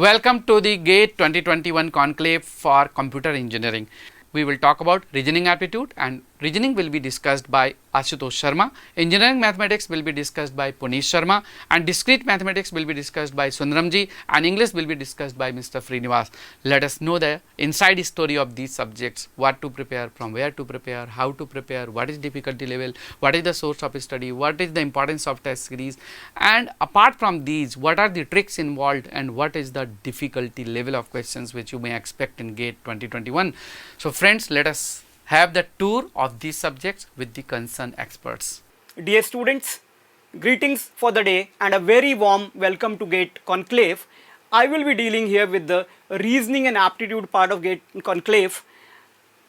Welcome to the GATE 2021 Conclave for Computer Engineering. We will talk about reasoning aptitude, and reasoning will be discussed by Ashutosh Sharma. Engineering mathematics will be discussed by Punish Sharma, and discrete mathematics will be discussed by Sundaramji, and English will be discussed by Mr. Srinivas. Let us know the inside story of these subjects, what to prepare, from where to prepare, how to prepare, what is difficulty level, what is the source of study, what is the importance of test series, and apart from these, what are the tricks involved and what is the difficulty level of questions which you may expect in GATE 2021. So friends, let us have the tour of these subjects with the concerned experts. Dear students, greetings for the day and a very warm welcome to GATE Conclave. I will be dealing here with the reasoning and aptitude part of GATE Conclave.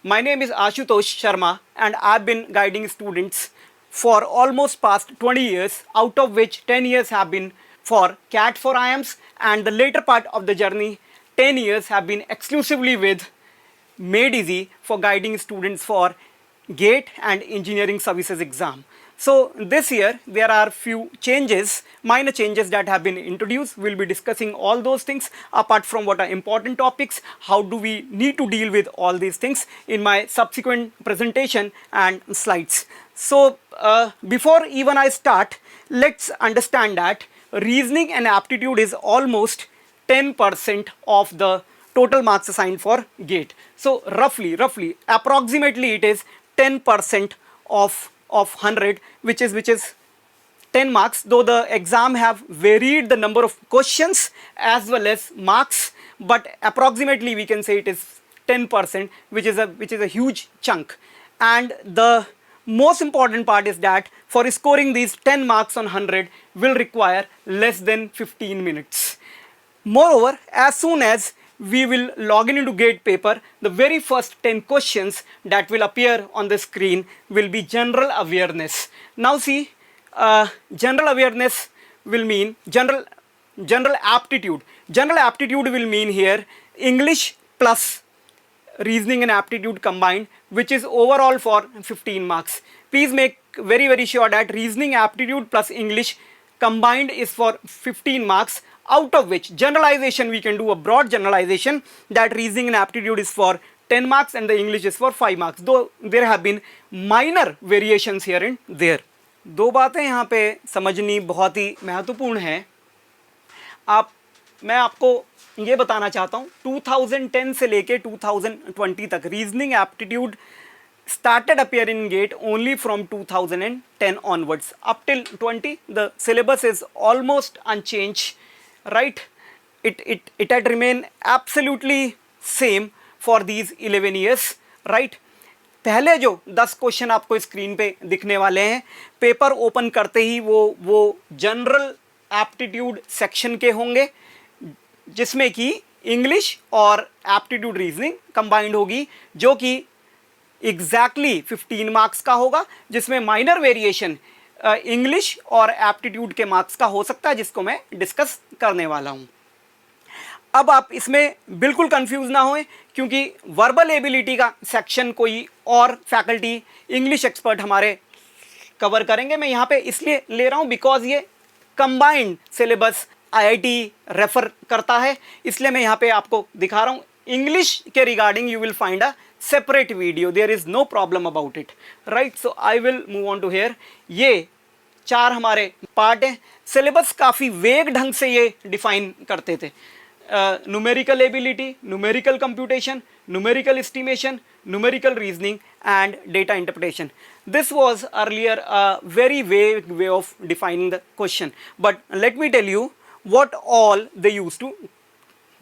My name is Ashutosh Sharma and I have been guiding students for almost past 20 years, out of which 10 years have been for CAT for IIMs, and the later part of the journey, 10 years have been exclusively with Made Easy for guiding students for GATE and engineering services exam. So this year there are few changes, minor changes that have been introduced. We'll be discussing all those things apart from what are important topics, how do we need to deal with all these things in my subsequent presentation and slides. So before even I start, let's understand that reasoning and aptitude is almost 10% of the total marks assigned for GATE. So roughly, approximately it is 10% of 100, which is 10 marks, though the exam have varied the number of questions as well as marks, but approximately we can say it is 10%, which is a huge chunk. And the most important part is that for scoring these 10 marks on 100 will require less than 15 minutes. Moreover, as soon as we will log into GATE paper, the very first 10 questions that will appear on the screen will be general awareness. Now see, general awareness will mean general aptitude. General aptitude will mean here English plus reasoning and aptitude combined, which is overall for 15 marks. Please make very sure that reasoning, aptitude plus English combined is for 15 marks, out of which generalization, we can do a broad generalization that reasoning and aptitude is for 10 marks and the English is for 5 marks, though there have been minor variations here and there. दो बातें यहाँ पे समझनी बहुत ही महत्वपूर्ण है. मैं आपको ये बताना चाहता हूँ 2010 से लेके 2020 तक reasoning aptitude started appear in GATE only from 2010 onwards. Up till 20, the syllabus is almost unchanged, right? It had remained absolutely same for these 11 years, right? पहले जो 10 क्वेश्चन आपको स्क्रीन पे दिखने वाले हैं, पेपर ओपन करते ही वो जनरल एप्टीट्यूड सेक्शन के होंगे, जिसमें कि इंग्लिश और एप्टीट्यूड रीजनिंग कंबाइंड होगी, जो कि एग्जैक्टली 15 मार्क्स का होगा, जिसमें माइनर वेरिएशन इंग्लिश और एप्टीट्यूड के मार्क्स का हो सकता है, जिसको मैं डिस्कस करने वाला हूं. अब आप इसमें बिल्कुल कंफ्यूज ना होएं, क्योंकि वर्बल एबिलिटी का सेक्शन कोई और फैकल्टी इंग्लिश एक्सपर्ट हमारे कवर करेंगे. मैं यहाँ पे इसलिए ले रहा हूँ बिकॉज ये कंबाइंड सिलेबस IIT रेफर करता है, इसलिए मैं यहाँ पे आपको दिखा रहा हूँ. इंग्लिश के regarding you will find a separate video, there is no problem about it, right? So I will move on to here. ये चार हमारे पार्ट हैं. सिलेबस काफ़ी वेग ढंग से ये डिफाइन करते थे. Numerical ability, numerical computation, numerical estimation, numerical reasoning and data interpretation. This was earlier a very vague way of defining the question, but let me tell you what all they used to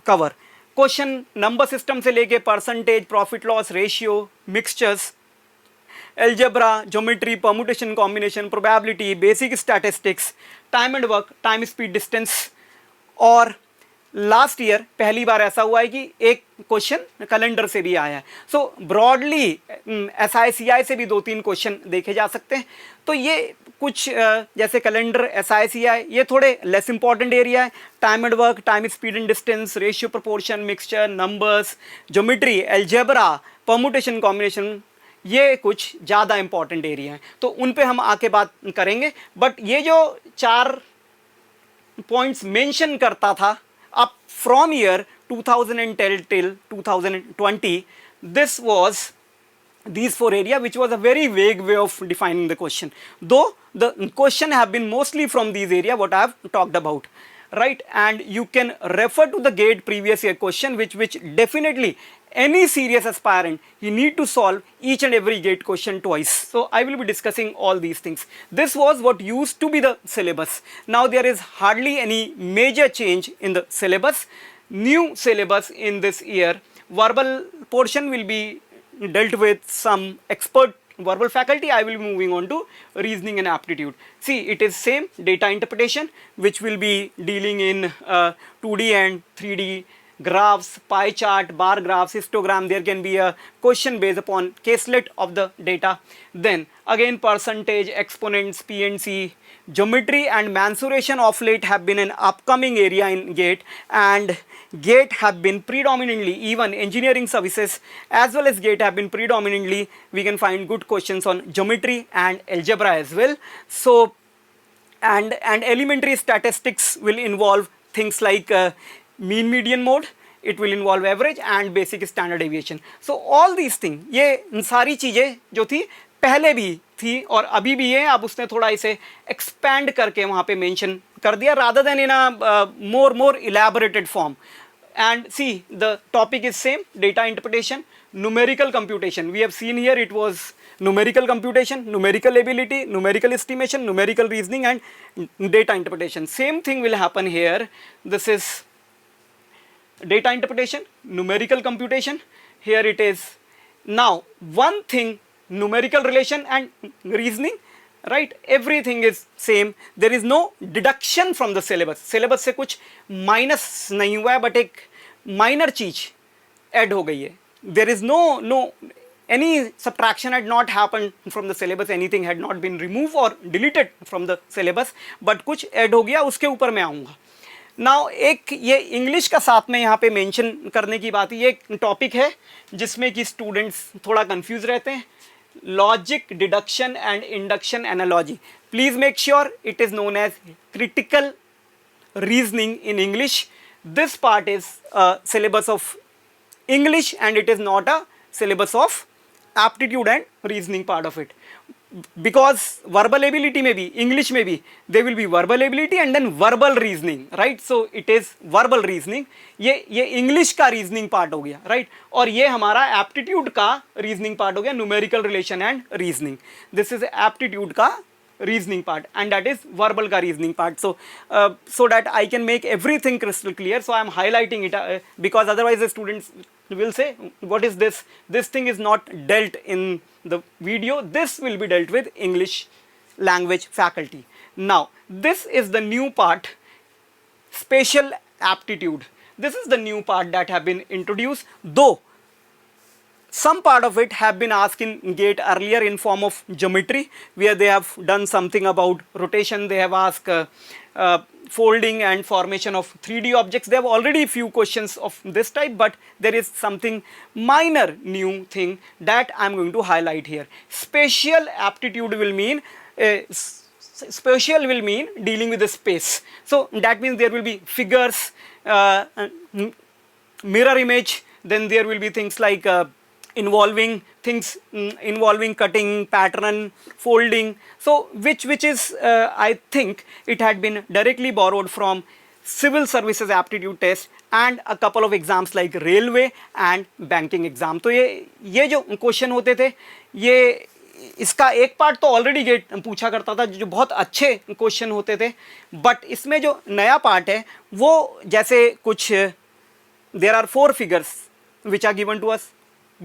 cover. Question number system से लेके percentage, profit loss ratio, mixtures, algebra, geometry, permutation, combination, probability, basic statistics, time and work, time speed distance. और last year पहली बार ऐसा हुआ है कि एक question calendar से भी आया है. सो ब्रॉडली SICI से भी 2-3 क्वेश्चन देखे जा सकते हैं. तो ये कुछ जैसे कैलेंडर, SICI, ये थोड़े लेस इंपॉर्टेंट एरिया है. Time and work, time speed and distance, ratio proportion, mixture, numbers, geometry, algebra, permutation, combination, ये कुछ ज़्यादा इंपॉर्टेंट एरिया है. तो उन पे हम आके बात करेंगे. बट ये जो 4 पॉइंट्स मेंशन करता था up from year 2010 till 2020, this was these four area, which was a very vague way of defining the question, though the question have been mostly from these area what I have talked about, right? And you can refer to the GATE previous year question, which definitely any serious aspirant, you need to solve each and every GATE question twice. So I will be discussing all these things. This was what used to be the syllabus. Now there is hardly any major change in the syllabus. New syllabus in this year, verbal portion will be dealt with some expert verbal faculty. I will be moving on to reasoning and aptitude. See, it is same data interpretation, which will be dealing in 2D and 3D graphs, pie chart, bar graphs, histogram. There can be a question based upon caselet of the data. Then again percentage, exponents, PNC, geometry and mensuration of late have been an upcoming area in GATE, and GATE have been predominantly, even engineering services as well as GATE have been predominantly, we can find good questions on geometry and algebra as well. So and elementary statistics will involve things like mean median mode, it will involve average and basic standard deviation. So all these things, ये सारी चीज़ें जो थी पहले भी थी और अभी भी है, अब उसने थोड़ा इसे expand करके वहाँ पे mention कर दिया rather than in a more elaborated form. And see, the topic is same, data interpretation, numerical computation. We have seen here it was numerical computation, numerical ability, numerical estimation, numerical reasoning and data interpretation. Same thing will happen here. This is data interpretation, numerical computation. Here it is. Now one thing, numerical relation and reasoning, right? Everything is same. There is no deduction from the syllabus. Syllabus से कुछ minus नहीं हुआ है, but एक minor चीज add हो गई है. There is no any subtraction had not happened from the syllabus. Anything had not been removed or deleted from the syllabus. But कुछ add हो गया, उसके ऊपर मैं आऊँगा. नाउ एक ये इंग्लिश का साथ में यहाँ पे मेंशन करने की बात है, ये एक टॉपिक है जिसमें कि स्टूडेंट्स थोड़ा कंफ्यूज रहते हैं. Logic deduction and induction analogy. Please make sure it is known as critical reasoning in English. This part is syllabus of English and it is not a syllabus of aptitude and reasoning part of it. Because verbal ability may be, English may be, there will be verbal ability and then verbal reasoning, right? So it is verbal reasoning. ये English का reasoning part हो गया, right? और ये हमारा aptitude का reasoning part हो गया, numerical relation and reasoning. This is aptitude का reasoning part and that is verbal ka reasoning part. So so that I can make everything crystal clear, so I am highlighting it because otherwise the students will say what is this, this thing is not dealt in the video, this will be dealt with English language faculty. Now this is the new part, spatial aptitude. This is the new part that have been introduced, though some part of it have been asked in GATE earlier in form of geometry, where they have done something about rotation. They have asked folding and formation of 3D objects. They have already few questions of this type, but there is something minor new thing that I am going to highlight here. Spatial aptitude will mean spatial will mean dealing with the space. So that means there will be figures, mirror image, then there will be things like involving things involving cutting, pattern, folding. So which is I think it had been directly borrowed from civil services aptitude test and a couple of exams like railway and banking exam. तो ये जो question होते थे, ये इसका एक part तो already gate पूछा करता था जो बहुत अच्छे क्वेश्चन होते थे, बट इसमें जो नया पार्ट है वो जैसे कुछ there are 4 figures which are given to us.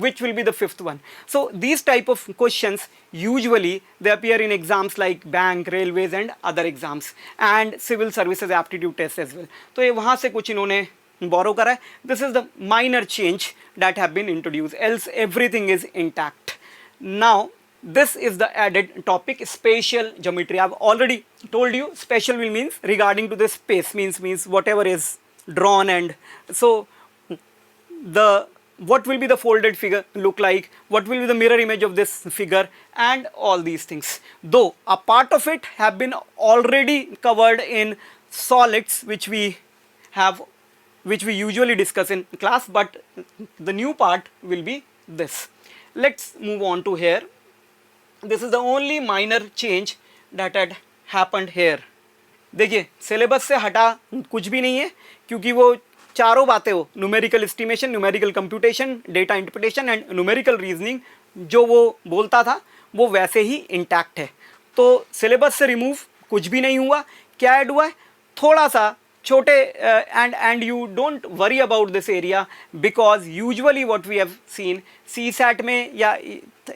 Which will be the 5th one? So these type of questions usually they appear in exams like bank, railways and other exams and civil services aptitude test as well. तो ये वहाँ से कुछ इन्होंने borrow करा है. This is the minor change that have been introduced, else everything is intact. Now this is the added topic, spatial geometry. I have already told you spatial will means regarding to the space, means whatever is drawn, and so the what will be the folded figure look like, what will be the mirror image of this figure and all these things. Though a part of it have been already covered in solids which we have which we usually discuss in class, but the new part will be this. Let's move on to here. This is the only minor change that had happened here. देखिए syllabus से हटा कुछ भी नहीं है, क्योंकि वो चारों बातें हो, numerical estimation, numerical computation, data interpretation and numerical reasoning, जो वो बोलता था वो वैसे ही इंटैक्ट है. तो सिलेबस से रिमूव कुछ भी नहीं हुआ. क्या ऐड हुआ है? थोड़ा सा छोटे and you don't worry about this area, because usually what we have seen CSAT में या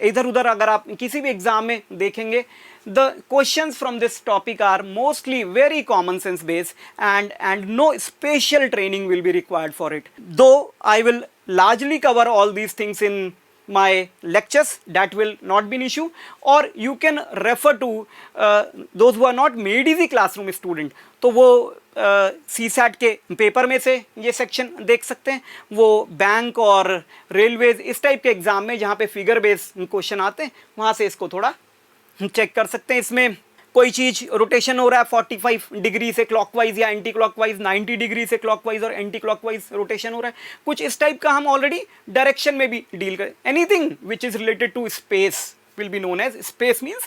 इधर उधर अगर आप किसी भी एग्जाम में देखेंगे, the questions from this topic are mostly very common sense based, and no special training will be required for it. Though I will largely cover all these things in my lectures, that will not be an issue. Or you can refer to those who are not made easy classroom student, तो वो CSAT के paper में से ये section देख सकते हैं. वो बैंक और रेलवेज इस टाइप के एग्जाम में जहाँ पे फिगर बेस्ड क्वेश्चन आते हैं, वहाँ से इसको थोड़ा चेक कर सकते हैं. इसमें कोई चीज़ रोटेशन हो रहा है 45 डिग्री से क्लॉकवाइज या एंटी क्लॉकवाइज, 90 डिग्री से क्लॉकवाइज और एंटी क्लॉकवाइज रोटेशन हो रहा है, कुछ इस टाइप का हम ऑलरेडी डायरेक्शन में भी डील करें. Anything which is related to space will be known as space, means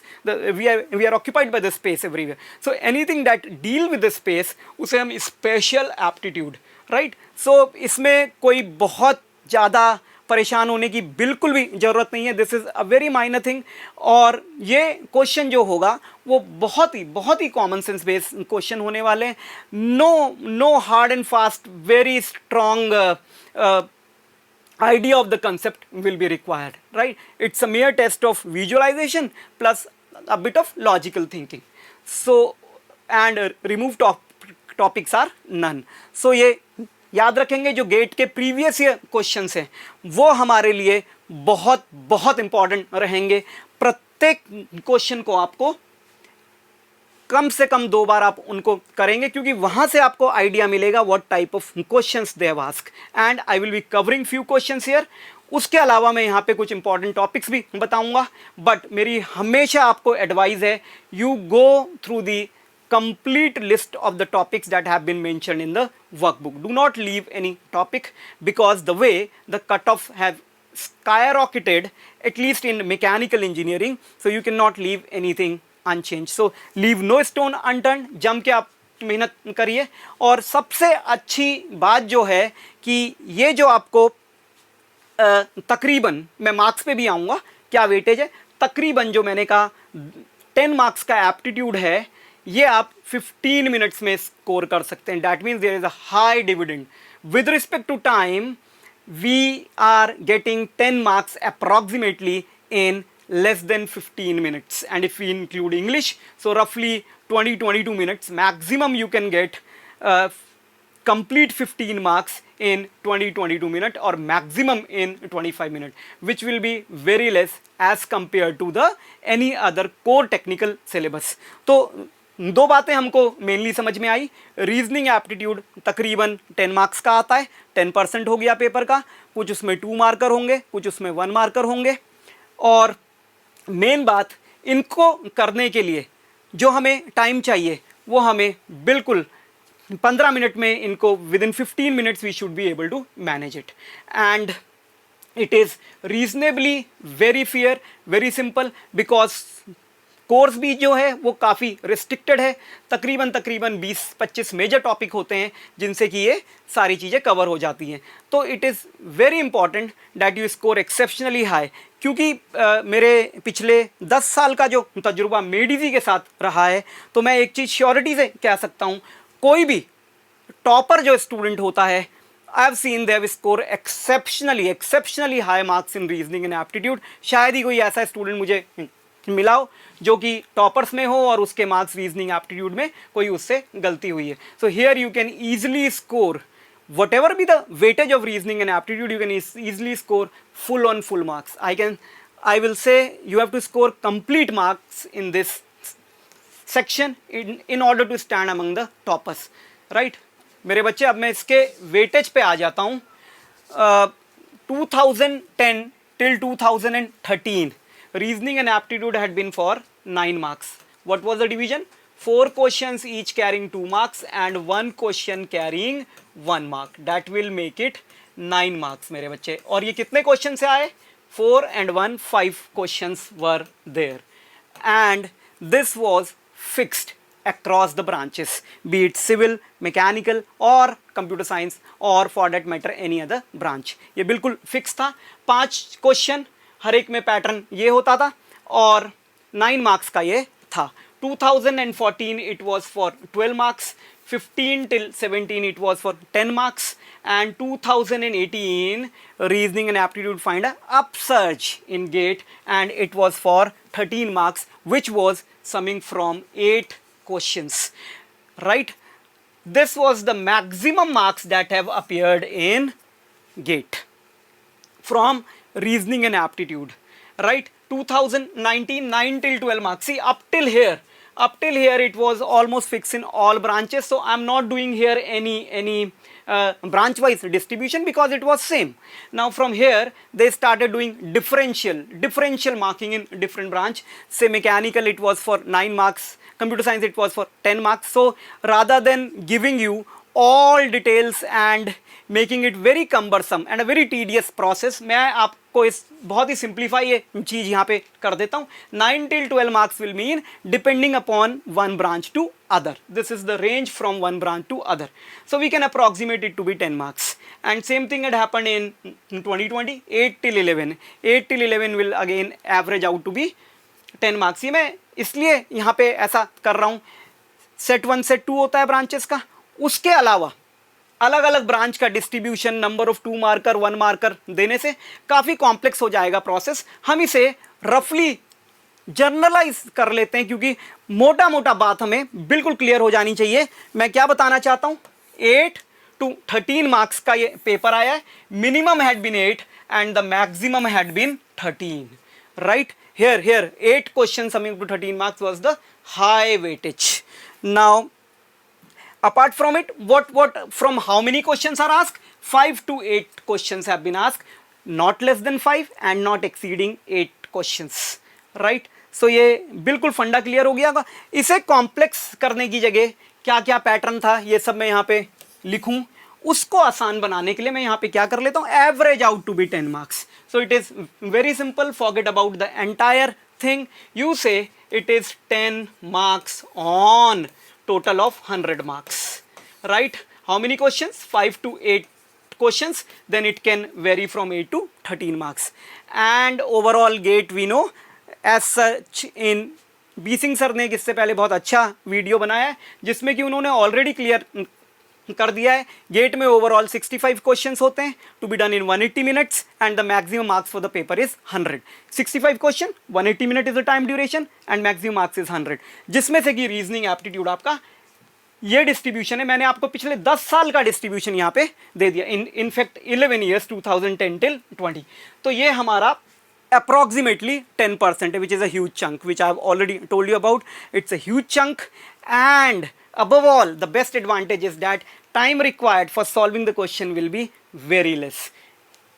we are occupied by the space everywhere. So anything that deal with the space, उसे हम special aptitude, right? So इसमें कोई बहुत ज़्यादा परेशान होने की बिल्कुल भी ज़रूरत नहीं है. This is a very minor thing. और ये क्वेश्चन जो होगा वो बहुत ही कॉमन सेंस बेस्ड क्वेश्चन होने वाले हैं. No hard and fast very strong idea of the concept will be required, right? It's a mere test of visualization plus a bit of logical thinking. So and remove topics are none. So ये याद रखेंगे, जो gate के previous year questions हैं वो हमारे लिए बहुत इंपॉर्टेंट रहेंगे. प्रत्येक क्वेश्चन को आपको कम से कम 2 बार आप उनको करेंगे, क्योंकि वहाँ से आपको आइडिया मिलेगा what type of questions they have asked. And I will be covering few questions here. उसके अलावा मैं यहाँ पे कुछ इंपॉर्टेंट टॉपिक्स भी बताऊँगा, बट मेरी हमेशा आपको एडवाइस है, you go through the complete list of the topics that have been mentioned in the workbook. Do not leave any topic, because the way the cutoff have skyrocketed, at least in mechanical engineering, so you cannot leave anything unchanged. So leave no stone unturned. जम के आप मेहनत करिए. और सबसे अच्छी बात जो है कि ये जो आपको तकरीबन, मैं मार्क्स पे भी आऊँगा, क्या वेटेज है, तकरीबन जो मैंने कहा 10 मार्क्स का एप्टीट्यूड है, ये आप 15 मिनट्स में स्कोर कर सकते हैं. That means there is a high dividend. With respect to time we are getting 10 marks approximately in less than 15 minutes, and if we include English, so roughly 20-22 minutes maximum you can get complete 15 marks in 20-22 minutes, or maximum in 25 minutes, which will be very less as compared to the any other core technical syllabus. तो 2 बातें हमको mainly समझ में आई. Reasoning aptitude तकरीबन 10 marks का आता है, 10% हो गया पेपर का. कुछ उसमें 2 मार्कर होंगे, कुछ उसमें 1 मार्कर होंगे. और मेन बात, इनको करने के लिए जो हमें टाइम चाहिए वो हमें बिल्कुल 15 मिनट में, इनको within 15 minutes we should be able to manage it. And it is reasonably very fair, very simple, because course भी जो है वो काफ़ी रिस्ट्रिक्टेड है. तकरीबन 20-25 मेजर टॉपिक होते हैं जिनसे कि ये सारी चीज़ें कवर हो जाती हैं. तो it is very important that you score exceptionally high, क्योंकि मेरे पिछले 10 साल का जो तजुर्बा मेडिजी के साथ रहा है, तो मैं एक चीज़ श्योरिटी से कह सकता हूँ, कोई भी टॉपर जो स्टूडेंट होता है, I have seen they have score exceptionally high marks in reasoning and aptitude. शायद ही कोई ऐसा स्टूडेंट मुझे मिला हो जो कि टॉपर्स में हो और उसके मार्क्स रीजनिंग एप्टीट्यूड में कोई उससे गलती हुई है. So here you can easily score whatever be the weightage of reasoning and aptitude, you can easily score full marks. I will say you have to score complete marks in this section in order to stand among the toppers, right? मेरे बच्चे, अब मैं इसके weightage पे आ जाता हूँ. 2010 till 2013 reasoning and aptitude had been for 9 marks. What was the division? 4 questions each carrying 2 marks and 1 question carrying 1 mark. That will make it 9 marks मेरे बच्चे. और ये कितने क्वेश्चन से आए? 4 and 1, 5 questions were there. And this was fixed across the branches, be it civil, mechanical or computer science or for that matter any other branch. ये बिल्कुल fix था. 5 क्वेश्चन हर एक में पैटर्न ये होता था और 9 मार्क्स का ये था. 2014 it was for 12 marks, 15 till 17 it was for 10 marks, and 2018 reasoning and aptitude find a upsurge in GATE and it was for 13 marks, which was summing from 8 questions, right? This was the maximum marks that have appeared in GATE from reasoning and aptitude, right? 2019 9 till 12 marks. See, up till here it was almost fixed in all branches, so I'm not doing here any branch wise distribution because it was same. Now from here they started doing differential marking in different branch. Say mechanical it was for 9 marks, computer science it was for 10 marks. So rather than giving you all details and making it very cumbersome and a very tedious process, मैं आपको इस बहुत ही simplify ये चीज़ यहाँ पे कर देता हूँ. 9 till 12 marks will mean depending upon one branch to other. This is the range from one branch to other. So we can approximate it to be 10 marks. And same thing had happened in 2020, 8 till 11. 8 till 11 will again average out to be 10 marks. ये मैं इसलिए यहाँ पे ऐसा कर रहा हूँ. Set 1 set 2 होता है ब्रांचेस का. उसके अलावा अलग अलग ब्रांच का distribution, number of 2 marker 1 marker देने से काफ़ी कॉम्प्लेक्स हो जाएगा प्रोसेस. हम इसे रफली जर्नलाइज कर लेते हैं क्योंकि मोटा मोटा बात हमें बिल्कुल क्लियर हो जानी चाहिए. मैं क्या बताना चाहता हूँ, 8 to 13 मार्क्स का ये पेपर आया है. Minimum had been 8 and the maximum had been 13, right? Here 8 questions coming to 13 marks was the high weightage. Now apart from it, what from how many questions are asked? 5 to 8 questions have been asked, not less than 5 and not exceeding 8 questions, right? So ये बिल्कुल फंडा clear हो गया होगा. इसे complex करने की जगह क्या क्या पैटर्न था ये सब मैं यहाँ पे लिखूं, उसको आसान बनाने के लिए मैं यहाँ पे क्या कर लेता हूँ, average out to be 10 marks. So it is very simple, forget about the entire thing. You say it is 10 marks on total of 100 marks, right? How many questions? 5 to 8 questions. Then it can vary from 8 to 13 marks. And overall GATE we know as such in B Singh sir ने इससे पहले बहुत अच्छा video बनाया है जिसमें कि उन्होंने ऑलरेडी क्लियर कर दिया है. गेट में ओवरऑल 65 क्वेश्चंस होते हैं to be done in 180 minutes and the maximum marks for the paper is 100. 65 question, 180 minute is the time duration and maximum marks is 100, जिसमें से कि रीजनिंग एप्टीट्यूड आपका ये डिस्ट्रीब्यूशन है. मैंने आपको पिछले 10 साल का डिस्ट्रीब्यूशन यहाँ पे दे दिया, इनफैक्ट 11 ईयर्स 2010 till 20. तो ये हमारा approximately 10% which is a huge chunk, which I have already told you about. It's a huge chunk, and above all the best advantage is that time required for solving the question will be very less.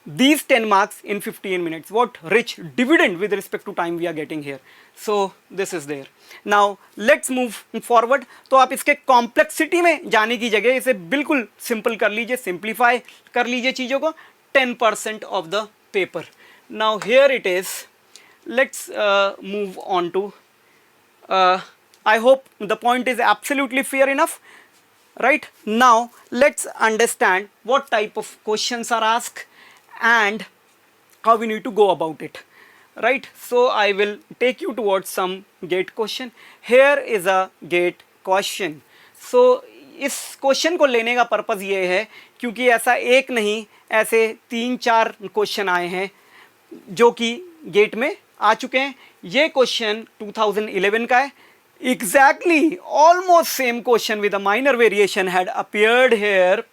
These 10 marks in 15 minutes, what rich dividend with respect to time we are getting here. So this is there. Now let's move forward. तो आप इसके complexity में जाने की जगह इसे बिल्कुल simple कर लीजिए, simplify कर लीजिए चीज़ों को. 10% of the paper. Now here it is. Let's move on to I hope the point is absolutely fair enough, right? Now let's understand what type of questions are asked and how we need to go about it, right? So I will take you towards some GATE question. Here is a GATE question. So इस question को लेने का purpose ये है क्योंकि ऐसा एक नहीं, ऐसे 3-4 क्वेश्चन आए हैं जो कि गेट में आ चुके हैं. ये क्वेश्चन 2011 का है. Exactly almost same question with a minor variation had appeared here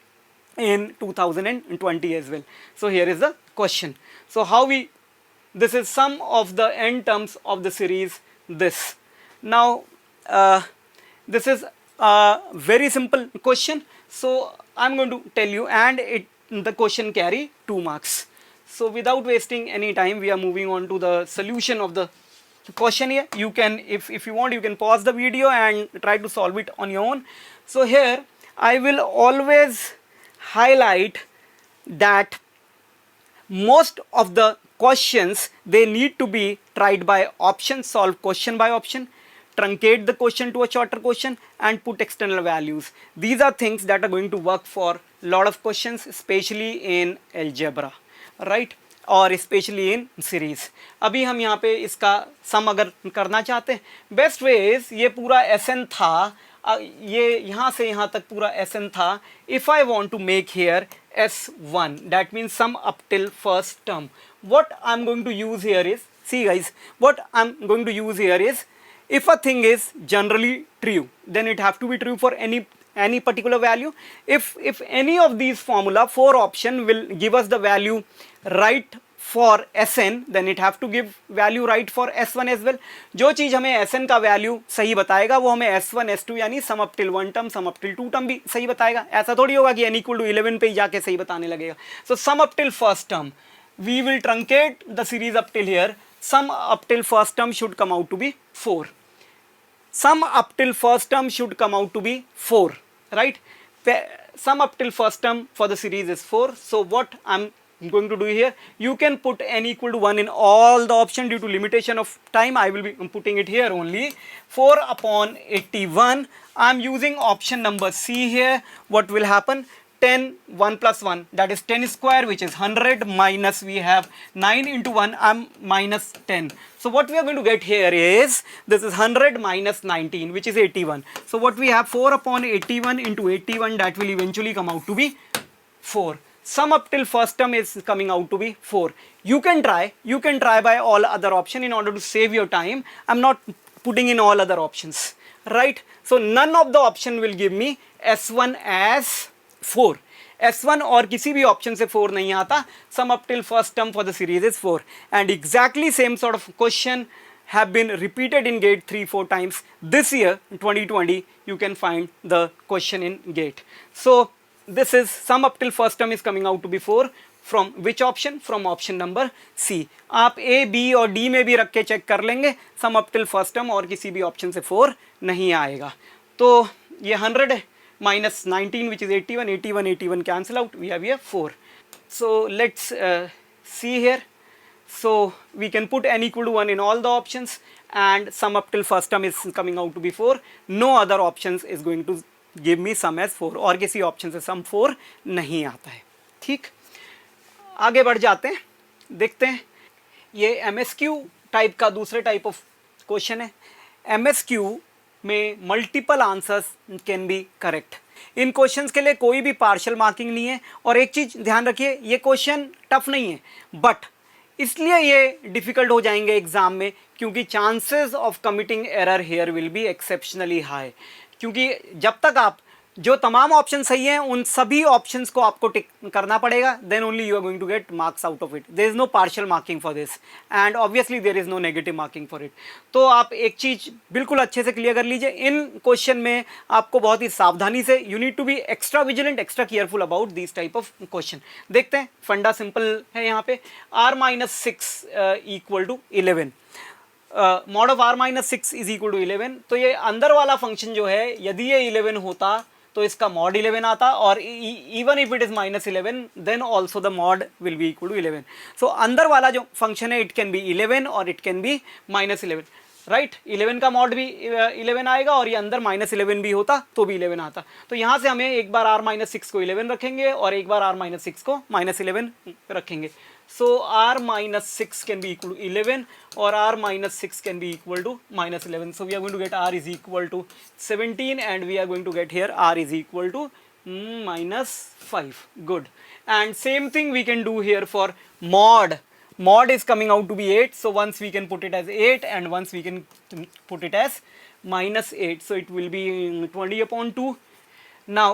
in 2020 as well. So here is the question. So how we, this is some of the end terms of the series this. Now this is a very simple question. So I'm going to tell you, and the question carry 2 marks. So without wasting any time, we are moving on to the solution of the question here. You can, if you want, you can pause the video and try to solve it on your own. So here I will always highlight that most of the questions, they need to be tried by option, solve question by option, truncate the question to a shorter question, and put external values. These are things that are going to work for a lot of questions, especially in algebra, right? और specially in series. अभी हम यहाँ पे इसका सम अगर करना चाहते हैं, बेस्ट वे इज, ये पूरा एसएन था, ये यहाँ से यहाँ तक पूरा एसएन था. If I want to make here S1, that means sum up till first term, what I'm going to use here is, see guys, what I'm going to use here is, if a thing is generally true, then it have to be true for any particular value. If any of these formula 4 option will give us the value right for Sn, then it have to give value right for S1 as well. जो चीज़ हमें Sn का value सही बताएगा वो हमें S1 S2 यानी सम up till 1 term, सम up till 2 term भी सही बताएगा. ऐसा थोड़ी होगा कि n इक्वल टू 11 पे ही जाके सही बताने लगेगा. So sum up till first term, we will truncate the series up till here. Sum up till first term should come out to be 4. Sum up till first term should come out to be 4, right? Sum up till first term for the series is 4. So what I'm going to do here, you can put n equal to 1 in all the option. Due to limitation of time, I will be putting it here only. 4 upon 81. I'm using option number C here. What will happen? 10, 1 plus 1, that is 10 square, which is 100, minus we have 9 into 1, minus 10. So what we are going to get here is, this is 100 minus 19, which is 81. So what we have, 4 upon 81 into 81, that will eventually come out to be 4. Sum up till first term is coming out to be 4. You can try by all other option in order to save your time. I'm not putting in all other options, right? So none of the option will give me S1 as 4. S1 और किसी भी option से 4 नहीं आता. Sum up till first term for the series is 4. And exactly same sort of question have been repeated in GATE 3-4 times. This year, 2020, you can find the question in GATE. So this is sum up till first term is coming out to be 4. From which option? From option number C. आप A, B और D में भी रख के check कर लेंगे. Sum up till first term और किसी भी ऑप्शन से 4 नहीं आएगा. तो ये 100 minus 19, which is 81, 81, 81 cancel out, we have here 4. So let's see here. So we can put n equal to 1 in all the options, and sum up till first term is coming out to be 4. No other options is going to give me sum as 4, और किसी option से sum 4 नहीं आता है. ठीक, आगे बढ़ जाते हैं, देखते हैं. ये MSQ टाइप का दूसरे टाइप ऑफ क्वेश्चन है. MSQ में multiple answers can be correct. In questions के लिए कोई भी पार्शियल मार्किंग नहीं है. और एक चीज़ ध्यान रखिए, ये क्वेश्चन टफ नहीं है, बट इसलिए ये डिफ़िकल्ट हो जाएंगे एग्जाम में क्योंकि chances of committing error here will be exceptionally high. क्योंकि जब तक आप जो तमाम ऑप्शन सही हैं उन सभी ऑप्शंस को आपको टिक करना पड़ेगा. Then only you are going to get marks out of it. There is no partial marking for this, and obviously there is no negative marking for it. तो आप एक चीज़ बिल्कुल अच्छे से क्लियर कर लीजिए, इन क्वेश्चन में आपको बहुत ही सावधानी से, you need to be extra vigilant, extra careful about this type of question. देखते हैं, फंडा सिंपल है यहाँ पे. r-6 equal to 11. Mod of r-6 is equal to 11. तो ये अंदर वाला फंक्शन जो है, यदि ये 11 होता तो इसका मॉड 11 आता, और even if it is -11 then also the mod will be equal to 11. So अंदर वाला जो फंक्शन है, इट कैन बी 11 और इट कैन बी -11, राइट. 11 का मॉड भी 11 आएगा, और ये अंदर -11 भी होता तो भी 11 आता. तो यहाँ से हमें एक बार r-6 को 11 रखेंगे और एक बार r-6 को -11 रखेंगे. So r-6 can be equal to 11 or r-6 can be equal to -11. So we are going to get r is equal to 17, and we are going to get here r is equal to -5. Good. And same thing we can do here for mod. Mod is coming out to be 8. So once we can put it as 8, and once we can put it as -8. So it will be 20 upon 2. Now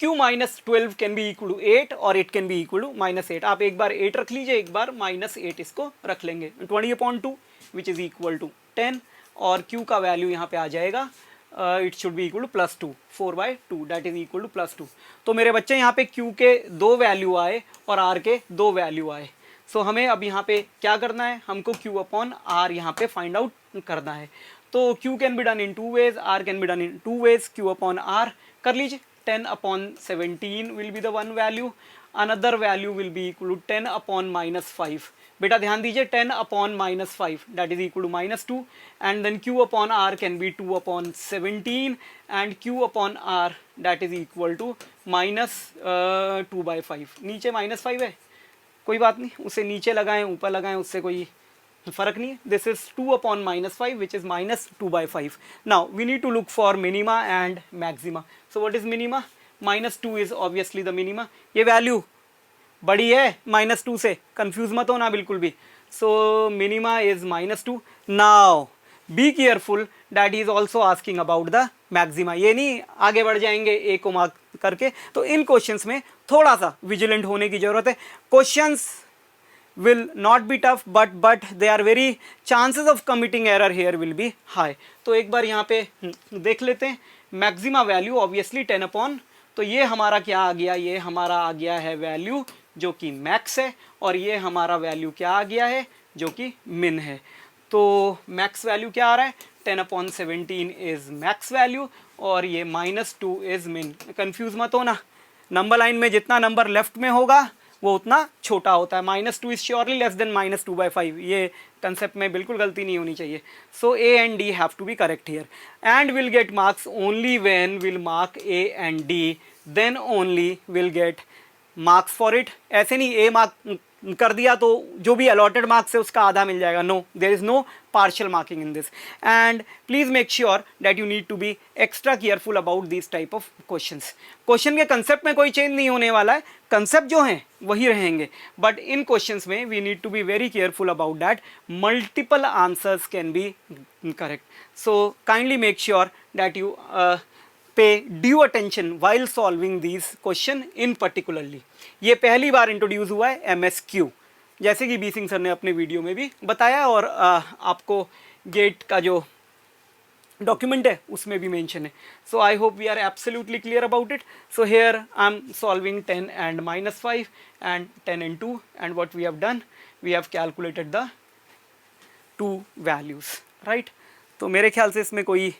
q minus 12 can be equal to 8 और it can be equal to -8. आप एक बार 8 रख लीजिए, एक बार -8 इसको रख लेंगे. 20 upon 2 which is equal to 10, और q का वैल्यू यहाँ पे आ जाएगा, it should be equal to +2. 4/2 that is equal to +2. तो मेरे बच्चे यहाँ पे q के 2 वैल्यू आए और r के 2 वैल्यू आए. सो हमें अब यहाँ पे क्या करना है, हमको Q अपॉन R यहाँ पे फाइंड आउट करना है। तो Q can be done in 2 ways, R can be done in 2 ways। Q upon R कर लीजिए, 10 upon 17 will be the one value, another value will be equal to 10 upon -5। बेटा ध्यान दीजिए, 10 upon -5 that is equal to -2, and then Q upon R can be 2 upon 17 and Q upon R that is equal to -2/5। नीचे -5 है, कोई बात नहीं, उसे नीचे लगाएं ऊपर लगाएं उससे कोई फर्क नहीं है। This is 2 upon -5 which is -2/5। Now we need to look for minima and maxima. So what is minima? -2 is obviously the minima. ये वैल्यू बड़ी है -2 से, कंफ्यूज मत होना बिल्कुल भी। So minima is -2। Now be careful, that is also asking about the maxima. ये नहीं आगे बढ़ जाएंगे ए को मार्क करके, तो इन क्वेश्चंस में थोड़ा सा विजिलेंट होने की जरूरत है। Questions will not be tough but they are very chances of committing error here will be high। तो एक बार यहाँ पे देख लेते हैं। मैक्सिमा वैल्यू ऑब्वियसली 10 अपॉन, तो ये हमारा क्या आ गया, ये हमारा आ गया है वैल्यू जो कि मैक्स है, और ये हमारा वैल्यू क्या आ गया है जो कि मिन है। तो मैक्स वैल्यू क्या आ रहा है, 10 अपॉन 17 इज मैक्स वैल्यू, और ये -2 इज मिन। कंफ्यूज मत होना, नंबर लाइन में जितना नंबर लेफ्ट में होगा वो उतना छोटा होता है। -2 इज श्योरली लेस देन -2/5। ये कंसेप्ट में बिल्कुल गलती नहीं होनी चाहिए। So A and D have to be correct here, and will get marks only when will mark A and D, then only will get marks for it. ऐसे नहीं ए mark कर दिया तो जो भी अलॉटेड मार्क्स है उसका आधा मिल जाएगा। No, there is no partial marking in this, and please make sure that you need to be extra careful about these type of questions। Question के कंसेप्ट में कोई चेंज नहीं होने वाला है, कंसेप्ट जो हैं वही रहेंगे, बट इन क्वेश्चंस में we need to be very careful about that multiple answers can be correct. So kindly make sure that you pay due attention while solving these question in particularly. ये पहली बार introduce हुआ है MSQ, जैसे कि B Singh sir ने अपने video में भी बताया, और आपको गेट का जो डॉक्यूमेंट है उसमें भी मेंशन है। So I hope we are absolutely clear about it. So here I am solving 10 and -5 and 10 and 2, and what we have done, we have calculated the two values, right? तो मेरे ख्याल से इसमें कोई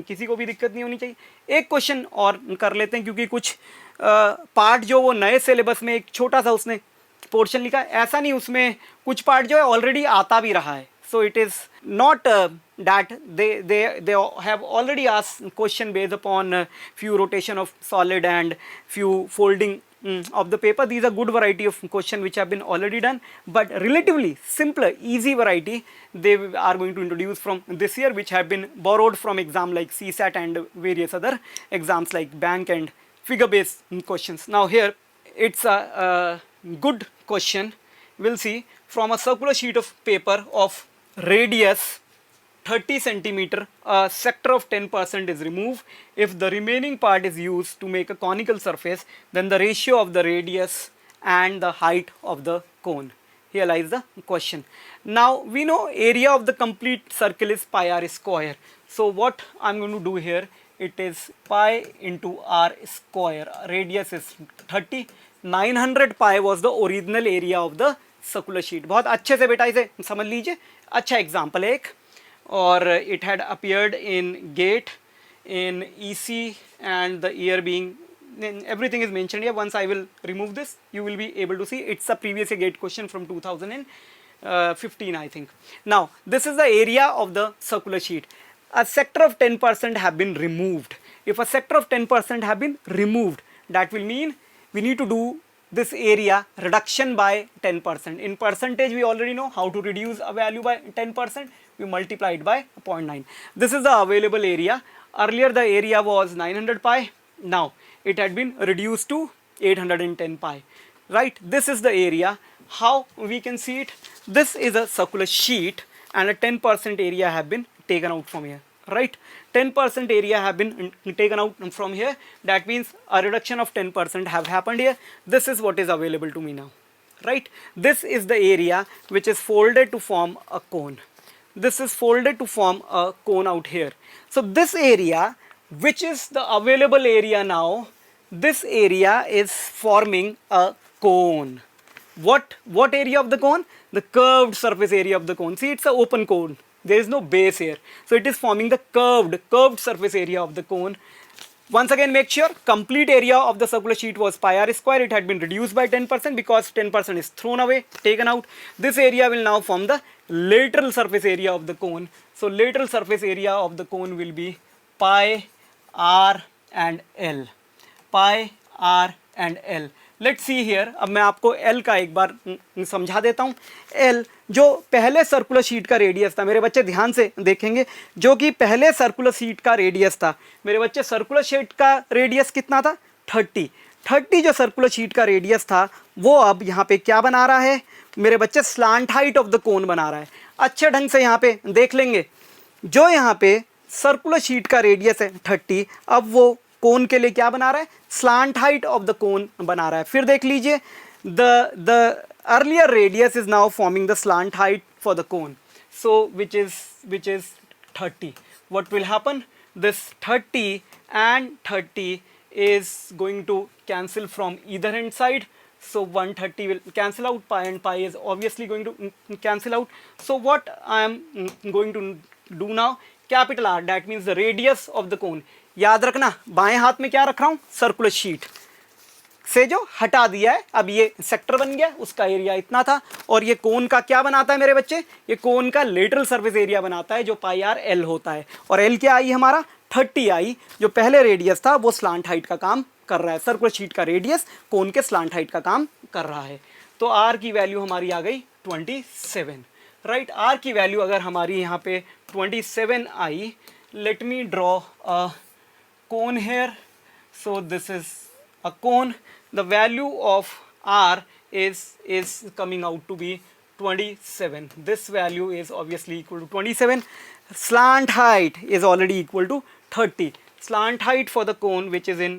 किसी को भी दिक्कत नहीं होनी चाहिए। एक क्वेश्चन और कर लेते हैं, क्योंकि कुछ पार्ट जो वो नए सिलेबस में एक छोटा सा उसने पोर्शन लिखा है, ऐसा नहीं, उसमें कुछ पार्ट जो है ऑलरेडी आता भी रहा है। So it is not that they have already asked question based upon few rotation of solid and few folding of the paper. These are good variety of question which have been already done, but relatively simpler easy variety they are going to introduce from this year, which have been borrowed from exam like CSAT and various other exams like bank and figure based questions. Now here it's a good question. We'll see, from a circular sheet of paper of radius 30 centimeter, a sector of 10% is removed. If the remaining part is used to make a conical surface, then the ratio of the radius and the height of the cone. Here lies the question. Now we know area of the complete circle is pi r square. So what I'm going to do here, it is pi into r square. Radius is 30. 900 pi was the original area of the circular sheet. बहुत अच्छे से बेटा इसे समझ लीजिए, अच्छा example है एक, और it had appeared in GATE, in EC, and the year being, everything is mentioned here. Once I will remove this, you will be able to see it's a previous GATE question from 2015 I think. Now this is the area of the circular sheet. A sector of 10% have been removed. If a sector of 10% have been removed, that will mean we need to do this area reduction by 10%. In percentage we already know how to reduce a value by 10%. We multiply it by 0.9. This is the available area. Earlier the area was 900 pi. Now it had been reduced to 810 pi. Right? This is the area. How we can see it? This is a circular sheet, and a 10% area have been taken out from here. Right? 10% area have been taken out from here. That means a reduction of 10% have happened here. This is what is available to me now. Right? This is the area which is folded to form a cone. This is folded to form a cone out here. So this area, which is the available area now, this area is forming a cone. what area of the cone? The curved surface area of the cone. See, it's an open cone. There is no base here, so it is forming the curved surface area of the cone. Once again, make sure complete area of the circular sheet was pi r square. It had been reduced by 10% because 10% is thrown away, taken out. This area will now form the lateral surface area of the cone. So lateral surface area of the cone will be pi r and L. Pi r and L. Let's see here. अब मैं आपको L का एक बार समझा देता हूँ. L जो पहले सर्कुलर शीट का रेडियस था, मेरे बच्चे ध्यान से देखेंगे, जो कि पहले सर्कुलर शीट का रेडियस था. मेरे बच्चे सर्कुलर शीट का रेडियस कितना था? 30 जो सर्कुलर शीट का रेडियस था वो अब यहाँ पे क्या बना रहा है मेरे बच्चे? Slant height of the cone बना रहा है. अच्छे ढंग से यहाँ पे देख लेंगे, जो यहाँ पे सर्कुलर शीट का रेडियस है 30, अब वो कोन के लिए क्या बना रहा है? Slant height of the cone बना रहा है. फिर देख लीजिए, the earlier radius is now forming the slant height for the cone, so which is 30. what will happen? This 30 and 30 is going to cancel from either hand side, so 130 will cancel out, pi and pi is obviously going to cancel out. So what I am going to do now, capital R, that means the radius of the cone. याद रखना, बाएं हाथ में क्या रख रहा हूं? Circular sheet से जो हटा दिया है, अब ये सेक्टर बन गया, उसका एरिया इतना था, और ये कोन का क्या बनाता है मेरे बच्चे? ये कोन का लेटरल सरफेस एरिया बनाता है, जो पाई आर एल होता है. और एल क्या आई हमारा? 30 आई. जो पहले रेडियस था वो स्लांट हाइट का काम कर रहा है. सर्कुलर शीट का रेडियस कोन के स्लांट हाइट का काम कर रहा है. तो आर की वैल्यू हमारी आ गई 27. राइट, आर की वैल्यू अगर हमारी यहाँ पे 27 आई, let me draw a cone here. So this is a cone. The value of R is coming out to be 27. This value is obviously equal to 27. Slant height is already equal to 30. Slant height for the cone, which is in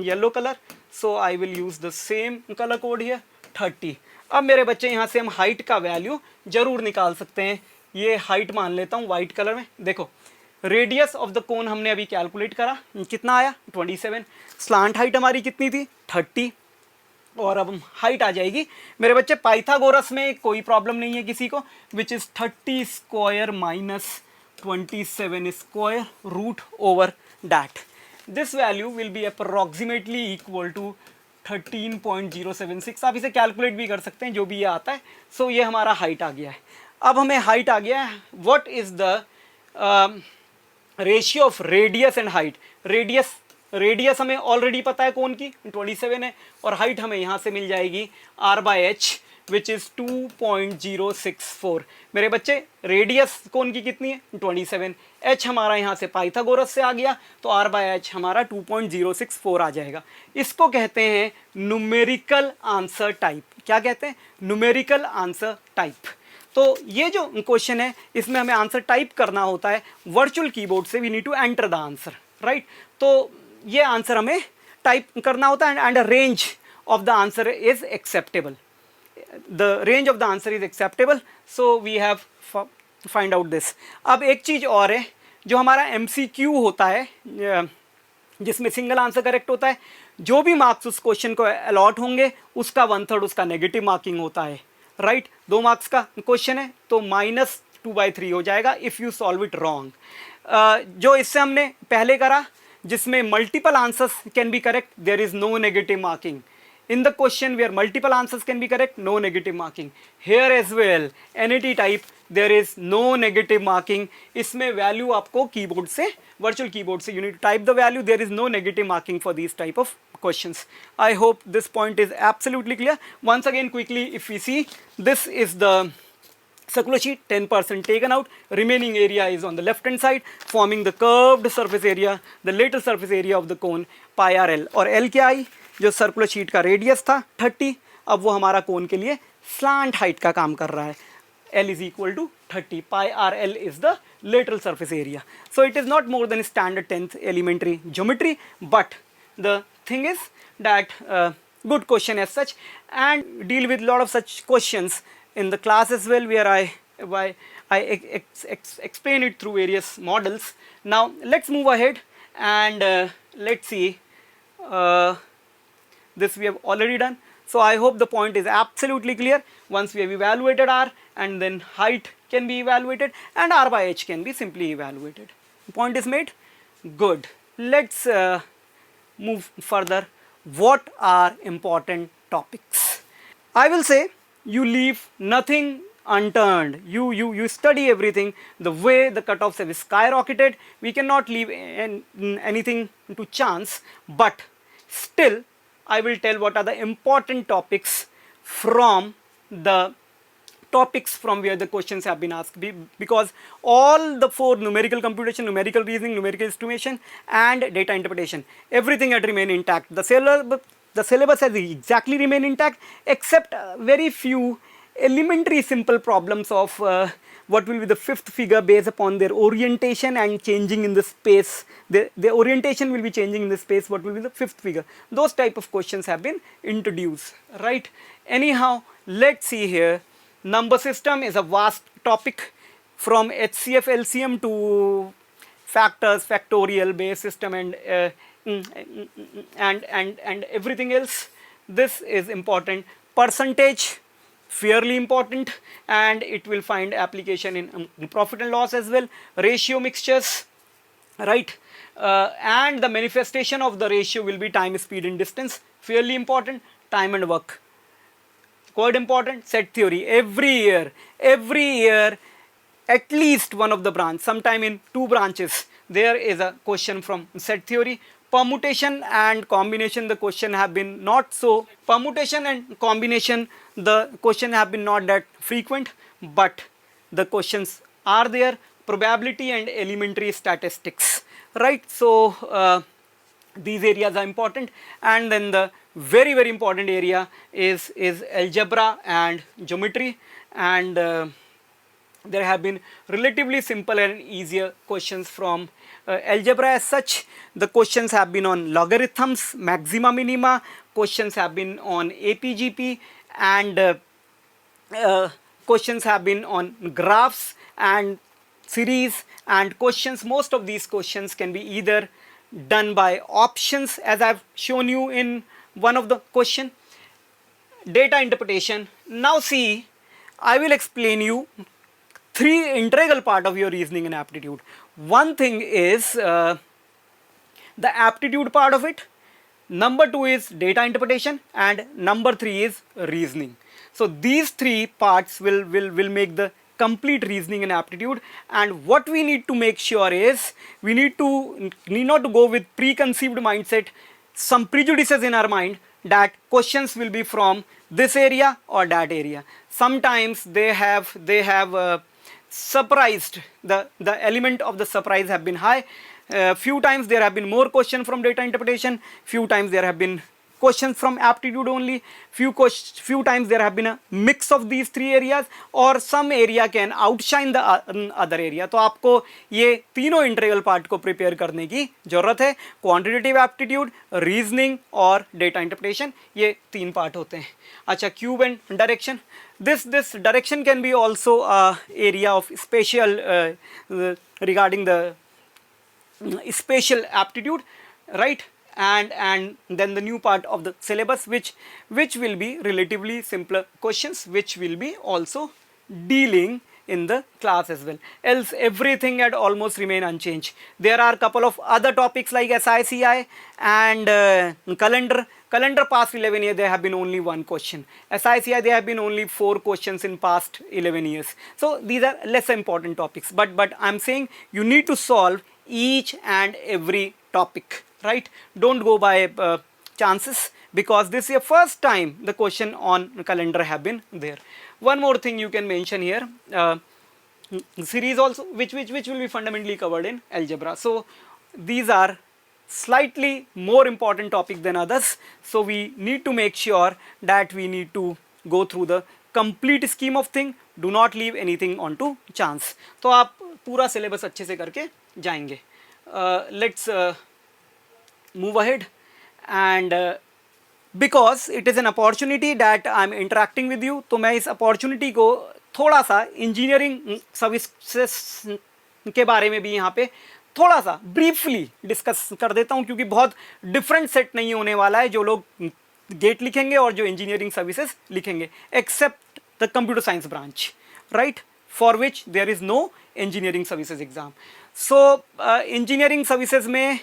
yellow color, so I will use the same color code here, 30. अब मेरे बच्चे यहाँ से हम height का value जरूर निकाल सकते हैं. ये हाइट मान लेता हूँ वाइट कलर में. देखो, रेडियस ऑफ द कोन हमने अभी कैलकुलेट करा, कितना आया? 27. स्लांट हाइट हमारी कितनी थी? 30. और अब हाइट आ जाएगी मेरे बच्चे, पाइथागोरस में कोई प्रॉब्लम नहीं है किसी को, which is 30 square minus 27 square root over that. This value will be approximately equal to 13.076. आप इसे कैलकुलेट भी कर सकते हैं, जो भी ये आता है. सो ये हमारा हाइट आ गया है. अब हमें हाइट आ गया है. What is the ratio of radius and height? Radius हमें ऑलरेडी पता है कौन की, 27 है, और हाइट हमें यहाँ से मिल जाएगी r/h, विच इज़ 2.064. मेरे बच्चे, रेडियस कौन की कितनी है? 27. h हमारा यहाँ से पाइथागोरस से आ गया, तो r/h हमारा 2.064 आ जाएगा. इसको कहते हैं न्यूमेरिकल आंसर टाइप. क्या कहते हैं? Numerical answer type. तो ये जो क्वेश्चन है, इसमें हमें आंसर टाइप करना होता है वर्चुअल कीबोर्ड से. We need to enter the answer, right. तो ये आंसर हमें टाइप करना होता है, and range of the answer is acceptable. The range of the answer is acceptable, so we have find out this. अब एक चीज़ और है, जो हमारा MCQ होता है, जिसमें सिंगल आंसर करेक्ट होता है, जो भी मार्क्स उस क्वेश्चन को अलॉट होंगे, उसका 1/3 उसका नेगेटिव मार्किंग होता है. राइट, 2 मार्क्स का क्वेश्चन है, तो -2/3 हो जाएगा if you solve it wrong. जो इससे हमने पहले करा, जिसमें multiple answers can be correct, there is no negative marking. In the question where multiple answers can be correct, no negative marking. Here as well, NAT type, there is no negative marking. इसमें value आपको keyboard से, virtual keyboard से, you need to type the value. There is no negative marking for this type of questions. I hope this point is absolutely clear. Once again, quickly, if we see, this is the circular sheet, 10% taken out, remaining area is on the left hand side, forming the curved surface area, the lateral surface area of the cone, pi r l. और l क्या आई? जो circular sheet का radius था 30, अब वो हमारा कोन के लिए स्लांट हाइट का काम कर रहा है. L is equal to 30. Pi r l is the lateral surface area. So it is not more than standard 10th elementary geometry, but the thing is that good question as such, and deal with lot of such questions in the class as well, where I explain it through various models. Now let's move ahead and let's see, this we have already done. So I hope the point is absolutely clear. Once we have evaluated R, and then height can be evaluated, and R by H can be simply evaluated. Point is made? Good. Let's move further. What are important topics? I will say you leave nothing unturned. You study everything. The way the cutoffs have skyrocketed, we cannot leave anything to chance, but still I will tell what are the important topics from the topics from where the questions have been asked, because all the four, numerical computation, numerical reasoning, numerical estimation and data interpretation, everything had remained intact. The syllabus has exactly remained intact, except very few elementary simple problems of what will be the fifth figure based upon their orientation and changing in the space. The orientation will be changing in the space. What will be the fifth figure? Those type of questions have been introduced, right? Anyhow, let's see here. Number system is a vast topic, from HCF LCM to factors, factorial, base system, and everything else. This is important. Percentage, fairly important, and it will find application in profit and loss as well. Ratio mixtures, right? And the manifestation of the ratio will be time, speed, and distance. Fairly important. Time and work, quite important. Set theory, every year at least one of the branch, sometime in two branches, there is a question from set theory. Permutation and combination, the question have been not so, permutation and combination, the question have been not that frequent, but the questions are there. Probability and elementary statistics, right? So these areas are important. And then the very important area is algebra and geometry, and there have been relatively simple and easier questions from algebra. As such, the questions have been on logarithms, maxima, minima, questions have been on APGP, and questions have been on graphs and series, and questions, most of these questions can be either done by options, as I've shown you in one of the question. Data interpretation. Now see, I will explain you three integral part of your reasoning and aptitude. One thing is the aptitude part of it, number two is data interpretation, and number three is reasoning. So these three parts will make the complete reasoning and aptitude. And what we need to make sure is, we need not to go with preconceived mindset, some prejudices in our mind that questions will be from this area or that area. Sometimes they have surprised, the element of the surprise have been high. Few times there have been more questions from data interpretation, few times there have been questions from aptitude only, few times there have been a mix of these three areas, or some area can outshine the other area. तो आपको ये तीनों integral part को prepare करने की जरूरत है. Quantitative aptitude, reasoning और डेटा इंटरप्रिटेशन, ये तीन पार्ट होते हैं. अच्छा, cube and direction. This direction can be also area of special regarding the spatial aptitude, right? And then the new part of the syllabus, which will be relatively simpler questions, which will be also dealing in the class as well. Else everything had almost remained unchanged. There are a couple of other topics like SICI and calendar past 11 years there have been only one question. SICI there have been only 4 questions in past 11 years. So these are less important topics, but I'm saying you need to solve each and every topic, right? Don't go by chances, because this is the first time the question on calendar have been there. One more thing you can mention here, series also, which will be fundamentally covered in algebra. So these are slightly more important topics than others, so we need to make sure that we need to go through the complete scheme of thing. Do not leave anything on to chance. तो आप पूरा syllabus अच्छे से करके जाएंगे. Let's move ahead, and because it is an opportunity that I'm interacting with you, तो मैं इस opportunity को थोड़ा सा इंजीनियरिंग सर्विसेज के बारे में भी यहाँ पे थोड़ा सा ब्रीफली डिस्कस कर देता हूँ, क्योंकि बहुत डिफरेंट सेट नहीं होने वाला है. जो लोग गेट लिखेंगे और जो इंजीनियरिंग सर्विसेज लिखेंगे, except the computer science branch, right, for which there is no engineering services exam. So engineering services में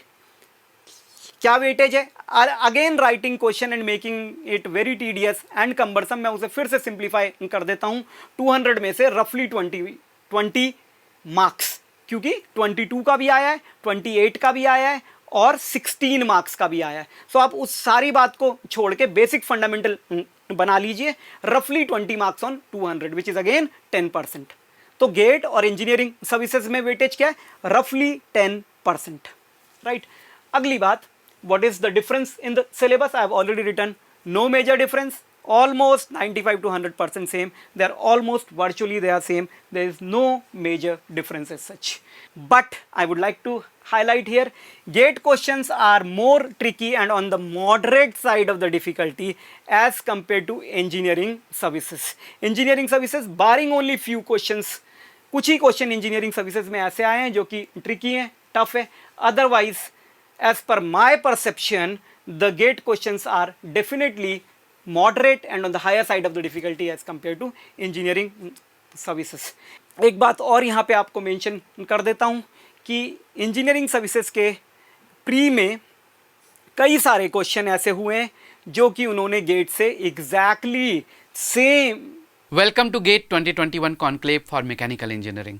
क्या वेटेज है? Again writing question and making it very tedious and cumbersome. मैं उसे फिर से सिंप्लीफाई कर देता हूँ. 200 में से रफली 20 मार्क्स, क्योंकि 22 का भी आया है, 28 का भी आया है और 16 मार्क्स का भी आया है. सो आप उस सारी बात को छोड़ के बेसिक फंडामेंटल बना लीजिए. रफली 20 marks on 200 which is again 10%. तो गेट और इंजीनियरिंग सर्विसेज में वेटेज क्या है? रफली 10%, राइट. अगली बात, what is the difference in the syllabus? I have already written. No major difference, almost 95 to 100% same. They are almost virtually they are same. There is no major difference as such. But I would like to highlight here, GATE questions are more tricky and on the moderate side of the difficulty as compared to engineering services. Engineering services, barring only few questions, कुछ ही question engineering services में ऐसे आए हैं जो कि tricky हैं, tough है. Otherwise as per my perception, the GATE questions are definitely moderate and on the higher side of the difficulty as compared to engineering services. एक बात और यहाँ पे आपको मेंशन कर देता हूँ कि इंजीनियरिंग सर्विसेज के प्री में कई सारे क्वेश्चन ऐसे हुए हैं जो कि उन्होंने गेट से exactly same Welcome to GATE 2021 Conclave for Mechanical Engineering.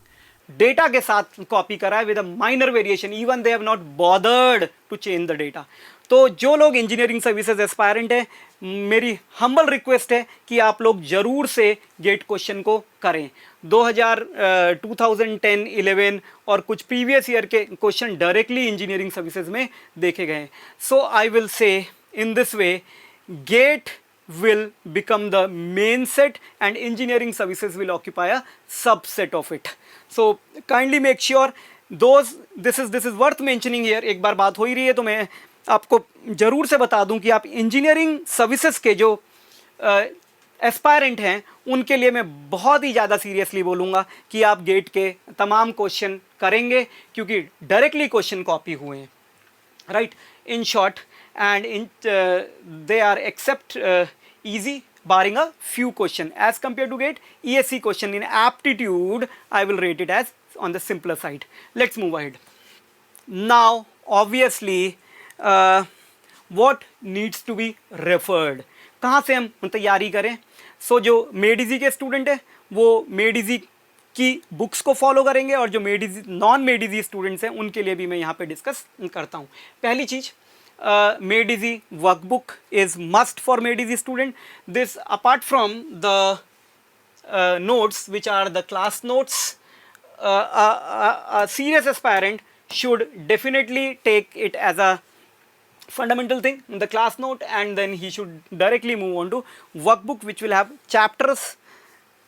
Data के साथ कॉपी करा है with a minor variation. Even they have not bothered to change the data. तो जो लोग इंजीनियरिंग सर्विसेज एस्पायरेंट है, मेरी हम्बल रिक्वेस्ट है कि आप लोग जरूर से गेट क्वेश्चन को करें. 2010, 11 और कुछ प्रीवियस ईयर के क्वेश्चन डायरेक्टली इंजीनियरिंग सर्विसेज में देखे गए. So I will say in this way, get will become the main set and engineering services will occupy a subset of it. So kindly make sure those, this is worth mentioning here. एक बार बात हो ही रही है तो मैं आपको जरूर से बता दूं कि आप इंजीनियरिंग सर्विसेज के जो एस्पायरेंट हैं उनके लिए मैं बहुत ही ज़्यादा सीरियसली बोलूँगा कि आप गेट के तमाम क्वेश्चन करेंगे क्योंकि डायरेक्टली क्वेश्चन कॉपी हुए हैं, right. In short and they are except easy barring a few question as compared to GATE. ESC question in aptitude I will rate it as on the simpler side. Let's move ahead. Now obviously what needs to be referred, कहाँ से हम तैयारी करें? So जो मेडिजी के student है वो मेडिजी की बुक्स को फॉलो करेंगे और जो मेडिजी नॉन मेडिजी स्टूडेंट्स हैं उनके लिए भी मैं यहाँ पे डिस्कस करता हूँ. पहली चीज़, MEDISI workbook is must for MEDISI student. This apart from the notes which are the class notes, a serious aspirant should definitely take it as a fundamental thing, the class note, and then he should directly move on to workbook which will have chapters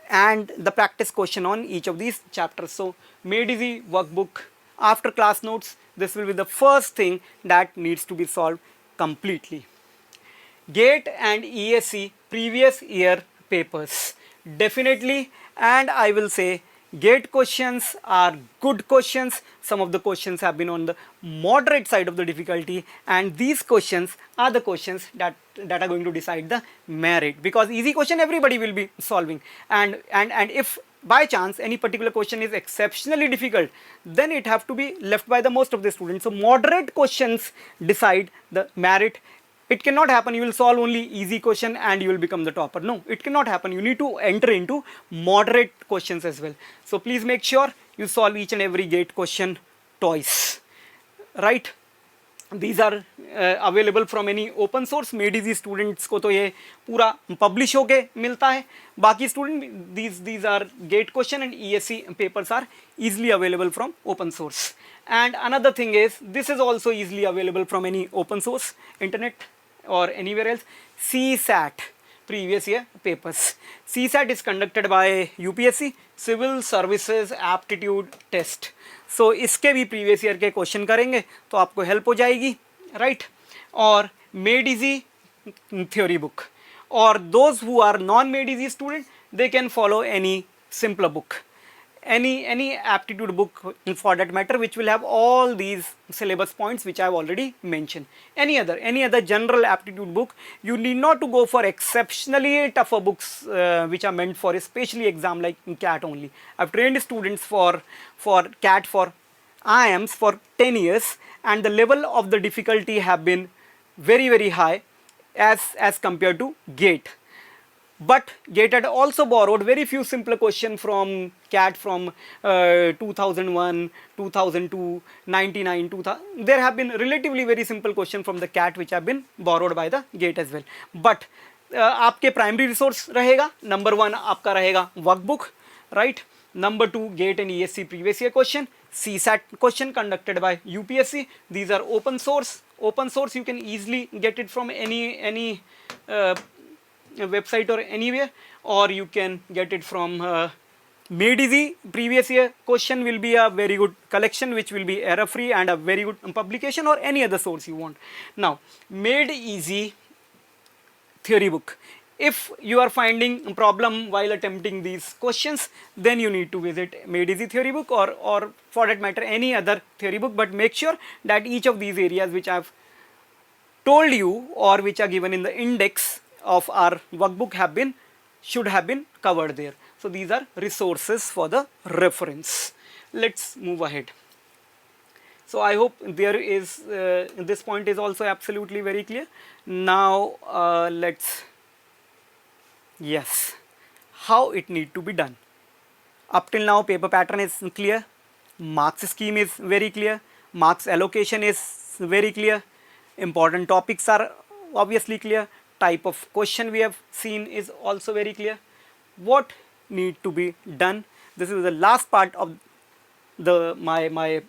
and the practice question on each of these chapters. So MEDISI workbook after class notes, this will be the first thing that needs to be solved completely. GATE and ESC previous year papers definitely, and I will say GATE questions are good questions. Some of the questions have been on the moderate side of the difficulty, and these questions are the questions that are going to decide the merit, because easy question everybody will be solving, and if by chance any particular question is exceptionally difficult, then it have to be left by the most of the students. So moderate questions decide the merit. It cannot happen you will solve only easy question and you will become the topper. No, it cannot happen. You need to enter into moderate questions as well. So please make sure you solve each and every GATE question twice, right? These are available from any open source. MEDISI students को तो ये पूरा publish होके मिलता है. बाकी student these are GATE question and ESC papers are easily available from open source. And another thing is this is also easily available from any open source internet or anywhere else. CSAT previous year papers. CSAT is conducted by UPSC Civil Services Aptitude Test. So इसके भी previous year के question करेंगे तो आपको help हो जाएगी, right. और MEDISI theory book, और those who are non MEDISI student they can follow any simpler book. any aptitude book for that matter, which will have all these syllabus points which I have already mentioned. Any other general aptitude book, you need not to go for exceptionally tougher books which are meant for especially exam like CAT only. I've trained students for CAT for IIMs for 10 years, and the level of the difficulty have been very high as compared to GATE. But GATE had also borrowed very few simpler questions from CAT from 2001, 2002, 99, 2000. There have been relatively very simple questions from the CAT which have been borrowed by the GATE as well. But आपके primary resource रहेगा, number 1 आपका रहेगा workbook, right. Number 2, GATE and ESC previous year question, CSAT question conducted by UPSC. These are open source. Open source, you can easily get it from any website or anywhere, or you can get it from Made Easy. Previous year question will be a very good collection which will be error free and a very good publication, or any other source you want. Now, Made Easy theory book. If you are finding a problem while attempting these questions, then you need to visit Made Easy theory book, or for that matter any other theory book, but make sure that each of these areas which I have told you or which are given in the index of our workbook should have been covered there. So these are resources for the reference. Let's move ahead. So I hope there is this point is also absolutely very clear. Now yes, how it need to be done. Up till now paper pattern is clear, marks scheme is very clear, marks allocation is very clear, important topics are obviously clear, type of question we have seen is also very clear. What need to be done? This is the last part of my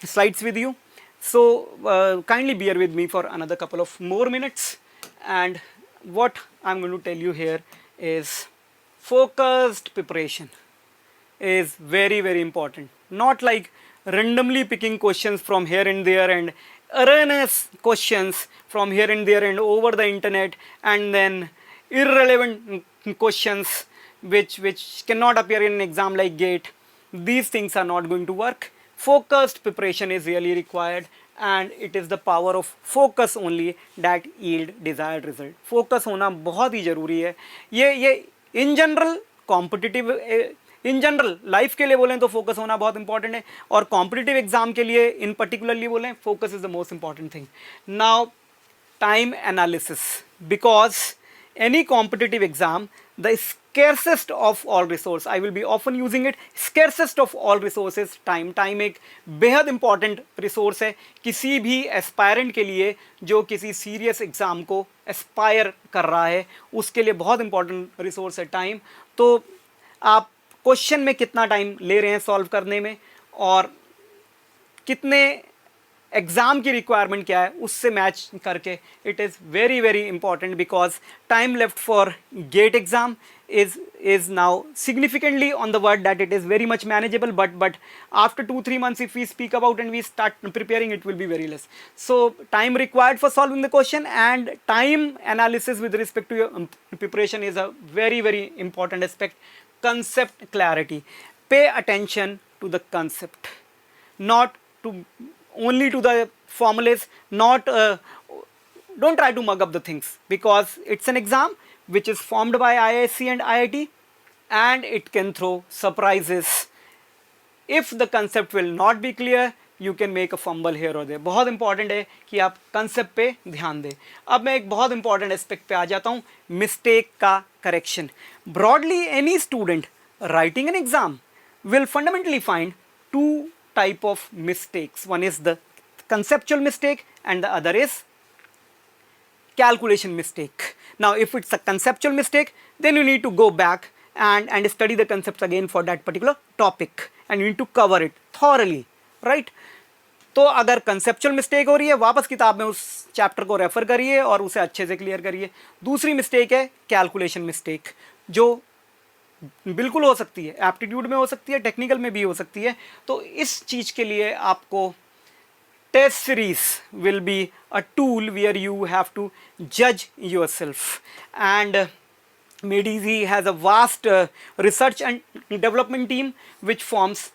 slides with you. So kindly bear with me for another couple of more minutes, and what I'm going to tell you here is focused preparation is very important. Not like randomly picking questions from here and there and erroneous questions from here and there and over the internet, and then irrelevant questions which cannot appear in an exam like GATE. These things are not going to work. Focused preparation is really required, and it is the power of focus only that yield desired result. Focus होना बहुत ही ज़रूरी है. ये in general competitive in general life के लिए बोलें तो focus होना बहुत important है, और competitive exam के लिए in particularly बोलें focus is the most important thing. Now time analysis, because any competitive exam, the scarcest of all resource, I will be often using it, scarcest of all resources time. Time एक बेहद important resource है किसी भी aspirant के लिए जो किसी serious exam को aspire कर रहा है, उसके लिए बहुत important resource है time. तो आप question में कितना time ले रहे हैं solve करने में, और कितने एग्ज़ाम की रिक्वायरमेंट क्या है उससे मैच करके, it is very important, because time left for GATE exam is now significantly on the word that it is very much manageable, but after 2-3 months if we speak about and we start preparing, it will be very less. So time required for solving the question and time analysis with respect to your preparation is a very important aspect. Concept clarity, pay attention to the concept, not to only to the formulas, not don't try to mug up the things, because it's an exam which is formed by IISc and IIT, and it can throw surprises. If the concept will not be clear, you can make a fumble here or there. बहुत important है कि आप concept पे ध्यान दें. अब मैं एक बहुत important aspect पे आ जाता हूँ, mistake का correction. Broadly, any student writing an exam will fundamentally find two type of mistakes. One is the conceptual mistake and the other is calculation mistake. Now if it's a conceptual mistake, then you need to go back and study the concepts again for that particular topic, and you need to cover it thoroughly, right? तो अगर conceptual mistake हो रही है, वापस किताब में उस chapter को रेफर करिए और उसे अच्छे से क्लियर करिए. दूसरी मिस्टेक है कैलकुलेशन मिस्टेक, जो बिल्कुल हो सकती है, एप्टीट्यूड में हो सकती है, टेक्निकल में भी हो सकती है. तो इस चीज़ के लिए आपको test series will be a tool where you have to जज yourself, and MADEZ has a vast research and development team which forms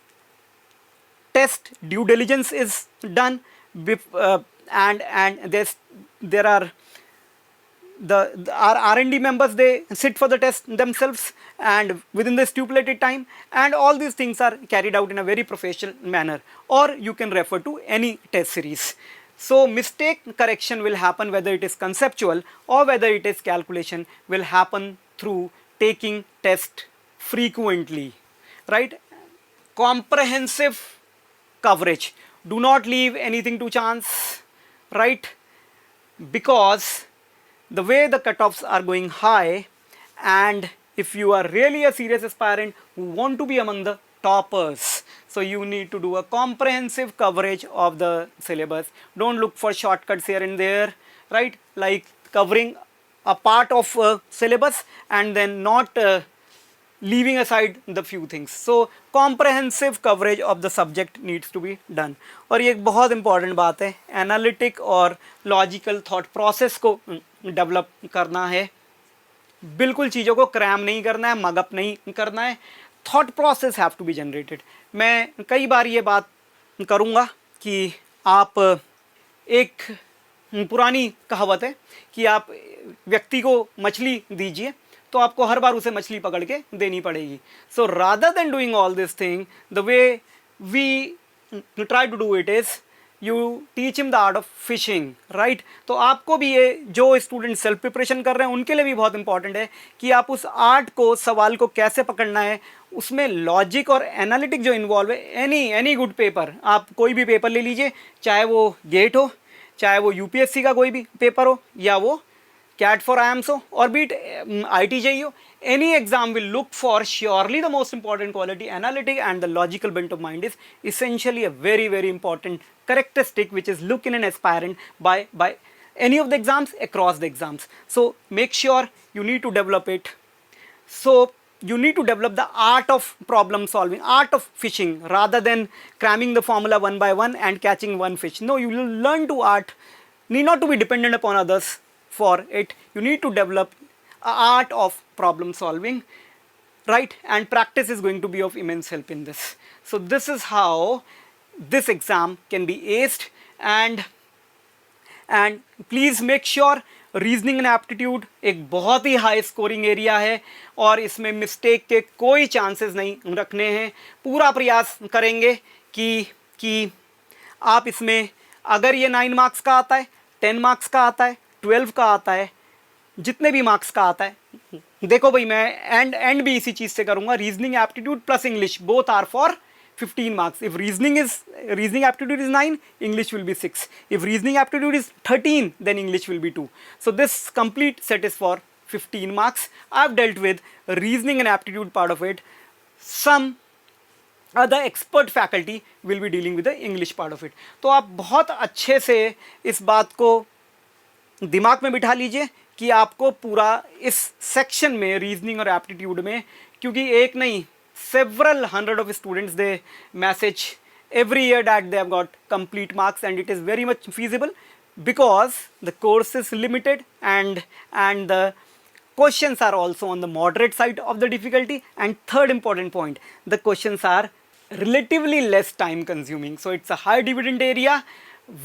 test due diligence is done and there are our R&D members, they sit for the test themselves and within the stipulated time, and all these things are carried out in a very professional manner, or you can refer to any test series. So mistake correction will happen whether it is conceptual or whether it is calculation will happen through taking test frequently, right? Comprehensive coverage, do not leave anything to chance, right? Because the way the cutoffs are going high, and if you are really a serious aspirant who want to be among the toppers, so you need to do a comprehensive coverage of the syllabus. Don't look for shortcuts here and there, right? Like covering a part of syllabus and then not leaving aside the few things. So comprehensive coverage of the subject needs to be done. और ये एक बहुत important बात है, analytic और logical thought process को develop करना है, बिल्कुल चीज़ों को क्रैम नहीं करना है, मगअप नहीं करना है, thought process have to be generated. मैं कई बार ये बात करूँगा कि आप एक पुरानी कहावत है कि आप व्यक्ति को मछली दीजिए तो आपको हर बार उसे मछली पकड़ के देनी पड़ेगी. So rather than doing all this thing, the way we try to do it is you teach him the art of fishing, right? तो आपको भी ये जो स्टूडेंट सेल्फ प्रिपरेशन कर रहे हैं उनके लिए भी बहुत इंपॉर्टेंट है कि आप उस आर्ट को, सवाल को कैसे पकड़ना है, उसमें लॉजिक और एनालिटिक जो इन्वॉल्व है. एनी गुड पेपर, आप कोई भी पेपर ले लीजिए, चाहे वो गेट हो, चाहे वो यूपीएससी का कोई भी पेपर हो, या वो CAT for IIMS हो, or be it IITJEE हो, any exam will look for surely the most important quality, analytic and the logical bent of mind is essentially a very, very important characteristic which is looked in an aspirant by any of the exams, across the exams. So make sure you need to develop it. So you need to develop the art of problem solving, art of fishing, rather than cramming the formula one by one and catching one fish. No, you will learn to art, need not to be dependent upon others for it. You need to develop an art of problem solving, right? And practice is going to be of immense help in this. So this is how this exam can be aced. And please make sure reasoning and aptitude एक बहुत ही high scoring area है और इसमें mistake के कोई chances नहीं रखने हैं. पूरा प्रयास करेंगे कि आप इसमें, अगर ये 9 मार्क्स का आता है, 10 मार्क्स का आता है, 12 का आता है, जितने भी मार्क्स का आता है, देखो भाई मैं एंड भी इसी चीज़ से करूँगा. Reasoning aptitude plus English both are for 15 marks. If reasoning aptitude is 9, English will be 6. If reasoning aptitude is 13, then English will be 2. So this complete set is for 15 marks. I've dealt with reasoning and aptitude part of it. Some other expert faculty will be dealing with the English part of it. तो आप बहुत अच्छे से इस बात को दिमाग में बिठा लीजिए कि आपको पूरा इस सेक्शन में, रीजनिंग और एप्टीट्यूड में, क्योंकि एक नहीं, several hundred of students, they message every year that they have got complete marks, and it is very much feasible because the course is limited and the questions are also on the moderate side of the difficulty. And third important point, the questions are relatively less time consuming, so it's a high dividend area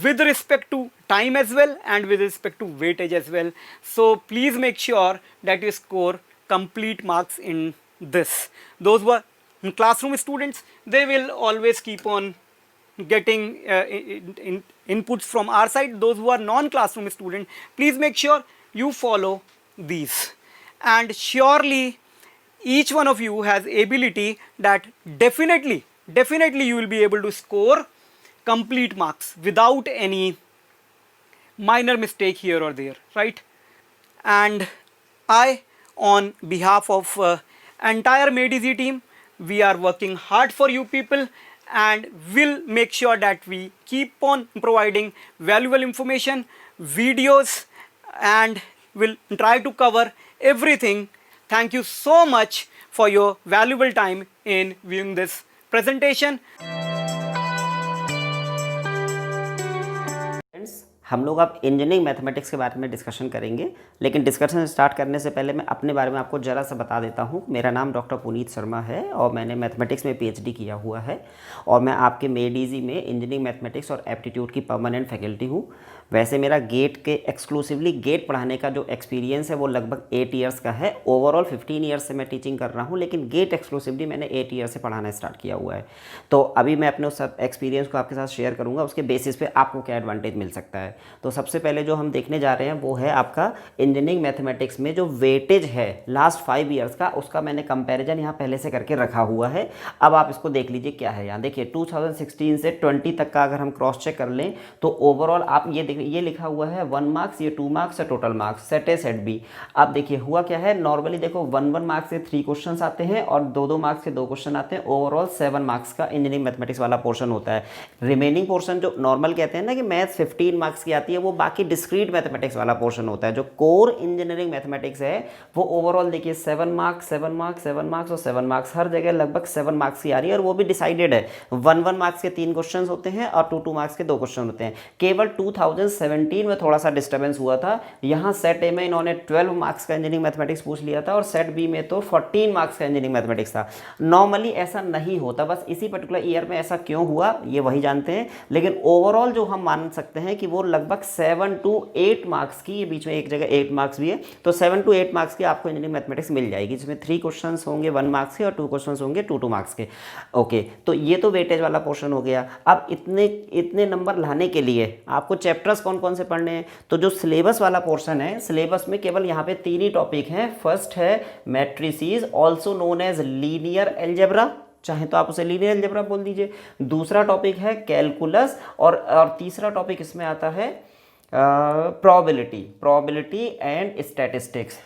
with respect to time as well and with respect to weightage as well. So please make sure that you score complete marks in this. Those were classroom students, they will always keep on getting inputs from our side. Those who are non-classroom students, please make sure you follow these, and surely each one of you has ability that definitely you will be able to score complete marks without any minor mistake here or there, right? And I, on behalf of entire MADEZ team, we are working hard for you people, and will make sure that we keep on providing valuable information, videos, and will try to cover everything. Thank you so much for your valuable time in viewing this presentation. हम लोग अब engineering mathematics के बारे में discussion करेंगे, लेकिन discussion start करने से पहले मैं अपने बारे में आपको ज़रा सा बता देता हूँ। मेरा नाम डॉक्टर पुनीत शर्मा है और मैंने मैथमेटिक्स में पीएचडी किया हुआ है और मैं आपके मेडीजी में इंजीनियरिंग मैथमेटिक्स और एप्टीट्यूड की परमानेंट फैकल्टी हूँ। वैसे मेरा गेट के एक्सक्लूसिवली गेट पढ़ाने का जो एक्सपीरियंस है वो लगभग 8 ईयर्स का है। ओवरऑल 15 ईयर्स से मैं टीचिंग कर रहा हूँ, लेकिन गेट एक्सक्लूसिवली मैंने 8 ईयर से पढ़ाना स्टार्ट किया हुआ है। तो अभी मैं अपने उस एक्सपीरियंस को आपके साथ शेयर करूँगा, उसके बेसिस पे आपको क्या एडवांटेज मिल सकता है। तो सबसे पहले जो हम देखने जा रहे हैं वो है आपका इंजीनियरिंग मैथमेटिक्स में जो वेटेज है लास्ट 5 ईयर्स का, उसका मैंने कंपेरिजन यहाँ पहले से करके रखा हुआ है। अब आप इसको देख लीजिए क्या है। यहाँ देखिए 2016 से 20 तक का अगर हम क्रॉस चेक कर लें तो ओवरऑल आप ये देखिए, ये लिखा हुआ है 1 मार्क्स, ये 2 मार्क्स है, total marks, set A set B. अब देखिए हुआ क्या है, नॉर्मली देखो 1 मार्क्स के 3 क्वेश्चन आते हैं और 2 मार्क्स के 2 क्वेश्चन आते हैं। ओवरऑल 7 मार्क्स का इंजीनियरिंग मैथमेटिक्स वाला पोर्शन होता है। रिमेनिंग पोर्शन जो नॉर्मल कहते हैं ना कि मैथ्स 15 मार्क्स की आती है, वो बाकी डिस्क्रीट मैथमेटिक्स वाला पोर्शन होता है। जो कोर इंजीनियरिंग मैथमेटिक्स है वो ओवरऑल देखिए 7 मार्क्स, 7 मार्क्स, 7 मार्क्स और 7 मार्क्स, हर जगह लगभग 7 मार्क्स की आ रही है और वो भी डिसाइडेड है। 1 मार्क्स के 3 क्वेश्चन होते हैं और 2 मार्क्स के 2 क्वेश्चन होते हैं। केवल 2017 में थोड़ा सा डिस्टर्बेंस हुआ था। यहाँ सेट ए में इन्होंने 12 मार्क्स का इंजीनियरिंग मैथमेटिक्स पूछ लिया था और सेट बी में तो 14 मार्क्स का इंजीनियरिंग मैथमेटिक्स था। नॉर्मली ऐसा नहीं होता, बस इसी पर्टिकुलर ईयर में ऐसा क्यों हुआ ये वही जानते हैं। लेकिन ओवरऑल जो हम मान सकते हैं कि वो लगभग 7 to 8 मार्क्स की, ये बीच में एक जगह 8 मार्क्स भी है, तो 7 to 8 मार्क्स की आपको इंजीनियरिंग मैथमेटिक्स मिल जाएगी, जिसमें 3 क्वेश्चन होंगे 1 मार्क्स के और 2 क्वेश्चन होंगे 2 मार्क्स के। ओके, तो ये तो वेटेज वाला पोर्शन हो गया। अब इतने नंबर लाने के लिए आपको चैप्टर्स कौन कौन से पढ़ने हैं, तो जो सिलेबस वाला पोर्शन है, सिलेबस में केवल यहाँ पे 3 ही टॉपिक हैं। फर्स्ट है matrices, also known as linear algebra, चाहे तो आप उसे लीनियर अलजेब्रा बोल दीजिए। दूसरा टॉपिक है कैलकुलस और तीसरा टॉपिक इसमें आता है probability and statistics.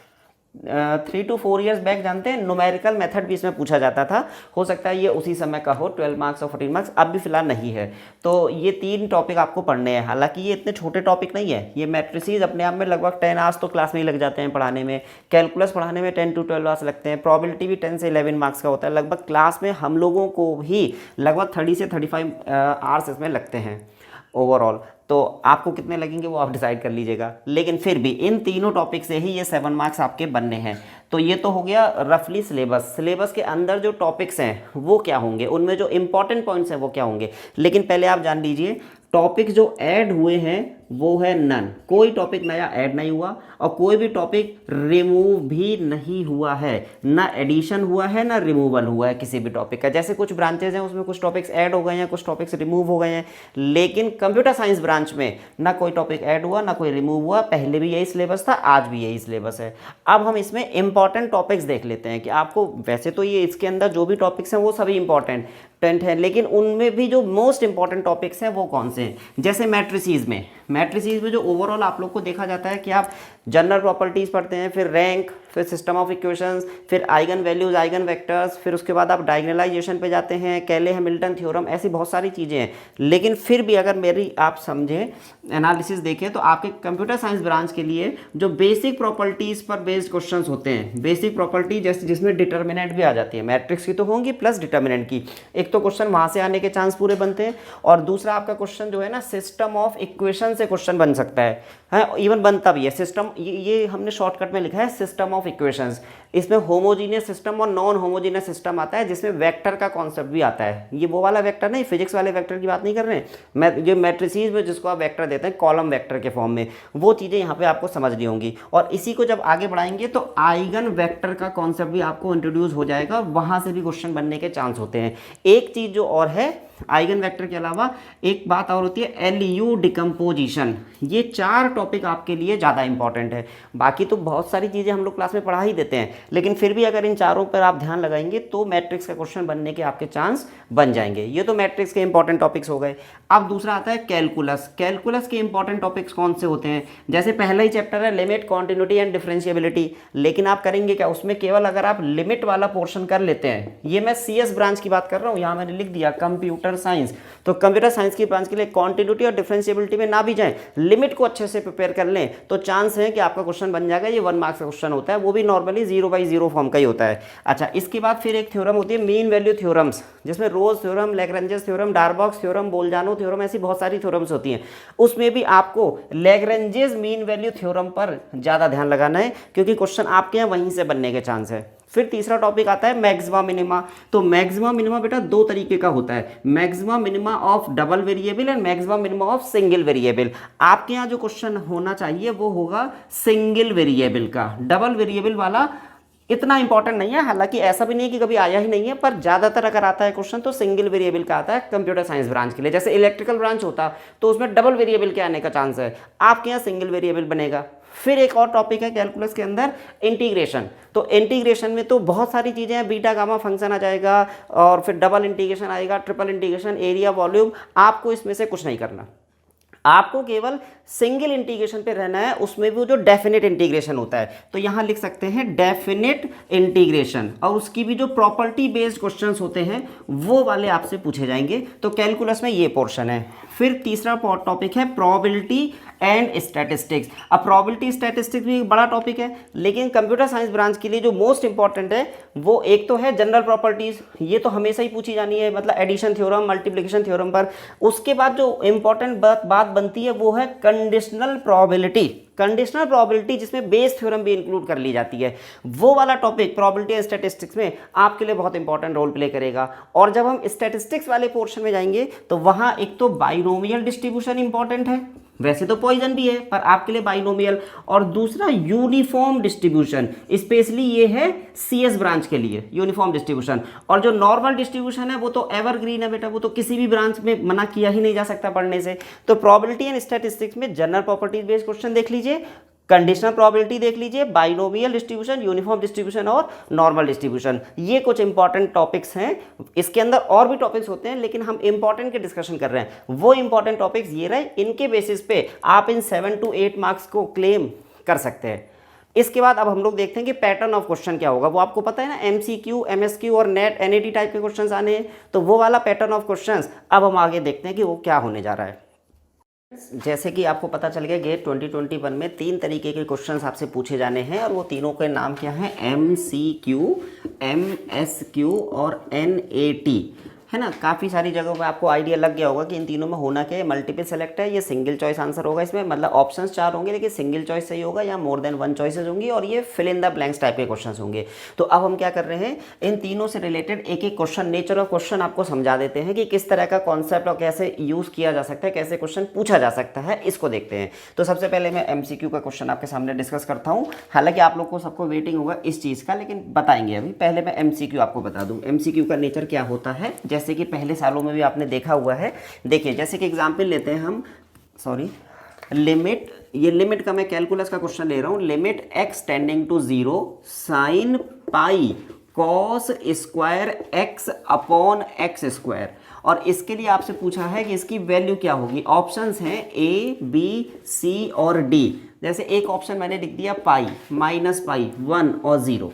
3 to 4 years back जानते हैं न्यूमेरिकल मेथड भी इसमें पूछा जाता था। हो सकता है ये उसी समय का हो, 12 मार्क्स और 14 मार्क्स, अब भी फिलहाल नहीं है। तो ये 3 टॉपिक आपको पढ़ने हैं। हालांकि ये इतने छोटे टॉपिक नहीं है। ये मैट्रिसेस अपने आप में लगभग 10 आवर्स तो क्लास में ही लग जाते हैं पढ़ाने में। कैलकुलस पढ़ाने में 10 to 12 आवर्स लगते हैं। प्रोबेबिलिटी भी 10 से 11 मार्क्स का होता है। लगभग क्लास में हम लोगों को भी लगभग 30 से 35 आवर्स इसमें लगते हैं ओवरऑल। तो आपको कितने लगेंगे वो आप डिसाइड कर लीजिएगा, लेकिन फिर भी इन तीनों टॉपिक से ही ये 7 मार्क्स आपके बनने हैं। तो ये तो हो गया रफली सिलेबस के अंदर जो टॉपिक्स हैं वो क्या होंगे, उनमें जो इंपॉर्टेंट पॉइंट्स हैं वो क्या होंगे। लेकिन पहले आप जान लीजिए टॉपिक जो ऐड हुए हैं वो है नन, कोई टॉपिक नया ऐड नहीं हुआ और कोई भी टॉपिक रिमूव भी नहीं हुआ है। ना एडिशन हुआ है ना रिमूवल हुआ है किसी भी टॉपिक का। जैसे कुछ ब्रांचेज हैं उसमें कुछ टॉपिक्स ऐड हो गए हैं, कुछ टॉपिक्स रिमूव हो गए हैं, लेकिन कंप्यूटर साइंस ब्रांच में ना कोई टॉपिक ऐड हुआ ना कोई रिमूव हुआ। पहले भी यही सिलेबस था, आज भी यही सिलेबस है। अब हम इसमें इंपॉर्टेंट टॉपिक्स देख लेते हैं कि आपको, वैसे तो ये इसके अंदर जो भी टॉपिक्स हैं वो सभी इंपॉर्टेंट है, लेकिन उनमें भी जो मोस्ट इंपॉर्टेंट टॉपिक्स हैं वो कौन से हैं। जैसे मैट्रिसेस में जो ओवरऑल आप लोग को देखा जाता है कि आप जनरल प्रॉपर्टीज पढ़ते हैं, फिर रैंक, फिर सिस्टम ऑफ इक्वेशंस, फिर आइगन वैल्यूज, आइगन वेक्टर्स, फिर उसके बाद आप डायगोनलाइजेशन पे जाते हैं, कैले हैमिल्टन थ्योरम, ऐसी बहुत सारी चीज़ें हैं। लेकिन फिर भी अगर मेरी आप समझें, एनालिसिस देखें, तो आपके कंप्यूटर साइंस ब्रांच के लिए जो बेसिक प्रॉपर्टीज़ पर बेस्ड क्वेश्चन होते हैं, बेसिक प्रॉपर्टी जैसे जिसमें डिटर्मिनेंट भी आ जाती है, मैट्रिक्स की तो होंगी प्लस डिटर्मिनेंट की, एक तो क्वेश्चन वहाँ से आने के चांस पूरे बनते हैं और दूसरा आपका क्वेश्चन जो है ना सिस्टम ऑफ इक्वेशन से क्वेश्चन बन सकता है, इवन बनता भी है। सिस्टम ये हमने शॉर्टकट में लिखा है सिस्टम ऑफ इक्वेशंस। इसमें होमोजीनियस सिस्टम और नॉन होमोजीनियस सिस्टम आता है, जिसमें वेक्टर का कॉन्सेप्ट भी आता है। ये वो वाला वेक्टर नहीं, फिजिक्स वाले वेक्टर की बात नहीं कर रहे हैं, जो मैट्रिसेस में जिसको आप वेक्टर देते हैं कॉलम वेक्टर के फॉर्म में, वो चीज़ें यहाँ पे आपको समझनी होंगी। और इसी को जब आगे बढ़ाएंगे तो आइगन वेक्टर का कॉन्सेप्ट भी आपको इंट्रोड्यूस हो जाएगा, वहाँ से भी क्वेश्चन बनने के चांस होते हैं। एक चीज़ जो और है, आइगन वेक्टर के अलावा एक बात और होती है एलयू डिकम्पोजिशन। ये 4 टॉपिक आपके लिए ज़्यादा इंपॉर्टेंट है। बाकी तो बहुत सारी चीज़ें हम लोग क्लास में पढ़ा ही देते हैं, लेकिन फिर भी अगर इन चारों पर आप ध्यान लगाएंगे तो मैट्रिक्स का क्वेश्चन बनने के आपके चांस बन जाएंगे। ये तो मैट्रिक्स के इंपॉर्टेंट टॉपिक्स हो गए। अब दूसरा आता है कैलकुलस। कैलकुलस के इंपॉर्टेंट टॉपिक्स कौन से होते हैं, जैसे पहला ही चैप्टर है लिमिट, कॉन्टिन्यूटी एंड डिफरेंशिएबिलिटी। लेकिन आप करेंगे क्या उसमें, केवल अगर आप लिमिट वाला पोर्शन कर लेते हैं, ये मैं CS ब्रांच की बात कर रहा हूँ, यहाँ मैंने लिख दिया कंप्यूटर कंप्यूटर साइंस, तो कंप्यूटर साइंस की ब्रांच के लिए कॉन्टिन्यूटी और डिफरेंशिएबिलिटी में ना भी जाएं, लिमिट को अच्छे से प्रिपेयर कर लें तो चांस है कि आपका क्वेश्चन बन जाएगा। ये 1 मार्क्स का क्वेश्चन होता है, वो भी नॉर्मली 0/0 फॉर्म का ही होता है। अच्छा, इसके बाद फिर एक थ्योरम होती है मीन वैल्यू थ्योरम्स, जिसमें Rolle's theorem, Lagrange's theorem, Darboux theorem, Bolzano theorem, ऐसी बहुत सारी थ्योरम्स होती हैं। उसमें भी आपको लैग्रेंजेस मीन वैल्यू थ्योरम पर ज़्यादा ध्यान लगाना है, क्योंकि क्वेश्चन आपके यहाँ वहीं से बनने के चांस है। फिर तीसरा टॉपिक आता है मैक्सिमा मिनिमा। तो मैक्सिमा मिनिमा बेटा दो तरीके का होता है, maxima minima of double variable and maxima minima of single variable. आपके यहाँ जो क्वेश्चन होना चाहिए वो होगा सिंगल वेरिएबल का, डबल वेरिएबल वाला इतना इंपॉर्टेंट नहीं है। हालांकि ऐसा भी नहीं कि कभी आया ही नहीं है, पर ज़्यादातर अगर आता है क्वेश्चन तो सिंगल वेरिएबल का आता है कंप्यूटर साइंस ब्रांच के लिए। जैसे इलेक्ट्रिकल ब्रांच होता तो उसमें डबल वेरिएबल के आने का चांस है, आपके यहाँ सिंगल वेरिएबल बनेगा। फिर एक और टॉपिक है कैलकुलस के अंदर इंटीग्रेशन। तो इंटीग्रेशन में तो बहुत सारी चीज़ें हैं, बीटा गामा फंक्शन आ जाएगा और फिर डबल इंटीग्रेशन आएगा, ट्रिपल इंटीग्रेशन, एरिया, वॉल्यूम। आपको इसमें से कुछ नहीं करना, आपको केवल सिंगल इंटीग्रेशन पे रहना है। उसमें भी वो जो डेफिनेट इंटीग्रेशन होता है, तो यहाँ लिख सकते हैं डेफिनेट इंटीग्रेशन, और उसकी भी जो प्रॉपर्टी बेस्ड क्वेश्चंस होते हैं वो वाले आपसे पूछे जाएंगे। तो कैलकुलस में ये पोर्शन है। फिर तीसरा टॉपिक है प्रोबेबिलिटी एंड स्टैटिस्टिक्स। अब प्रोबेबिलिटी स्टैटिस्टिक्स भी एक बड़ा टॉपिक है, लेकिन कंप्यूटर साइंस ब्रांच के लिए जो मोस्ट इंपॉर्टेंट है वो एक तो है जनरल प्रॉपर्टीज, ये तो हमेशा ही पूछी जानी है, मतलब एडिशन थ्योरम, मल्टीप्लिकेशन थ्योरम पर। उसके बाद जो इंपॉर्टेंट बात बनती है वो है कंडीशनल प्रोबेबिलिटी। कंडीशनल प्रोबेबिलिटी जिसमें बेस थ्योरम भी इंक्लूड कर ली जाती है, वो वाला टॉपिक प्रोबेबिलिटी एंड स्टैटिस्टिक्स में आपके लिए बहुत इंपॉर्टेंट रोल प्ले करेगा। और जब हम स्टैटिस्टिक्स वाले पोर्शन में जाएंगे तो वहां एक तो बाइनोमियल डिस्ट्रीब्यूशन इंपॉर्टेंट है, वैसे तो पॉइजन भी है पर आपके लिए बाइनोमियल, और दूसरा यूनिफॉर्म डिस्ट्रीब्यूशन, स्पेशली ये है सीएस ब्रांच के लिए यूनिफॉर्म डिस्ट्रीब्यूशन। और जो नॉर्मल डिस्ट्रीब्यूशन है वो तो एवरग्रीन है बेटा, वो तो किसी भी ब्रांच में मना किया ही नहीं जा सकता पढ़ने से। तो प्रोबेबिलिटी एंड स्टैटिस्टिक्स में जनरल प्रॉपर्टीज बेस्ड क्वेश्चन देख लीजिए, कंडीशनल प्रोबेबिलिटी देख लीजिए, बाइनोमियल डिस्ट्रीब्यूशन, यूनिफॉर्म डिस्ट्रीब्यूशन और नॉर्मल डिस्ट्रीब्यूशन। ये कुछ इंपॉर्टेंट टॉपिक्स हैं। इसके अंदर और भी टॉपिक्स होते हैं, लेकिन हम इंपॉर्टेंट के डिस्कशन कर रहे हैं। वो इंपॉर्टेंट टॉपिक्स ये रहे, इनके बेसिस पे आप इन 7 to 8 मार्क्स को क्लेम कर सकते हैं। इसके बाद अब हम लोग देखते हैं कि पैटर्न ऑफ क्वेश्चन क्या होगा। वो आपको पता है ना, एमसीक्यू, एमएसक्यू और नेट एनईटी टाइप के क्वेश्चंस आने हैं, तो वो वाला पैटर्न ऑफ क्वेश्चंस अब हम आगे देखते हैं कि वो क्या होने जा रहा है। जैसे कि आपको पता चल गया गेट 2021 में 3 तरीके के क्वेश्चंस आपसे पूछे जाने हैं, और वो तीनों के नाम क्या हैं, एमसीक्यू, एमएसक्यू और एनएटी, है ना। काफ़ी सारी जगहों पे आपको आइडिया लग गया होगा कि इन तीनों में होना क्या है। मल्टीपल सेलेक्ट है, ये सिंगल चॉइस आंसर होगा इसमें, मतलब ऑप्शंस 4 होंगे लेकिन सिंगल चॉइस सही होगा, या मोर देन 1 चॉइसेस होंगी, और ये fill in the blanks type के क्वेश्चंस होंगे। तो अब हम क्या कर रहे हैं, इन तीनों से रिलेटेड एक एक क्वेश्चन, नेचर ऑफ क्वेश्चन आपको समझा देते हैं कि किस तरह का कॉन्सेप्ट और कैसे यूज़ किया जा सकता है, कैसे क्वेश्चन पूछा जा सकता है, इसको देखते हैं। तो सबसे पहले मैं एमसीक्यू का क्वेश्चन आपके सामने डिस्कस करता हूँ। हालांकि आप लोग को सबको वेटिंग होगा इस चीज़ का, लेकिन बताएंगे अभी। पहले मैं एमसीक्यू आपको बता दूँ एमसीक्यू का नेचर क्या होता है, जैसे कि पहले सालों में भी आपने देखा हुआ है। देखिए, जैसे कि एग्जाम्पल लेते हैं हम, लिमिट, ये लिमिट का मैं कैलकुलस का क्वेश्चन ले रहा हूँ। Limit x tending to 0 sine pi cos square x upon x square, और इसके लिए आपसे पूछा है कि इसकी वैल्यू क्या होगी। ऑप्शंस हैं A, B, C और D। जैसे एक ऑप्शन मैंने लिख दिया पाई, माइनस पाई, 1 और 0,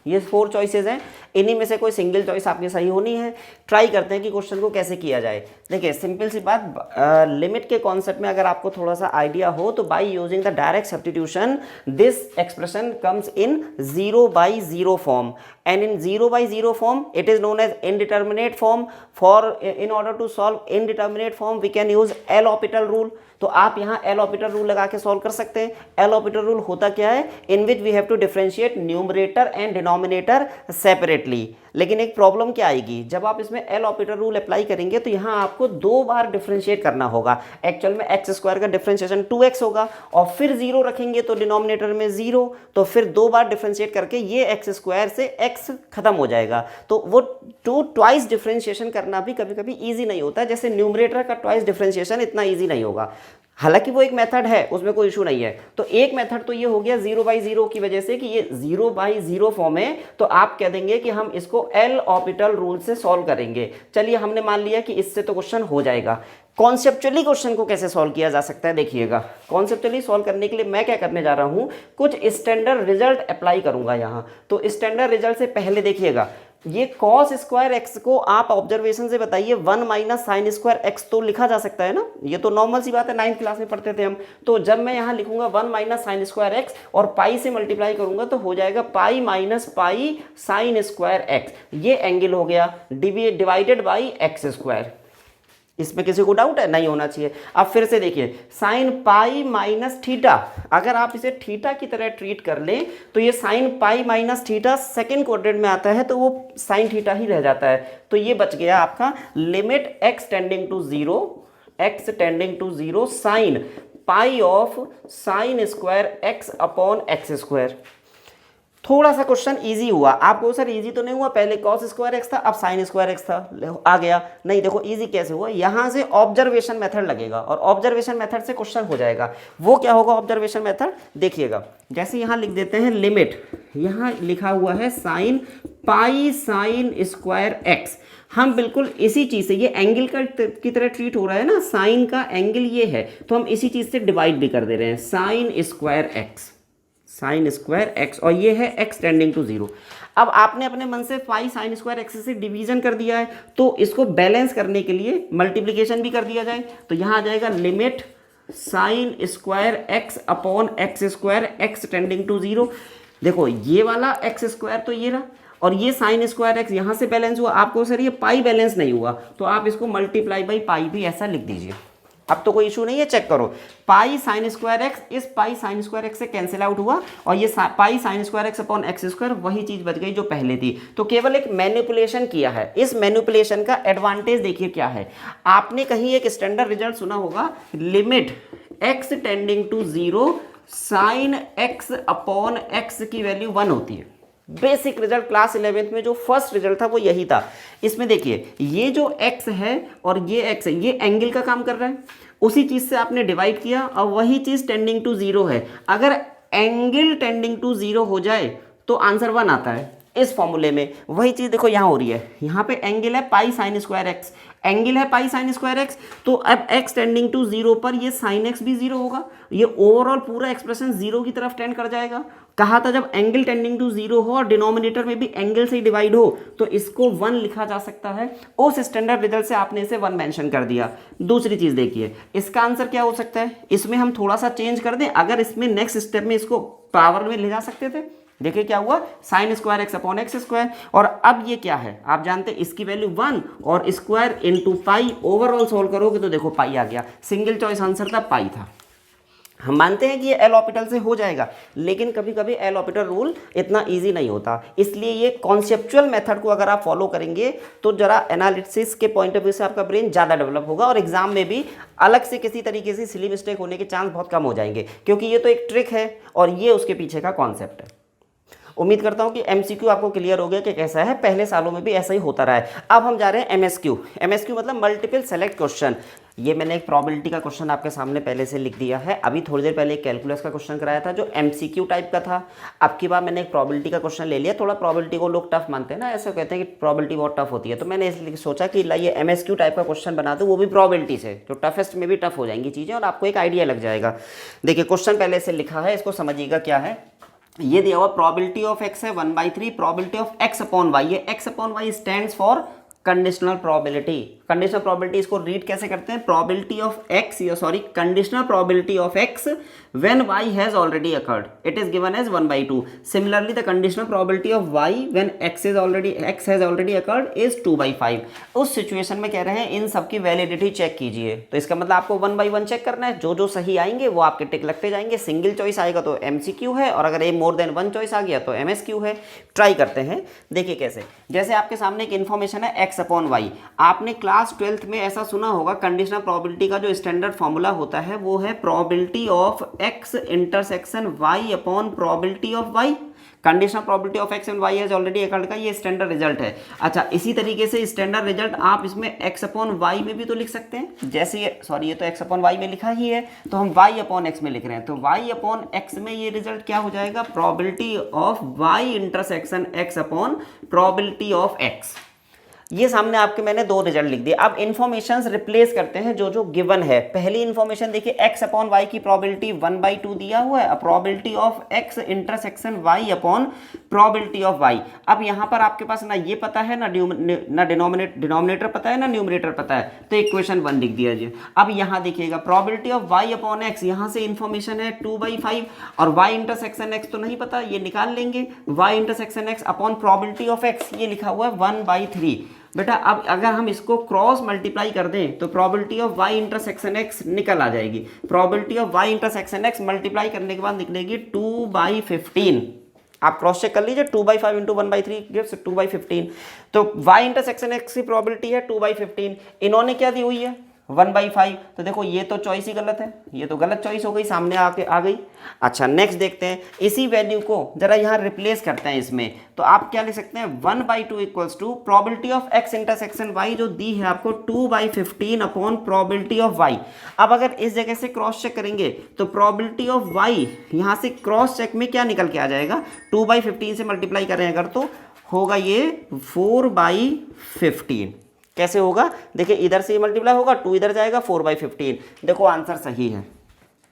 ये 4 चॉइसेस हैं। इन्हीं में से कोई सिंगल चॉइस आपकी सही होनी है। ट्राई करते हैं कि क्वेश्चन को कैसे किया जाए। देखिए, सिंपल सी बात, लिमिट के कॉन्सेप्ट में अगर आपको थोड़ा सा आइडिया हो तो by using the direct substitution this expression comes in 0/0 form, and in 0/0 form it is known as indeterminate form. For in order to solve indeterminate form we can use L'Hopital rule. तो आप यहाँ L ऑपिटल rule लगा के solve कर सकते हैं। L ऑपिटल rule होता क्या है, in which we have to differentiate numerator and denominator separately. लेकिन एक प्रॉब्लम क्या आएगी, जब आप इसमें एल ऑपिटल रूल अप्लाई करेंगे तो यहाँ आपको 2 बार डिफरेंशिएट करना होगा। एक्चुअल में एक्स स्क्वायर का डिफरेंशिएशन 2x होगा, और फिर 0 रखेंगे तो डिनोमिनेटर में 0, तो फिर 2 बार डिफरेंशिएट करके ये एक्स स्क्वायर से x खत्म हो जाएगा। तो वो ट्वाइस डिफरेंशिएशन करना भी कभी कभी ईजी नहीं होता, जैसे न्यूमरेटर का ट्वाइस डिफरेंशिएशन इतना ईजी नहीं होगा। हालांकि वो एक मेथड है, उसमें कोई इशू नहीं है। तो एक मेथड तो ये हो गया 0/0 की वजह से कि ये 0/0 फॉर्म है, तो आप कह देंगे कि हम इसको एल ऑपिटल रूल से सॉल्व करेंगे। चलिए, हमने मान लिया कि इससे तो क्वेश्चन हो जाएगा। कॉन्सेप्चुअली क्वेश्चन को कैसे सॉल्व किया जा सकता है, देखिएगा। कॉन्सेप्चुअली सॉल्व करने के लिए मैं क्या करने जा रहा हूँ, कुछ स्टैंडर्ड रिजल्ट अप्लाई करूंगा यहाँ। तो स्टैंडर्ड रिजल्ट से पहले देखिएगा, ये कॉस स्क्वायर एक्स को आप ऑब्जर्वेशन से बताइए 1 माइनस साइन स्क्वायर एक्स तो लिखा जा सकता है ना, ये तो नॉर्मल सी बात है, 9th क्लास में पढ़ते थे हम। तो जब मैं यहाँ लिखूंगा 1 माइनस साइन स्क्वायर एक्स और पाई से मल्टीप्लाई करूंगा तो हो जाएगा pi minus pi sine square x, ये एंगल हो गया डिवाइडेड बाई एक्स स्क्वायर। इसमें किसी को डाउट है? नहीं होना चाहिए। अब फिर से देखिए साइन पाई माइनस थीटा, अगर आप इसे थीटा की तरह ट्रीट कर लें तो ये sine pi minus theta second quadrant में आता है तो वो साइन थीटा ही रह जाता है। तो ये बच गया आपका limit x tending to zero sine pi of sine square x upon x square. थोड़ा सा क्वेश्चन इजी हुआ आपको, सर इजी तो नहीं हुआ, पहले कॉस स्क्वायर एक्स था अब साइन स्क्वायर एक्स था आ गया, नहीं देखो इजी कैसे हुआ, यहाँ से ऑब्जर्वेशन मेथड लगेगा और ऑब्जर्वेशन मेथड से क्वेश्चन हो जाएगा। वो क्या होगा ऑब्जर्वेशन मेथड, देखिएगा जैसे यहाँ लिख देते हैं लिमिट, यहाँ लिखा हुआ है sine pi sine square x, हम बिल्कुल इसी चीज़ से, ये एंगल का की तरह ट्रीट हो रहा है ना, साइन का एंगल ये है तो हम इसी चीज़ से डिवाइड भी कर दे रहे हैं, साइन स्क्वायर एक्स और ये है एक्स टेंडिंग टू जीरो। अब आपने अपने मन से पाई साइन स्क्वायर एक्स से डिवीजन कर दिया है तो इसको बैलेंस करने के लिए मल्टीप्लिकेशन भी कर दिया जाए, तो यहाँ आ जाएगा limit sine square x upon x square x tending to zero. देखो ये वाला एक्स स्क्वायर तो ये रहा और ये साइन स्क्वायर एक्स यहाँ से बैलेंस हुआ, आपको सर ये पाई बैलेंस नहीं हुआ तो आप इसको मल्टीप्लाई बाई पाई भी ऐसा लिख दीजिए। अब तो कोई इशू नहीं है, चेक करो पाई साइन स्क्वायर एक्स इस पाई साइन स्क्वायर एक्स से कैंसिल आउट हुआ और ये pi sine square x upon x square वही चीज बच गई जो पहले थी। तो केवल एक मैनिपुलेशन किया है, इस मैनिपुलेशन का एडवांटेज देखिए क्या है, आपने कहीं एक स्टैंडर्ड रिजल्ट सुना होगा limit x tending to zero sine x upon x की वैल्यू 1 होती है। बेसिक रिजल्ट क्लास 11th में जो फर्स्ट रिजल्ट था वो यही था। इसमें देखिए ये जो x है और ये x है ये एंगल का काम कर रहा है, उसी चीज से आपने डिवाइड किया और वही चीज टेंडिंग टू जीरो है। अगर एंगल टेंडिंग टू जीरो हो जाए तो आंसर 1 आता है इस फॉर्मूले में। वही चीज देखो यहाँ हो रही है, यहाँ पे एंगल है pi sine square x, angle है पाई साइन स्क्वायर एक्स, तो अब x टेंडिंग टू जीरो पर ये साइन एक्स भी जीरो होगा, ये ओवरऑल पूरा एक्सप्रेशन जीरो की तरफ टेंड कर जाएगा। कहा था जब एंगल टेंडिंग टू जीरो हो और डिनोमिनेटर में भी एंगल से डिवाइड हो तो इसको 1 लिखा जा सकता है। उस स्टैंडर्ड रिजल्ट से आपने इसे 1 मेंशन कर दिया। दूसरी चीज देखिए इसका आंसर क्या हो सकता है, इसमें हम थोड़ा सा चेंज कर दें, अगर इसमें नेक्स्ट स्टेप में इसको पावर में ले जा सकते थे। देखिए क्या हुआ sign square x upon x square, और अब ये क्या है आप जानते हैं इसकी वैल्यू 1 और स्क्वायर इनटू पाई, ओवरऑल सोल्व करोगे तो देखो पाई आ गया। सिंगल चॉइस आंसर था पाई था। हम मानते हैं कि ये एल ऑपिटल से हो जाएगा, लेकिन कभी कभी एल ऑपिटल रूल इतना इजी नहीं होता, इसलिए ये कॉन्सेप्चुअल मेथड को अगर आप फॉलो करेंगे तो जरा एनालिसिस के पॉइंट ऑफ व्यू से आपका ब्रेन ज़्यादा डेवलप होगा और एग्जाम में भी अलग से किसी तरीके से सिली मिस्टेक होने के चांस बहुत कम हो जाएंगे, क्योंकि ये तो एक ट्रिक है और ये उसके पीछे का कॉन्सेप्ट है। उम्मीद करता हूँ कि एमसीक्यू आपको क्लियर हो गया कि कैसा है, पहले सालों में भी ऐसा ही होता रहा है। अब हम जा रहे हैं एमएसक्यू। एमएसक्यू मतलब मल्टीपल सेलेक्ट क्वेश्चन। ये मैंने एक प्रोबेबिलिटी का क्वेश्चन आपके सामने पहले से लिख दिया है। अभी थोड़ी देर पहले एक कैलकुलस का क्वेश्चन कराया था जो एमसीक्यू टाइप का था। अब की बार मैंने एक प्रोबेबिलिटी का क्वेश्चन ले लिया। थोड़ा प्रोबेबिलिटी को लोग टफ मानते हैं ना, ऐसा कहते हैं कि प्रोबेबिलिटी बहुत टफ होती है, तो मैंने इसलिए सोचा कि लाइए एमएसक्यू टाइप का क्वेश्चन बना दूँ, वो भी प्रोबेबिलिटी से, जो टफेस्ट में भी टफ हो जाएंगी चीज़ें और आपको एक आइडिया लग जाएगा। देखिए क्वेश्चन पहले से लिखा है, इसको समझिएगा क्या है। ये दिया हुआ प्रोबेबिलिटी ऑफ एक्स है 1/3, probability of X upon Y, ये X upon Y stands for conditional probability. Conditional probability इसको रीड कैसे करते हैं, probability of X, sorry conditional probability of X when Y has already occurred, it is given as 1/2। Similarly the conditional probability of Y when X has already occurred is 2/5। उस situation में कह रहे हैं इन सब की वैलिडिटी चेक कीजिए, तो इसका मतलब आपको 1 by 1 चेक करना है। जो जो सही आएंगे वो आपके टिक लगते जाएंगे। सिंगल चॉइस आएगा तो एमसीक्यू है और अगर ए मोर देन 1 चॉइस आ गया तो एमएसक्यू है। ट्राई करते हैं, देखिए कैसे। जैसे आपके सामने एक इन्फॉर्मेशन है एक्स अपॉन वाई, आपने क्लास 12th में ऐसा सुना होगा कंडीशनल प्रोबेबिलिटी का जो स्टैंडर्ड फॉर्मूला होता है वो है probability of x intersection y upon probability of y. Conditional probability of x and y has already occurred का ये स्टैंडर्ड रिजल्ट है। अच्छा, इसी तरीके से स्टैंडर्ड रिजल्ट आप इसमें एक्स अपॉन वाई में भी तो लिख सकते हैं। जैसे ये, सॉरी ये तो एक्स अपॉन वाई में लिखा ही है, तो हम वाई अपॉन एक्स में लिख रहे हैं, तो वाई अपॉन एक्स में ये रिजल्ट क्या हो जाएगा, probability of y intersection x upon probability of x. ये सामने आपके मैंने दो रिजल्ट लिख दिए। अब इन्फॉर्मेशन रिप्लेस करते हैं जो जो गिवन है। पहली इन्फॉर्मेशन देखिए, x अपॉन वाई की प्रोबेबिलिटी 1/2 दिया हुआ है, probability of x intersection y upon probability of y। अब यहाँ पर आपके पास ना ये पता है ना डिनोमिनेटर पता है ना न्यूमरेटर पता है, तो इक्वेशन 1 लिख दिया जी। अब यहाँ देखिएगा probability of y upon x, यहाँ से इन्फॉर्मेशन है 2/5 और y इंटरसेक्शन x तो नहीं पता, ये निकाल लेंगे। y intersection x upon probability of x, ये लिखा हुआ है 1/3। बेटा अब अगर हम इसको क्रॉस मल्टीप्लाई कर दें तो probability of y intersection x निकल आ जाएगी। Probability of y intersection x multiply करने के बाद निकलेगी 2/15। आप क्रॉस चेक कर लीजिए, 2/5 इंटू 1/3 गिव्स 2/15। तो y इंटरसेक्शन x की प्रोबेबिलिटी है 2/15, इन्होंने क्या दी हुई है 1/5। तो देखो ये तो चॉइस ही गलत है, ये तो गलत चॉइस हो गई, सामने आके आ गई। अच्छा नेक्स्ट देखते हैं, इसी वैल्यू को जरा यहाँ रिप्लेस करते हैं इसमें, तो आप क्या लिख सकते हैं 1/2 equals to probability of x intersection y जो दी है आपको 2/15 अपॉन प्रोबेबिलिटी ऑफ y। अब अगर इस जगह से क्रॉस चेक करेंगे तो प्रोबेबिलिटी ऑफ y यहाँ से क्रॉस चेक में क्या निकल के आ जाएगा, 2/15 से मल्टीप्लाई करें अगर तो होगा ये 4/15। कैसे होगा देखिए, इधर से मल्टीप्लाई होगा, 2 इधर जाएगा, 4/15। देखो आंसर सही है,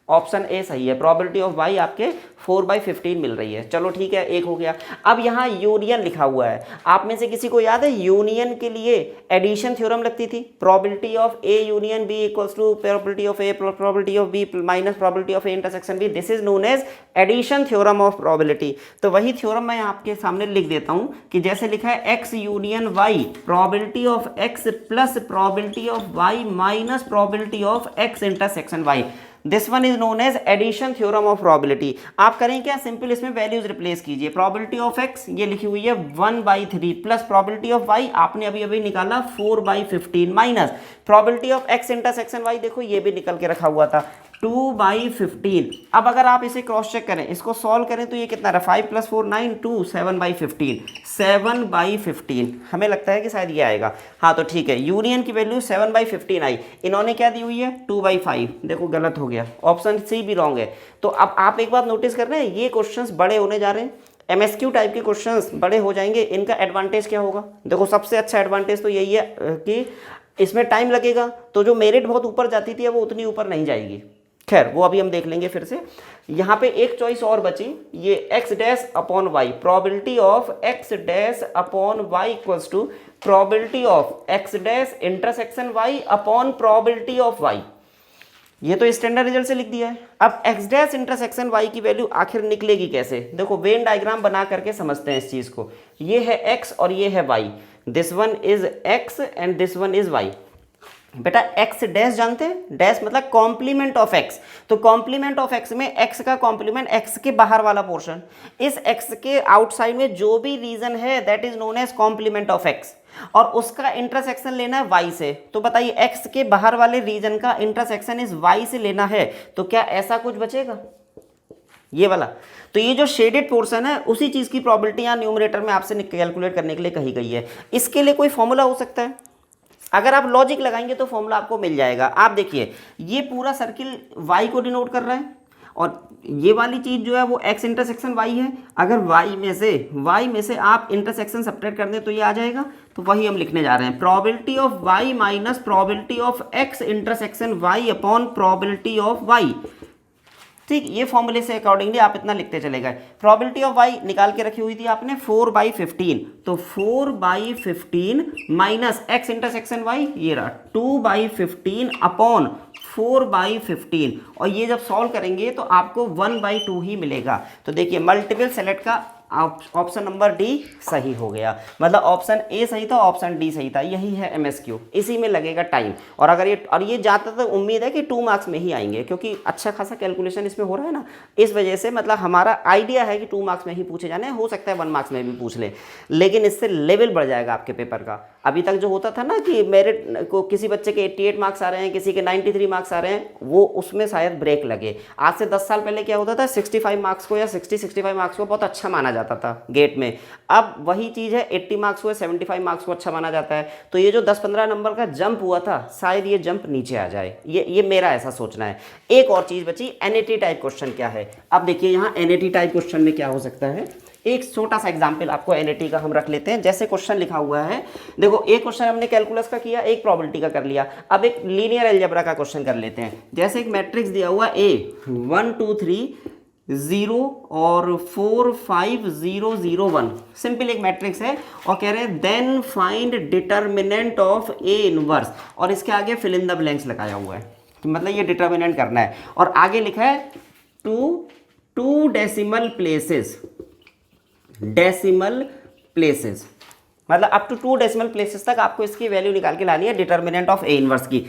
ऑप्शन ए सही है। प्रोबेबिलिटी ऑफ y आपके 4/15 मिल रही है। चलो ठीक है, एक हो गया। अब यहाँ यूनियन लिखा हुआ है, आप में से किसी को याद है यूनियन के लिए एडिशन थ्योरम लगती थी, probability of A union B equals to probability of A probability of B minus probability of A intersection B. This is known as addition theorem of probability. तो वही थ्योरम मैं आपके सामने लिख देता हूँ कि जैसे लिखा है x union y, probability of x plus probability of y minus probability of x intersection y. This one is known as addition theorem of probability. आप करें क्या, सिंपल इसमें वैल्यूज रिप्लेस कीजिए। प्रोबेबिलिटी ऑफ एक्स ये लिखी हुई है 1/3 plus probability of Y आपने अभी अभी निकाला 4/15 minus probability of x intersection y, देखो ये भी निकल के रखा हुआ था 2/15। अब अगर आप इसे क्रॉस चेक करें, इसको सॉल्व करें तो ये कितना रहा, 5 + 4 9 2 7/15 7/15। हमें लगता है कि शायद ये आएगा। हाँ तो ठीक है, यूनियन की वैल्यू 7/15 आई, इन्होंने क्या दी हुई है 2/5। देखो गलत हो गया, ऑप्शन सी भी रॉन्ग है। तो अब आप एक बात नोटिस कर रहे हैं, ये क्वेश्चंस बड़े होने जा रहे हैं, MSQ टाइप के क्वेश्चंस बड़े हो जाएंगे। इनका एडवांटेज क्या होगा, देखो सबसे अच्छा एडवांटेज तो यही है कि इसमें टाइम लगेगा, तो जो मेरिट बहुत ऊपर जाती थी वो उतनी ऊपर नहीं जाएगी। खैर वो अभी हम देख लेंगे फिर से। यहाँ पे एक चॉइस और बची, ये x dash upon y, probability of x dash upon y equals to probability of x dash intersection y upon probability of y। ये तो स्टैंडर्ड रिजल्ट से लिख दिया है। अब x डैश इंटरसेक्शन y की वैल्यू आखिर निकलेगी कैसे, देखो वेन डायग्राम बना करके समझते हैं इस चीज को। ये है x और ये है y, this one is x and this one is y। बेटा x डैश जानते हैं, डैश मतलब कॉम्प्लीमेंट ऑफ x, तो कॉम्प्लीमेंट ऑफ x में x का कॉम्प्लीमेंट x के बाहर वाला पोर्शन, इस x के आउटसाइड में जो भी रीजन है that is known as complement of x, और उसका इंटरसेक्शन लेना है y से। तो बताइए x के बाहर वाले रीजन का इंटरसेक्शन इस y से लेना है, तो क्या ऐसा कुछ बचेगा ये वाला। तो ये जो शेडेड पोर्शन है उसी चीज की प्रोबेबिलिटी यहाँ न्यूमरेटर में आपसे कैलकुलेट करने के लिए कही गई है। इसके लिए कोई फॉर्मूला हो सकता है, अगर आप लॉजिक लगाएंगे तो फॉर्मूला आपको मिल जाएगा। आप देखिए ये पूरा सर्किल y को डिनोट कर रहा है, और ये वाली चीज जो है वो x इंटरसेक्शन y है। अगर y में से आप इंटरसेक्शन सब्ट्रैक्ट कर दें तो ये आ जाएगा, तो वही हम लिखने जा रहे हैं, probability of y minus probability of x intersection y upon probability of y। ठीक, ये फॉर्मूले से अकॉर्डिंगली आप इतना लिखते चले गए। प्रोबेबिलिटी ऑफ y निकाल के रखी हुई थी आपने 4/15, तो 4/15 माइनस x इंटरसेक्शन y ये रहा 2/15 अपॉन 4/15, और ये जब सॉल्व करेंगे तो आपको 1/2 ही मिलेगा। तो देखिए मल्टीपल सेलेक्ट का ऑप्शन नंबर डी सही हो गया, मतलब ऑप्शन ए सही था, ऑप्शन डी सही था। यही है MSQ, इसी में लगेगा टाइम। और अगर ये ज़्यादातर उम्मीद है कि 2 मार्क्स में ही आएंगे, क्योंकि अच्छा खासा कैलकुलेशन इसमें हो रहा है ना, इस वजह से मतलब हमारा आइडिया है कि 2 मार्क्स में ही पूछे जाने, हो सकता है 1 मार्क्स में भी पूछ ले, लेकिन इससे लेवल बढ़ जाएगा आपके पेपर का। अभी तक जो होता था ना कि मेरिट को किसी बच्चे के 88 मार्क्स आ रहे हैं, किसी के 93 मार्क्स आ रहे हैं, वो उसमें शायद ब्रेक लगे। आज से 10 साल पहले क्या होता था, 65 मार्क्स को या 60-65 मार्क्स को बहुत अच्छा माना जाता था गेट में। अब वही चीज़ है, 80 मार्क्स को 75 मार्क्स को अच्छा माना जाता है। तो ये जो 10-15 नंबर का जंप हुआ था, शायद ये जंप नीचे आ जाए, ये मेरा ऐसा सोचना है। एक और चीज़ बची, NAT टाइप क्वेश्चन क्या है। अब देखिए यहाँ NAT टाइप क्वेश्चन में क्या हो सकता है एक छोटा सा एग्जाम्पल आपको एनईटी का हम रख लेते हैं। जैसे क्वेश्चन लिखा हुआ है, देखो एक क्वेश्चन हमने कैलकुलस का किया, एक प्रोबेबिलिटी का कर लिया, अब एक लीनियर अलजेब्रा का क्वेश्चन कर लेते हैं। जैसे एक मैट्रिक्स दिया हुआ ए 1 2 3 0 और 4 5 0 0 1, सिंपल एक मैट्रिक्स है और कह रहे हैं then find determinant of A inverse, और इसके आगे फिल इन द ब्लैंक्स लगाया हुआ है, तो मतलब ये डिटर्मिनेंट करना है। और आगे लिखा है टू डेसिमल प्लेसेस, मतलब अप टू 2 डेसिमल प्लेसेस तक आपको इसकी वैल्यू निकाल के लानी है डिटर्मिनेंट ऑफ ए इनवर्स की।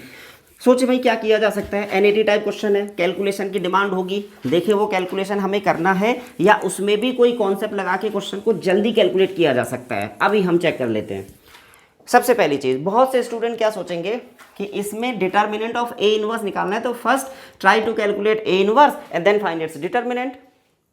सोचिए भाई क्या किया जा सकता है, एनईटी टाइप क्वेश्चन है, कैलकुलेशन की डिमांड होगी। देखिए वो कैलकुलेशन हमें करना है या उसमें भी कोई कॉन्सेप्ट लगा के क्वेश्चन को जल्दी कैलकुलेट किया जा सकता है। अभी हम चेक कर लेते हैं। सबसे पहली चीज, बहुत से स्टूडेंट क्या सोचेंगे कि इसमें डिटर्मिनेंट ऑफ ए इनवर्स निकालना है, तो first try to calculate A inverse and then find its determinant.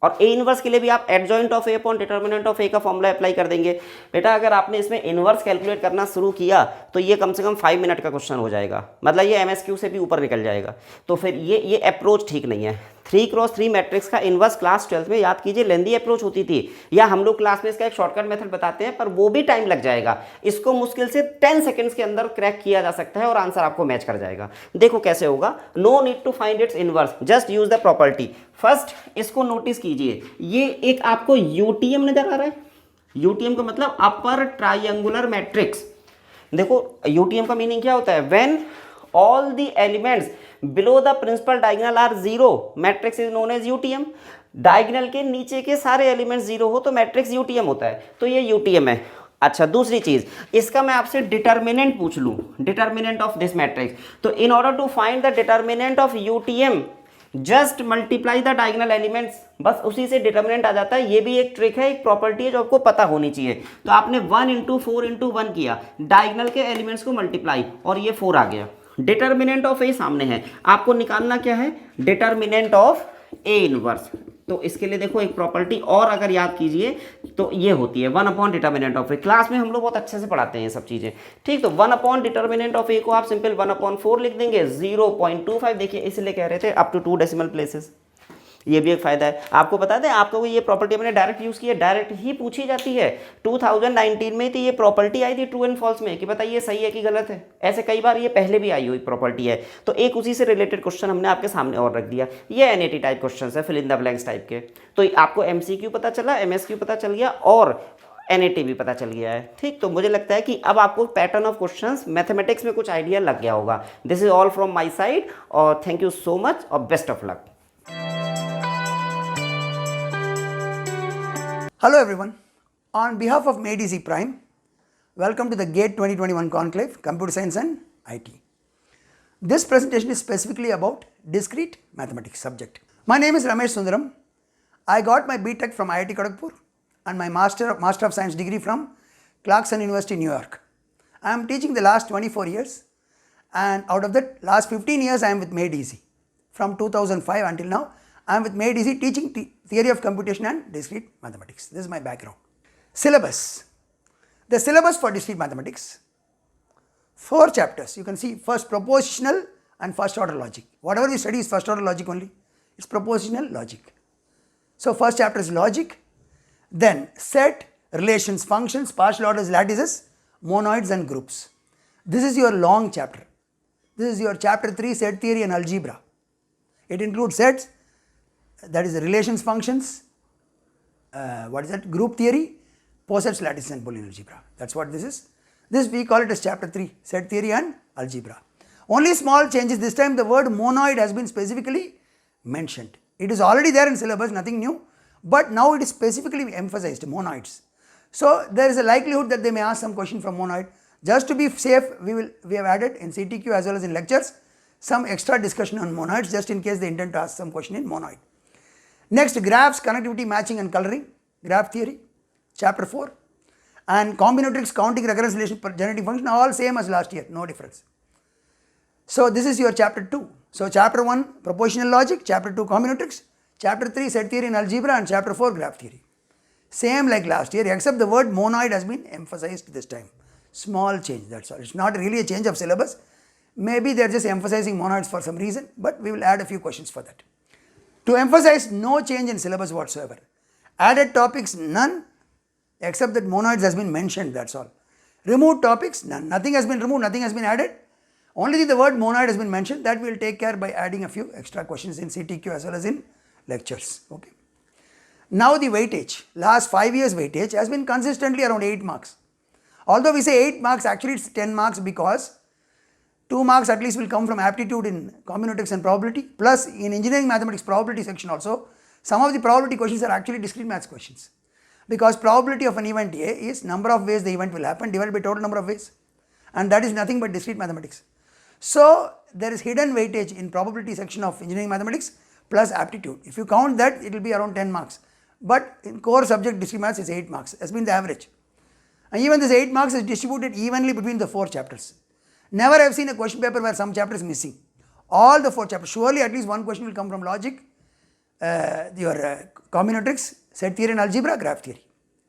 और ए इनवर्स के लिए भी आप adjoint of A upon determinant of A का फॉर्मूला अप्लाई कर देंगे। बेटा अगर आपने इसमें इनवर्स कैलकुलेट करना शुरू किया तो ये कम से कम 5 मिनट का क्वेश्चन हो जाएगा, मतलब ये एमएसक्यू से भी ऊपर निकल जाएगा। तो फिर ये अप्रोच ठीक नहीं है। 3x3 मैट्रिक्स का इनवर्स क्लास 12th में याद कीजिए लेंदी अप्रोच होती थी, या हम लोग क्लास में इसका एक शॉर्टकट मेथड बताते हैं, पर वो भी टाइम लग जाएगा। इसको मुश्किल से 10 सेकंड्स के अंदर क्रैक किया जा सकता है और आंसर आपको मैच कर जाएगा। देखो कैसे होगा, no need to find its inverse, just use the property. First इसको नोटिस कीजिए, ये एक आपको यूटीएम नजर आ रहा है। यूटीएम का मतलब अपर ट्राइंगुलर मैट्रिक्स। देखो यूटीएम का मीनिंग क्या होता है, when all the elements below the principal diagonal are 0 matrix is known as UTM। Diagonal के नीचे के सारे एलिमेंट्स 0 हो तो मैट्रिक्स UTM होता है, तो ये UTM है। अच्छा दूसरी चीज, इसका मैं आपसे डिटर्मिनेंट पूछ लूं, डिटर्मिनेंट ऑफ दिस मैट्रिक्स, तो in order to find the determinant of UTM just multiply the diagonal elements, बस उसी से डिटर्मिनेंट आ जाता है। ये भी एक ट्रिक है, एक प्रॉपर्टी है जो आपको पता होनी चाहिए। तो आपने 1 × 4 × 1 किया, डायगोनल के एलिमेंट्स को मल्टीप्लाई और ये 4 आ गया। डिटर्मिनेंट ऑफ ए सामने है, आपको निकालना क्या है, डिटर्मिनेंट ऑफ ए इनवर्स। तो इसके लिए देखो एक प्रॉपर्टी और अगर याद कीजिए तो ये होती है 1 upon determinant of A. Class में हम लोग बहुत अच्छे से पढ़ाते हैं ये सब चीजें, ठीक। तो 1 अपॉन डिटर्मिनेंट ऑफ ए को आप सिंपल 1 अपॉन 4 लिख देंगे, 0.25। देखिए इसलिए कह रहे थे अप टू 2 डेसिमल प्लेसेस, ये भी एक फायदा है। आपको बता दें, आपको ये प्रॉपर्टी मैंने डायरेक्ट यूज की है, डायरेक्ट ही पूछी जाती है। 2019 में थी ये प्रॉपर्टी आई थी ट्रू एंड फॉल्स में, कि बताइए सही है कि गलत है। ऐसे कई बार ये पहले भी आई हुई प्रॉपर्टी है। तो एक उसी से रिलेटेड क्वेश्चन हमने आपके सामने और रख दिया। ये एनईटी टाइप क्वेश्चन है, fill in the blanks type के। तो आपको एमसीक्यू पता चला, एमएसक्यू पता चल गया और एनईटी भी पता चल गया है, ठीक। तो मुझे लगता है कि अब आपको पैटर्न ऑफ क्वेश्चंस मैथमेटिक्स में कुछ आइडिया लग गया होगा। This is all from my side और थैंक यू सो मच और best of luck. Hello everyone, on behalf of Made Easy Prime, welcome to the GATE 2021 Conclave, Computer Science and IT. This presentation is specifically about discrete mathematics subject. My name is Ramesh Sundaram. I got my BTech from IIT Kharagpur and my Master of Science degree from Clarkson University, New York. I am teaching the last 24 years and out of that last 15 years I am with Made Easy. From 2005 until now, I am with Made Easy teaching theory of computation and discrete mathematics. This is my background. Syllabus. The syllabus for discrete mathematics, 4 chapters. You can see first propositional and first order logic. Whatever we study is first order logic only. It's propositional logic. So first chapter is logic. Then set, relations, functions, partial orders, lattices, monoids and groups. This is your long chapter. This is your chapter 3, set theory and algebra. It includes sets, that is the relations, functions, group theory, posets, lattices and Boolean algebra. That's what this is. This we call it as chapter 3, set theory and algebra. Only small changes, this time the word monoid has been specifically mentioned. It is already there in syllabus, nothing new, but now it is specifically emphasized, monoids. So there is a likelihood that they may ask some question from monoid. Just to be safe, we have added in CTQ as well as in lectures some extra discussion on monoids, just in case they intend to ask some question in monoid. Next, graphs, connectivity, matching and coloring, graph theory, chapter 4, and combinatorics, counting, recurrence, relation, generating function, all same as last year, no difference. So this is your chapter 2. So chapter 1, propositional logic, chapter 2, combinatorics, chapter 3, set theory and algebra, and chapter 4, graph theory. Same like last year, except the word monoid has been emphasized this time. Small change, that's all. It's not really a change of syllabus. Maybe they're just emphasizing monoids for some reason, but we will add a few questions for that. To emphasize no change in syllabus whatsoever. Added topics, none, except that monoids has been mentioned, that's all. Removed topics, none. Nothing has been removed, nothing has been added. Only the word monoid has been mentioned. That we will take care by adding a few extra questions in CTQ as well as in lectures. Okay. Now the weightage, last 5 years weightage has been consistently around 8 marks. Although we say 8 marks, actually it's 10 marks because 2 marks at least will come from aptitude in combinatorics and probability, plus in engineering mathematics probability section also, some of the probability questions are actually discrete maths questions. Because probability of an event A is number of ways the event will happen divided by total number of ways, and that is nothing but discrete mathematics. So there is hidden weightage in probability section of engineering mathematics plus aptitude. If you count that, it will be around 10 marks. But in core subject discrete maths is 8 marks, has been the average. And even this 8 marks is distributed evenly between the 4 chapters. Never have seen a question paper where some chapter is missing. All the 4 chapters, surely at least one question will come from logic, your combinatorics, set theory and algebra, graph theory.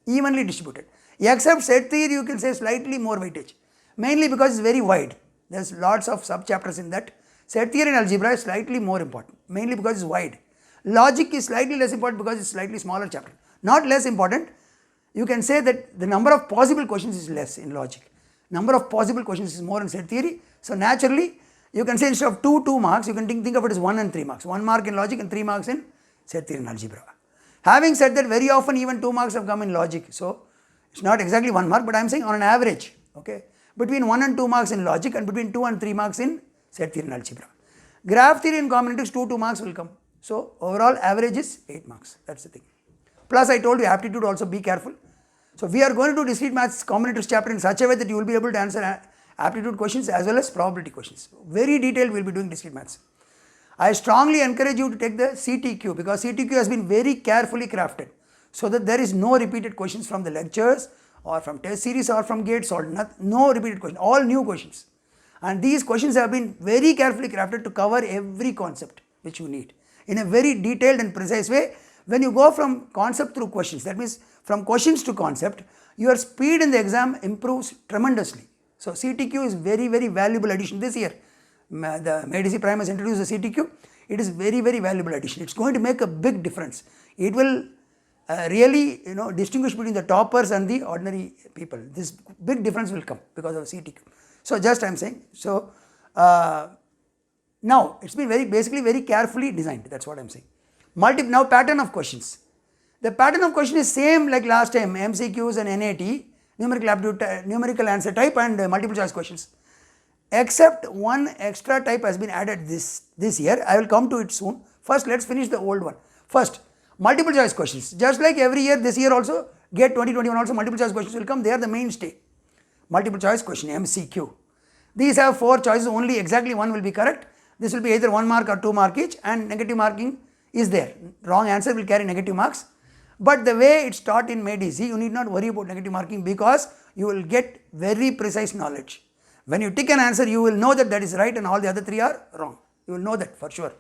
Evenly distributed. Except set theory you can say slightly more weightage. Mainly because it's very wide. There's lots of sub chapters in that. Set theory and algebra is slightly more important. Mainly because it's wide. Logic is slightly less important because it's slightly smaller chapter. Not less important. You can say that the number of possible questions is less in logic. Number of possible questions is more in set theory. So naturally, you can say instead of 2 marks, you can think of it as 1 and 3 marks. 1 mark in logic and 3 marks in set theory and algebra. Having said that, very often even 2 marks have come in logic. So it's not exactly 1 mark, but I am saying on an average, okay, between 1 and 2 marks in logic and between 2 and 3 marks in set theory and algebra. Graph theory and combinatorics 2 marks will come. So overall average is 8 marks. That's the thing. Plus I told you aptitude also, be careful. So we are going to do discrete maths combinatorics chapter in such a way that you will be able to answer aptitude questions as well as probability questions. Very detailed we will be doing discrete maths. I strongly encourage you to take the CTQ because CTQ has been very carefully crafted so that there is no repeated questions from the lectures or from test series or from gate solved. No repeated questions, all new questions. And these questions have been very carefully crafted to cover every concept which you need in a very detailed and precise way. When you go from concept through questions, that means from questions to concept, your speed in the exam improves tremendously. So CTQ is very, very valuable addition this year. The MADC Prime has introduced the CTQ. It is very, very valuable addition. It's going to make a big difference. It will really distinguish between the toppers and the ordinary people. This big difference will come because of CTQ. So just I am saying. So now it's been basically very carefully designed. That's what I am saying. Now pattern of questions. The pattern of question is same like last time, MCQs and NAT, numerical answer type and multiple choice questions. Except one extra type has been added this year. I will come to it soon. First let's finish the old one. First, multiple choice questions. Just like every year, this year also, GATE 2021 also multiple choice questions will come. They are the mainstay. Multiple choice question, MCQ. These have 4 choices, only exactly one will be correct. This will be either 1 mark or 2 mark each, and negative marking is there. Wrong answer will carry negative marks. But the way it's taught in MADC, you need not worry about negative marking because you will get very precise knowledge. When you tick an answer, you will know that that is right and all the other 3 are wrong. You will know that for sure.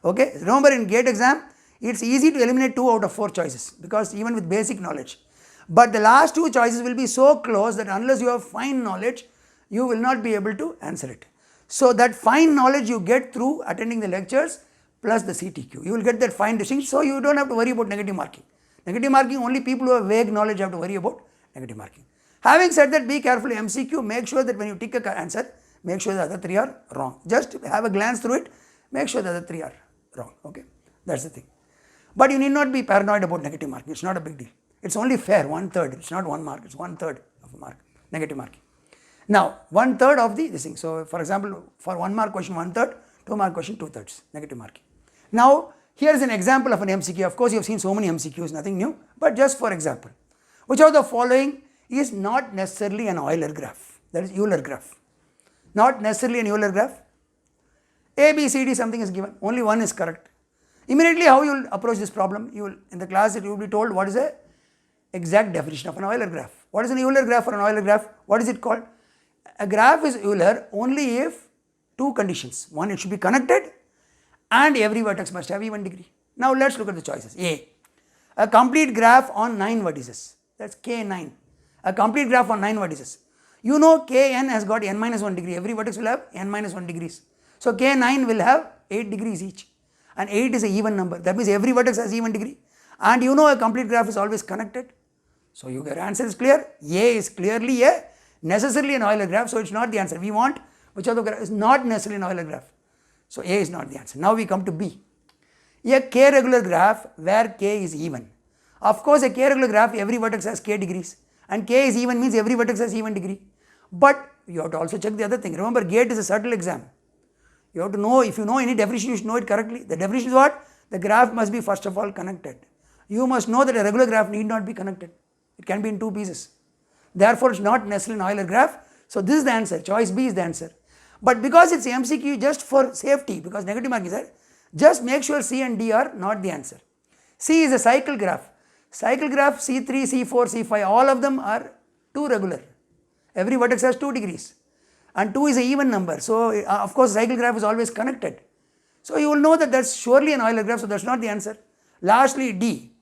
Okay. Remember in GATE exam, it's easy to eliminate 2 out of 4 choices because even with basic knowledge. But the last 2 choices will be so close that unless you have fine knowledge, you will not be able to answer it. So that fine knowledge you get through attending the lectures plus the CTQ. You will get that fine distinction, so you don't have to worry about negative marking. Negative marking, only people who have vague knowledge have to worry about negative marking. Having said that, be careful MCQ, make sure that when you tick an answer, make sure the other 3 are wrong. Just have a glance through it, make sure the other 3 are wrong. Okay, that's the thing. But you need not be paranoid about negative marking, it's not a big deal. It's only fair, 1/3, it's not 1 mark, it's 1/3 of a mark, negative marking. Now, 1/3 of this thing. So, for example, for 1 mark question 1/3, 2 mark question 2/3, negative marking. Now, here is an example of an MCQ. Of course, you have seen so many MCQs, nothing new, but just for example, which of the following is not necessarily an Euler graph, that is Euler graph. Not necessarily an Euler graph. A, B, C, D something is given, only one is correct. Immediately how you will approach this problem, you will in the class you will be told what is the exact definition of an Euler graph. What is an Euler graph or an Euler graph? What is it called? A graph is Euler only if 2 conditions. One, it should be connected and every vertex must have even degree. Now let's look at the choices. A complete graph on 9 vertices, that's K9. A complete graph on 9 vertices. You know Kn has got n-1 degree, every vertex will have n-1 degrees. So K9 will have 8 degrees each, and 8 is an even number, that means every vertex has even degree. and you know a complete graph is always connected. So your answer is clear. A is clearly a necessarily an Euler graph, so it's not the answer. We want which of the graph is not necessarily an Euler graph. So A is not the answer. Now we come to B. A k regular graph where k is even. Of course, a k regular graph, every vertex has k degrees, and k is even means every vertex has even degree. But you have to also check the other thing. Remember, GATE is a subtle exam. You have to know, if you know any definition, you should know it correctly. The definition is what? The graph must be first of all connected. You must know that a regular graph need not be connected. It can be in two pieces. Therefore, it's not necessarily an Euler graph. So this is the answer. Choice B is the answer. But because it's MCQ, just for safety, because negative marking is there, just make sure C and D are not the answer. C is a cycle graph. Cycle graph C3, C4, C5, all of them are 2 regular. Every vertex has 2 degrees. And 2 is an even number. So of course, cycle graph is always connected. So you will know that that's surely an Euler graph, so that's not the answer. Lastly, D.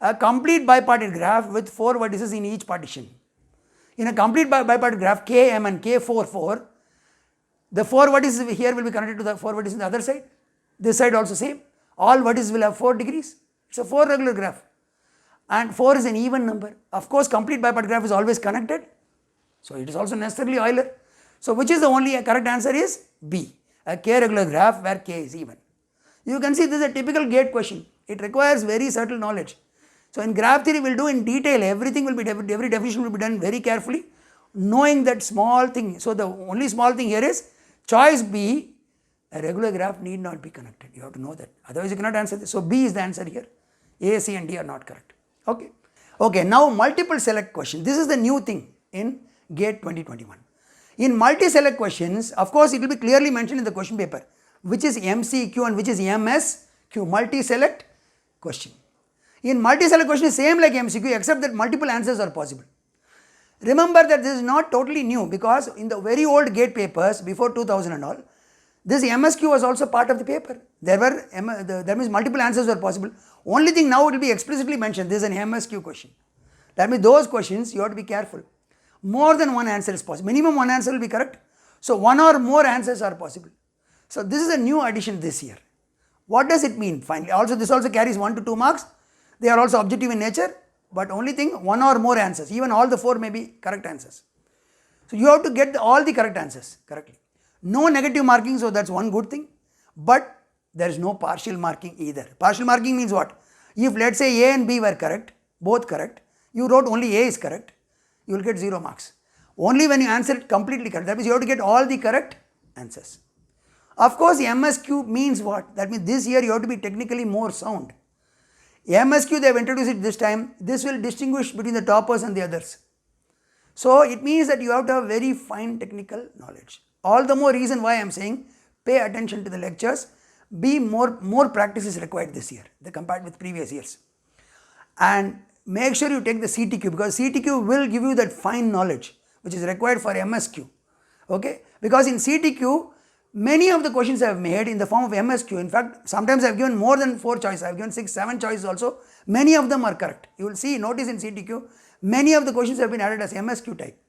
A complete bipartite graph with 4 vertices in each partition. In a complete bipartite graph, K, M and K, 4, 4, the 4 vertices here will be connected to the 4 vertices on the other side. This side also same. All vertices will have 4 degrees. It's a 4 regular graph. And 4 is an even number. Of course, complete bipartite graph is always connected. So it is also necessarily Euler. So which is the only correct answer is B. A k regular graph where k is even. You can see this is a typical GATE question. It requires very subtle knowledge. So in graph theory we will do in detail, everything will be, every definition will be done very carefully, knowing that small thing. So the only small thing here is choice B, a regular graph need not be connected. You have to know that. Otherwise you cannot answer this. So B is the answer here. A, C and D are not correct. Okay. Okay, now multiple select question. This is the new thing in GATE 2021. In multi-select questions, of course, it will be clearly mentioned in the question paper, which is MCQ and which is MSQ, multi-select question. In multi-select question is same like MCQ, except that multiple answers are possible. Remember that this is not totally new, because in the very old GATE papers before 2000 and all, this MSQ was also part of the paper. There were, that means multiple answers were possible. Only thing now it will be explicitly mentioned, this is an MSQ question. That means those questions you have to be careful. More than one answer is possible. Minimum one answer will be correct. So one or more answers are possible. So this is a new addition this year. What does it mean finally? Also this also carries 1 to 2 marks. They are also objective in nature, but only thing one or more answers. Even all the 4 may be correct answers. So you have to get all the correct answers correctly. No negative marking, so that's one good thing. But there is no partial marking either. Partial marking means what? If let's say A and B were correct, both correct, you wrote only A is correct, you will get 0 marks. Only when you answer it completely correct. That means you have to get all the correct answers. Of course, MSQ means what? That means this year you have to be technically more sound. MSQ they have introduced it this time. This will distinguish between the toppers and the others. So it means that you have to have very fine technical knowledge. All the more reason why I am saying pay attention to the lectures. Be more practice is required this year compared with previous years. And make sure you take the CTQ, because CTQ will give you that fine knowledge which is required for MSQ. Okay? Because in CTQ, many of the questions I have made in the form of MSQ. In fact, sometimes I have given more than 4 choices. I have given 6, 7 choices also. Many of them are correct. You will see, notice in CTQ, many of the questions have been added as MSQ type.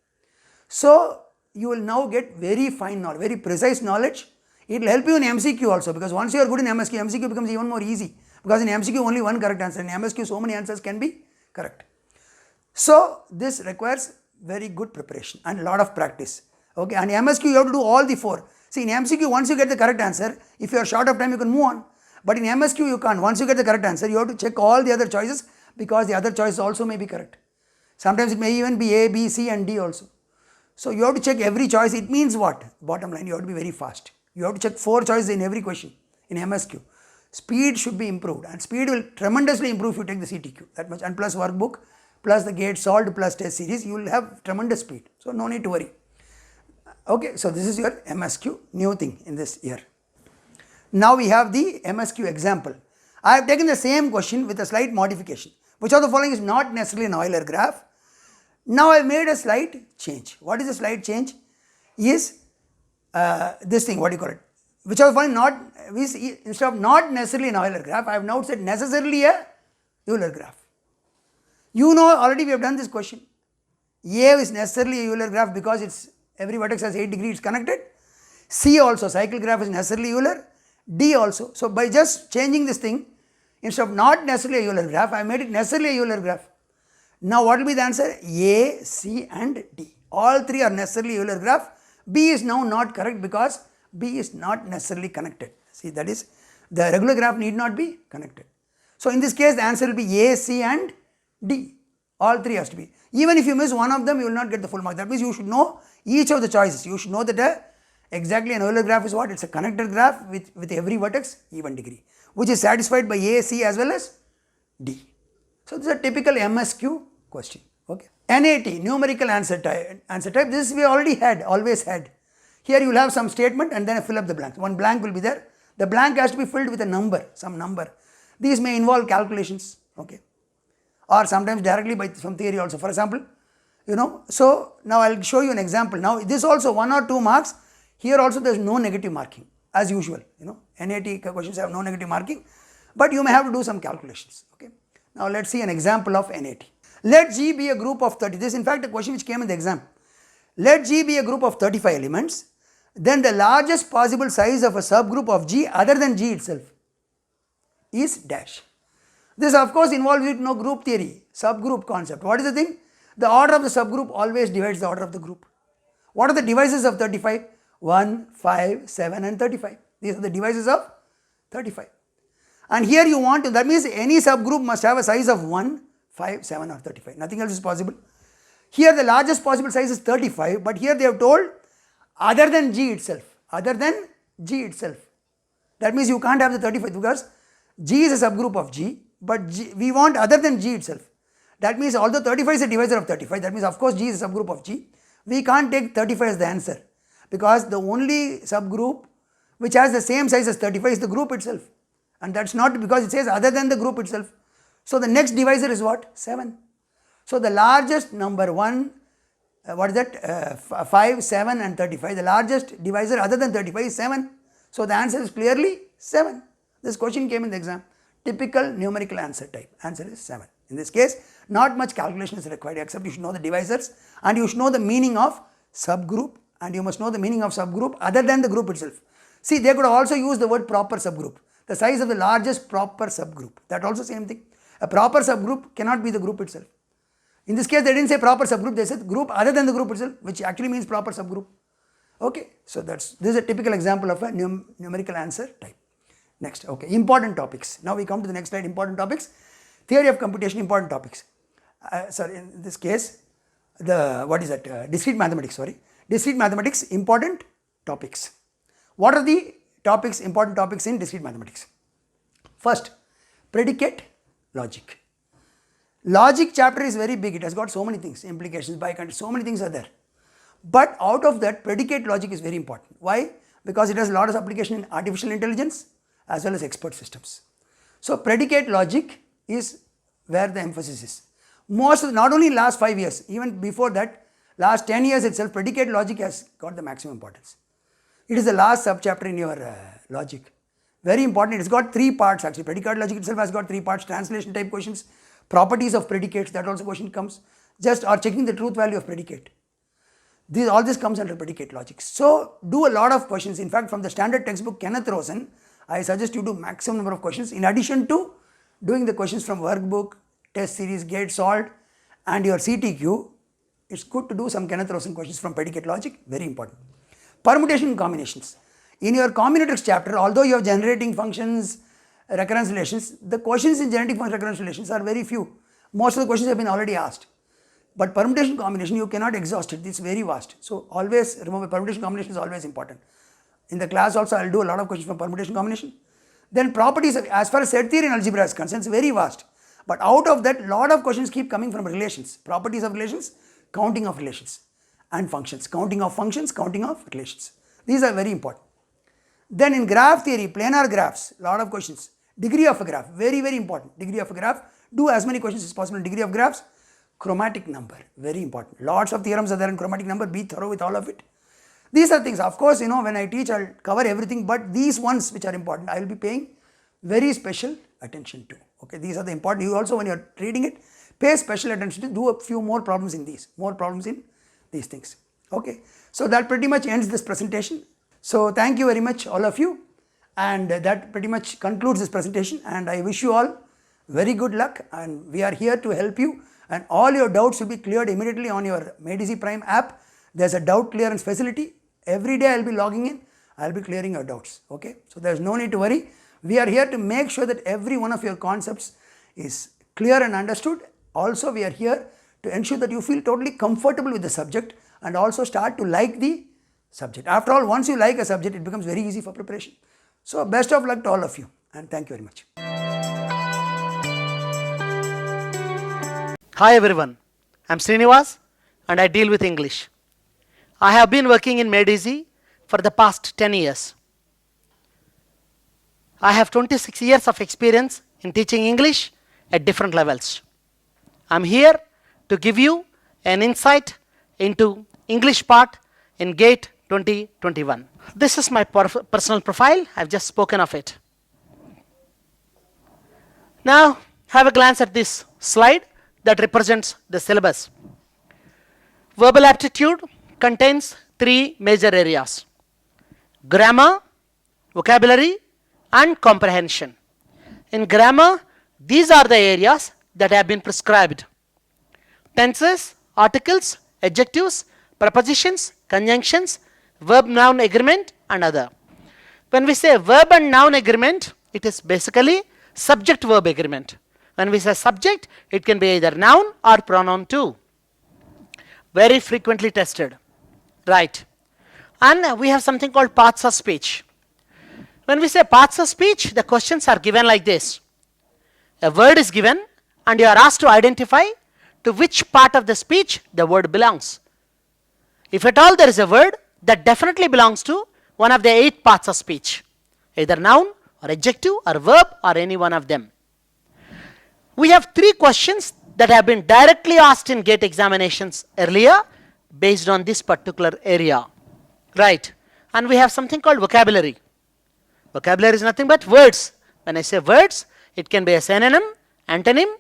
So you will now get very fine knowledge, very precise knowledge. It will help you in MCQ also, because once you are good in MSQ, MCQ becomes even more easy. Because in MCQ only one correct answer. In MSQ so many answers can be correct. So this requires very good preparation and a lot of practice. Okay, and MSQ you have to do all the 4. See, in MCQ once you get the correct answer, if you are short of time you can move on. But in MSQ you can't. Once you get the correct answer, you have to check all the other choices, because the other choices also may be correct. Sometimes it may even be A, B, C and D also. So you have to check every choice. It means what? Bottom line, you have to be very fast. You have to check 4 choices in every question in MSQ. Speed should be improved, and speed will tremendously improve if you take the CTQ, that much, and plus workbook, plus the GATE solved, plus test series, you will have tremendous speed. So no need to worry. Okay, so this is your MSQ, new thing in this year. Now we have the MSQ example. I have taken the same question with a slight modification. Which of the following is not necessarily an Euler graph? Now I have made a slight change. What is the slight change? Is this thing, what do you call it? Which of the following not, instead of not necessarily an Euler graph, I have now said necessarily a Euler graph. You know already we have done this question. A is necessarily a Euler graph because it's every vertex has 8 degrees connected. C also, cycle graph is necessarily Euler. D also. So by just changing this thing, Instead of not necessarily a Euler graph, I made it necessarily a Euler graph. Now what will be the answer? A, C and D. All three are necessarily Euler graph. B is now not correct because B is not necessarily connected. See, that is, the regular graph need not be connected. So in this case the answer will be A, C and D. All three has to be. Even if you miss one of them, you will not get the full mark. That means you should know each of the choices. You should know that exactly an Euler graph is what? It's a connected graph with every vertex even degree, which is satisfied by A, C as well as D. So this is a typical MSQ question. Okay. NAT, numerical answer type. This we already had, always had. Here you will have some statement and then fill up the blanks. One blank will be there. The blank has to be filled with a number, some number. These may involve calculations. Okay. Or sometimes directly by some theory also. For example, so now I will show you an example. Now this also 1 or 2 marks. Here also there is no negative marking as usual. NAT questions have no negative marking, but you may have to do some calculations. Okay. Now let us see an example of NAT. Let G be a group of 30. This is in fact a question which came in the exam. Let G be a group of 35 elements. Then the largest possible size of a subgroup of G other than G itself is dash. This of course involves group theory, subgroup concept. What is the thing? The order of the subgroup always divides the order of the group. What are the divisors of 35? 1, 5, 7 and 35. These are the divisors of 35. And here you want to, that means any subgroup must have a size of 1, 5, 7 or 35. Nothing else is possible. Here the largest possible size is 35, but here they have told other than G itself. Other than G itself. That means you can't have the 35 because G is a subgroup of G, but we want other than G itself. That means although 35 is a divisor of 35, that means of course G is a subgroup of G. We can't take 35 as the answer because the only subgroup which has the same size as 35 is the group itself. And that's not because it says other than the group itself. So the next divisor is what? 7. So the largest number 1, 5, 7 and 35. The largest divisor other than 35 is 7. So the answer is clearly 7. This question came in the exam. Typical numerical answer type. Answer is 7. In this case, not much calculation is required except you should know the divisors and you should know the meaning of subgroup and you must know the meaning of subgroup other than the group itself. See, they could also use the word proper subgroup. The size of the largest proper subgroup. That also same thing. A proper subgroup cannot be the group itself. In this case, they didn't say proper subgroup, they said group other than the group itself, which actually means proper subgroup. Okay, so this is a typical example of a numerical answer type. Next, okay, important topics. Now we come to the next slide, important topics. Theory of computation, important topics. In this case, discrete mathematics, Discrete mathematics, important topics. What are the topics, important topics in discrete mathematics? First, predicate logic. Logic chapter is very big, it has got so many things, implications, so many things are there. But out of that, predicate logic is very important. Why? Because it has a lot of application in artificial intelligence as well as expert systems. So predicate logic is where the emphasis is. Not only last 5 years, even before that, last 10 years itself, predicate logic has got the maximum importance. It is the last subchapter in your logic. Very important, it has got 3 parts actually. Predicate logic itself has got 3 parts, translation type questions, properties of predicates, that also question comes, or checking the truth value of predicate. All this comes under predicate logic. So do a lot of questions. In fact, from the standard textbook Kenneth Rosen, I suggest you do maximum number of questions in addition to doing the questions from workbook, test series, gate solved and your CTQ. It's good to do some Kenneth Rosen questions from predicate logic, very important. Permutation combinations. In your combinatorics chapter, although you have generating functions, recurrence relations, the questions in generating function recurrence relations are very few. Most of the questions have been already asked. But permutation combination, you cannot exhaust it, it's very vast. So always remember, permutation combination is always important. In the class also I will do a lot of questions from permutation combination. Then properties, as far as set theory and algebra is concerned, it's very vast. But out of that, lot of questions keep coming from relations, properties of relations, counting of relations and functions, counting of functions, counting of relations. These are very important. Then in graph theory, planar graphs, lot of questions. Degree of a graph, very, very important. Degree of a graph, do as many questions as possible in degree of graphs. Chromatic number, very important. Lots of theorems are there in chromatic number, be thorough with all of it. These are things, of course, when I teach, I'll cover everything, but these ones which are important, I will be paying very special attention to. Okay, these are the important. You also, when you are reading it, pay special attention to, do a few more problems in these, things. Okay, so that pretty much ends this presentation. So thank you very much, all of you. And that pretty much concludes this presentation, and I wish you all very good luck, and we are here to help you, and all your doubts will be cleared immediately on your MadeEasy Prime app. There's a doubt clearance facility. Every day I'll be logging in, I'll be clearing your doubts, okay? So there's no need to worry. We are here to make sure that every one of your concepts is clear and understood. Also, we are here to ensure that you feel totally comfortable with the subject and also start to like the subject. After all, once you like a subject, it becomes very easy for preparation. So best of luck to all of you, and thank you very much. Hi everyone, I'm Srinivas and I deal with English. I have been working in MadeEasy for the past 10 years. I have 26 years of experience in teaching English at different levels. I'm here to give you an insight into English part in GATE 2021. This is my personal profile. I've just spoken of it. Now, have a glance at this slide that represents the syllabus. Verbal aptitude contains 3 major areas: grammar, vocabulary, and comprehension. In grammar, these are the areas that have been prescribed: tenses, articles, adjectives, prepositions, conjunctions, verb-noun agreement, and other. When we say verb and noun agreement, it is basically subject-verb agreement. When we say subject, it can be either noun or pronoun too. Very frequently tested. Right. And we have something called parts of speech. When we say parts of speech, the questions are given like this. A word is given and you are asked to identify to which part of the speech the word belongs. If at all there is a word, that definitely belongs to one of the 8 parts of speech, either noun or adjective or verb or any one of them. We have 3 questions that have been directly asked in GATE examinations earlier based on this particular area. Right. And we have something called vocabulary. Vocabulary is nothing but words. When I say words, it can be a synonym, antonym,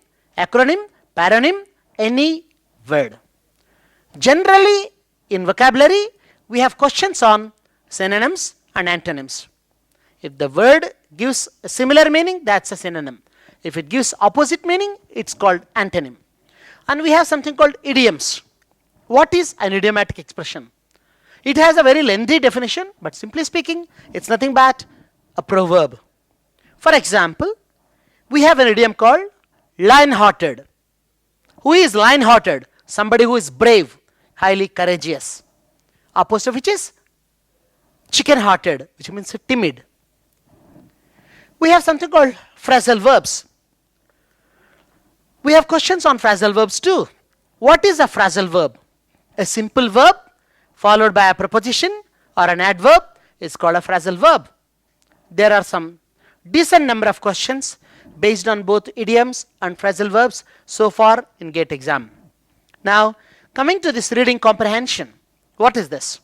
acronym, paronym, any word. Generally, in vocabulary, we have questions on synonyms and antonyms. If the word gives a similar meaning, that's a synonym. If it gives opposite meaning, it's called antonym. And we have something called idioms. What is an idiomatic expression? It has a very lengthy definition, but simply speaking, it's nothing but a proverb. For example, we have an idiom called lion-hearted. Who is lion-hearted? Somebody who is brave, highly courageous. Opposite of which is chicken-hearted, which means timid. We have something called phrasal verbs. We have questions on phrasal verbs too. What is a phrasal verb? A simple verb followed by a preposition or an adverb is called a phrasal verb. There are some decent number of questions based on both idioms and phrasal verbs so far in GATE exam. Now, coming to this reading comprehension, what is this?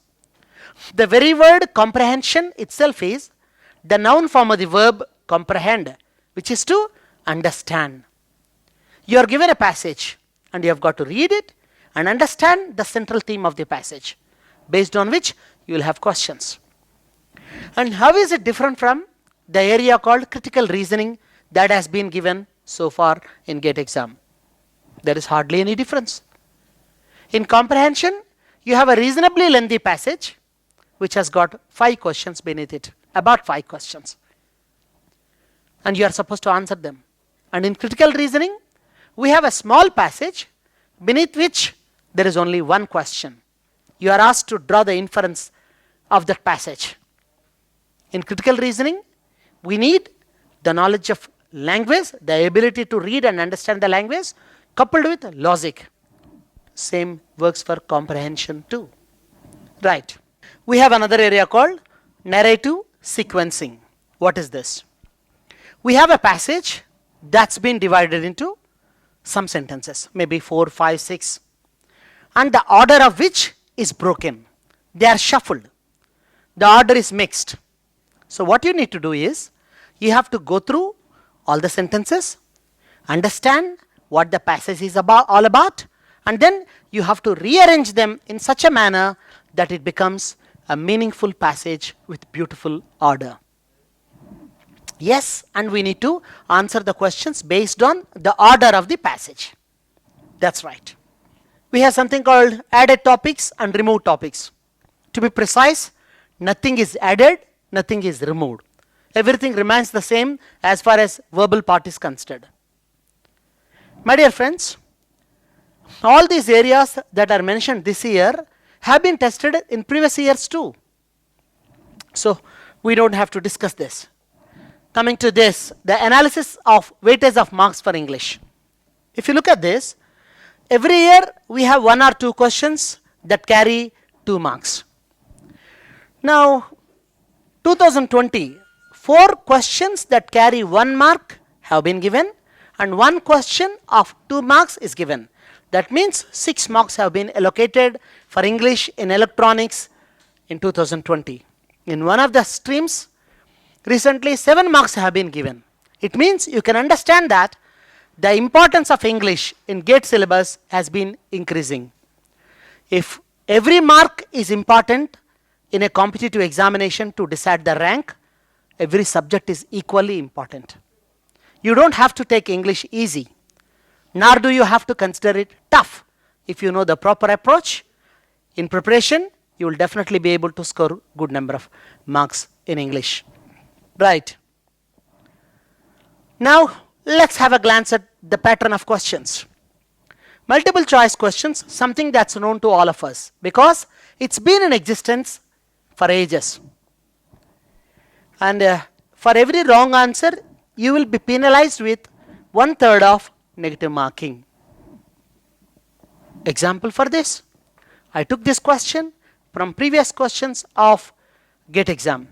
The very word comprehension itself is the noun form of the verb comprehend, which is to understand. You are given a passage and you have got to read it and understand the central theme of the passage, based on which you will have questions. And how is it different from the area called critical reasoning that has been given so far in GATE exam? There is hardly any difference. In comprehension, you have a reasonably lengthy passage which has got 5 questions beneath it, about 5 questions. And you are supposed to answer them. And in critical reasoning, we have a small passage beneath which there is only 1 question. You are asked to draw the inference of that passage. In critical reasoning, we need the knowledge of language, the ability to read and understand the language, coupled with logic. Same works for comprehension too. Right. We have another area called narrative sequencing. What is this? We have a passage that's been divided into some sentences, maybe 4, 5, 6, and the order of which is broken. They are shuffled. The order is mixed. So what you need to do is, you have to go through all the sentences, understand what the passage is all about, and then you have to rearrange them in such a manner that it becomes a meaningful passage with beautiful order. yes, and we need to answer the questions based on the order of the passage. That's right. We have something called added topics and removed topics. To be precise, nothing is added, nothing is removed. Everything remains the same as far as verbal part is considered. My dear friends, all these areas that are mentioned this year have been tested in previous years too. So we don't have to discuss this. Coming to this, the analysis of weightage of marks for English. If you look at this, every year we have 1 or 2 questions that carry 2 marks. Now, 2020, 4 questions that carry 1 mark have been given and 1 question of 2 marks is given. That means 6 marks have been allocated for English in electronics in 2020. In one of the streams, recently 7 marks have been given. It means you can understand that the importance of English in GATE syllabus has been increasing. If every mark is important in a competitive examination to decide the rank, every subject is equally important. You don't have to take English easy, nor do you have to consider it tough. If you know the proper approach in preparation, you will definitely be able to score good number of marks in English. Right. Now, let's have a glance at the pattern of questions. Multiple choice questions, something that's known to all of us because it's been in existence for ages. And for every wrong answer, you will be penalized with 1/3 of negative marking. Example for this, I took this question from previous questions of GATE exam.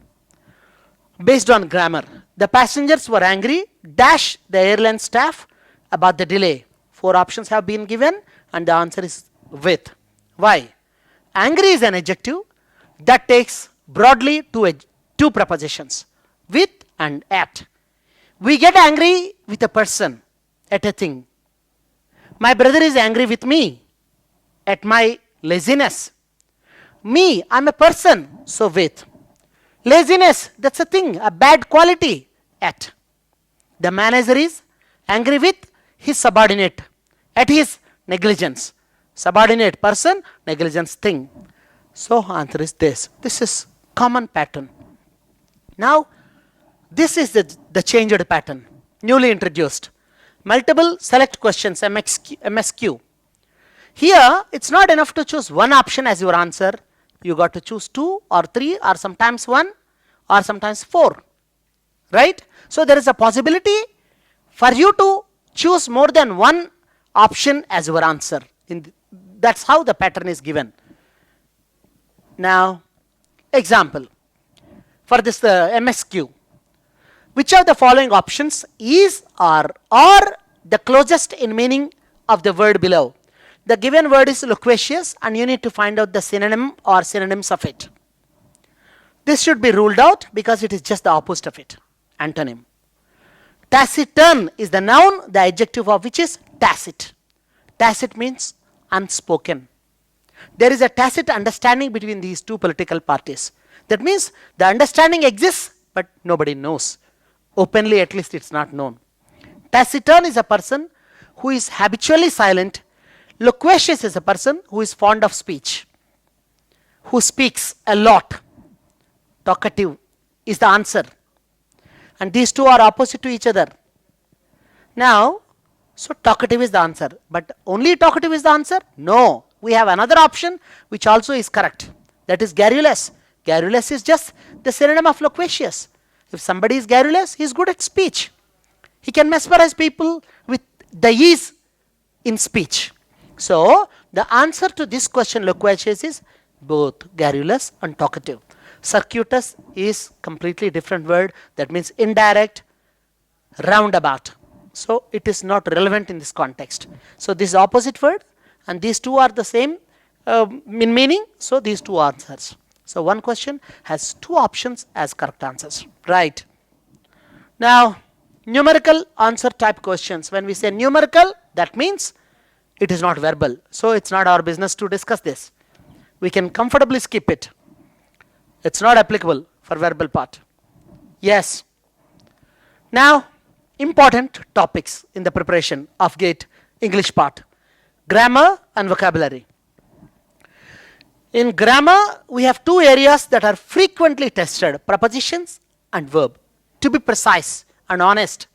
Based on grammar, the passengers were angry, dash the airline staff about the delay. 4 options have been given and the answer is with. Why? Angry is an adjective that takes broadly 2 prepositions, with and at. We get angry with a person, at a thing. My brother is angry with me at my laziness. Me, I'm a person, so with. Laziness, that's a thing, a bad quality, at. The manager is angry with his subordinate, at his negligence. Subordinate person, negligence thing. So answer is this. This is common pattern. Now, this is the changed pattern, newly introduced. Multiple select questions, MSQ. Here, it's not enough to choose 1 option as your answer. You got to choose 2 or 3 or sometimes 1 or sometimes 4. Right? So there is a possibility for you to choose more than 1 option as your answer. That's how the pattern is given. Now, example for this MSQ. Which of the following options is or are the closest in meaning of the word below? The given word is loquacious and you need to find out the synonym or synonyms of it. This should be ruled out because it is just the opposite of it, antonym. Taciturn is the noun, the adjective of which is tacit. Tacit means unspoken. There is a tacit understanding between these 2 political parties. That means the understanding exists but nobody knows. Openly at least it's not known. Taciturn is a person who is habitually silent. Loquacious is a person who is fond of speech, who speaks a lot. Talkative is the answer. And these 2 are opposite to each other. Now, so talkative is the answer. But only talkative is the answer? No. We have another option which also is correct. That is garrulous. Garrulous is just the synonym of loquacious. If somebody is garrulous, he is good at speech. He can mesmerize people with the ease in speech. So, the answer to this question, loquacious, is both garrulous and talkative. Circuitous is completely different word, that means indirect, roundabout. So, it is not relevant in this context. So, this is opposite word and these 2 are the same in meaning. So, these 2 answers. So, one question has 2 options as correct answers. Right. Now, numerical answer type questions. When we say numerical, that means it is not verbal. So, it's not our business to discuss this. We can comfortably skip it. It's not applicable for verbal part. Yes. Now, important topics in the preparation of GATE English part: grammar and vocabulary. In grammar, we have two areas that are frequently tested: prepositions and verb. To be precise and honest,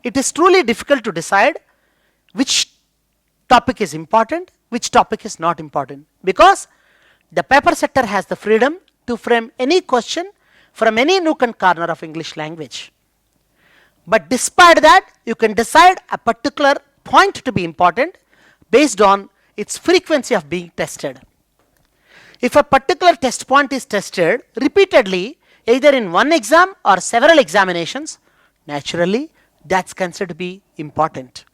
it is truly difficult to decide which topic is important, which topic is not important, because the paper setter has the freedom to frame any question from any nook and corner of English language. But despite that, you can decide a particular point to be important based on its frequency of being tested. If a particular test point is tested repeatedly, either in one exam or several examinations, naturally that's considered to be important.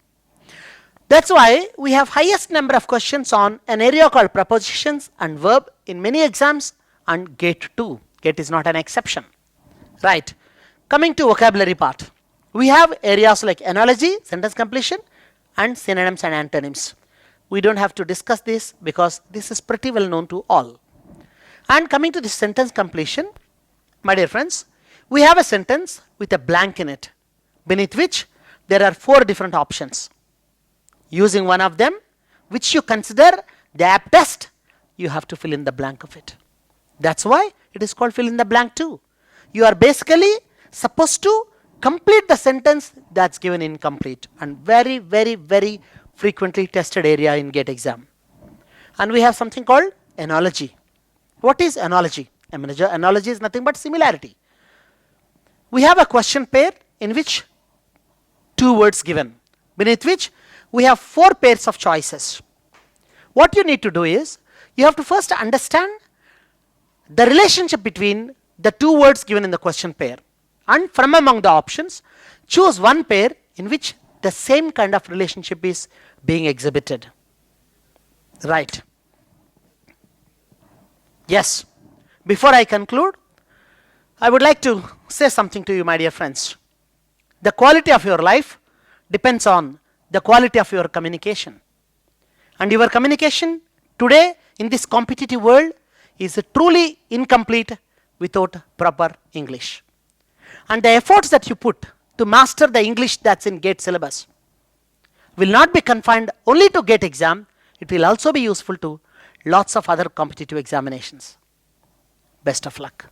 That's why we have highest number of questions on an area called prepositions and verb in many exams, and GATE too. GATE is not an exception. Right. Coming to vocabulary part, we have areas like analogy, sentence completion, and synonyms and antonyms. We don't have to discuss this because this is pretty well known to all. And coming to the sentence completion, my dear friends, we have a sentence with a blank in it, beneath which there are 4 different options. Using one of them, which you consider the aptest, you have to fill in the blank of it. That's why it is called fill in the blank too. You are basically supposed to complete the sentence that's given incomplete, and very, very, very frequently tested area in GATE exam. And we have something called analogy. What is analogy? Analogy is nothing but similarity. We have a question pair in which 2 words given, beneath which we have 4 pairs of choices. What you need to do is, you have to first understand the relationship between the 2 words given in the question pair, and from among the options, choose one pair in which the same kind of relationship is being exhibited. Right. Yes. Before I conclude, I would like to say something to you, my dear friends. The quality of your life depends on the quality of your communication. And your communication today in this competitive world is truly incomplete without proper English. And the efforts that you put to master the English that's in GATE syllabus will not be confined only to GATE exam, it will also be useful to lots of other competitive examinations. Best of luck.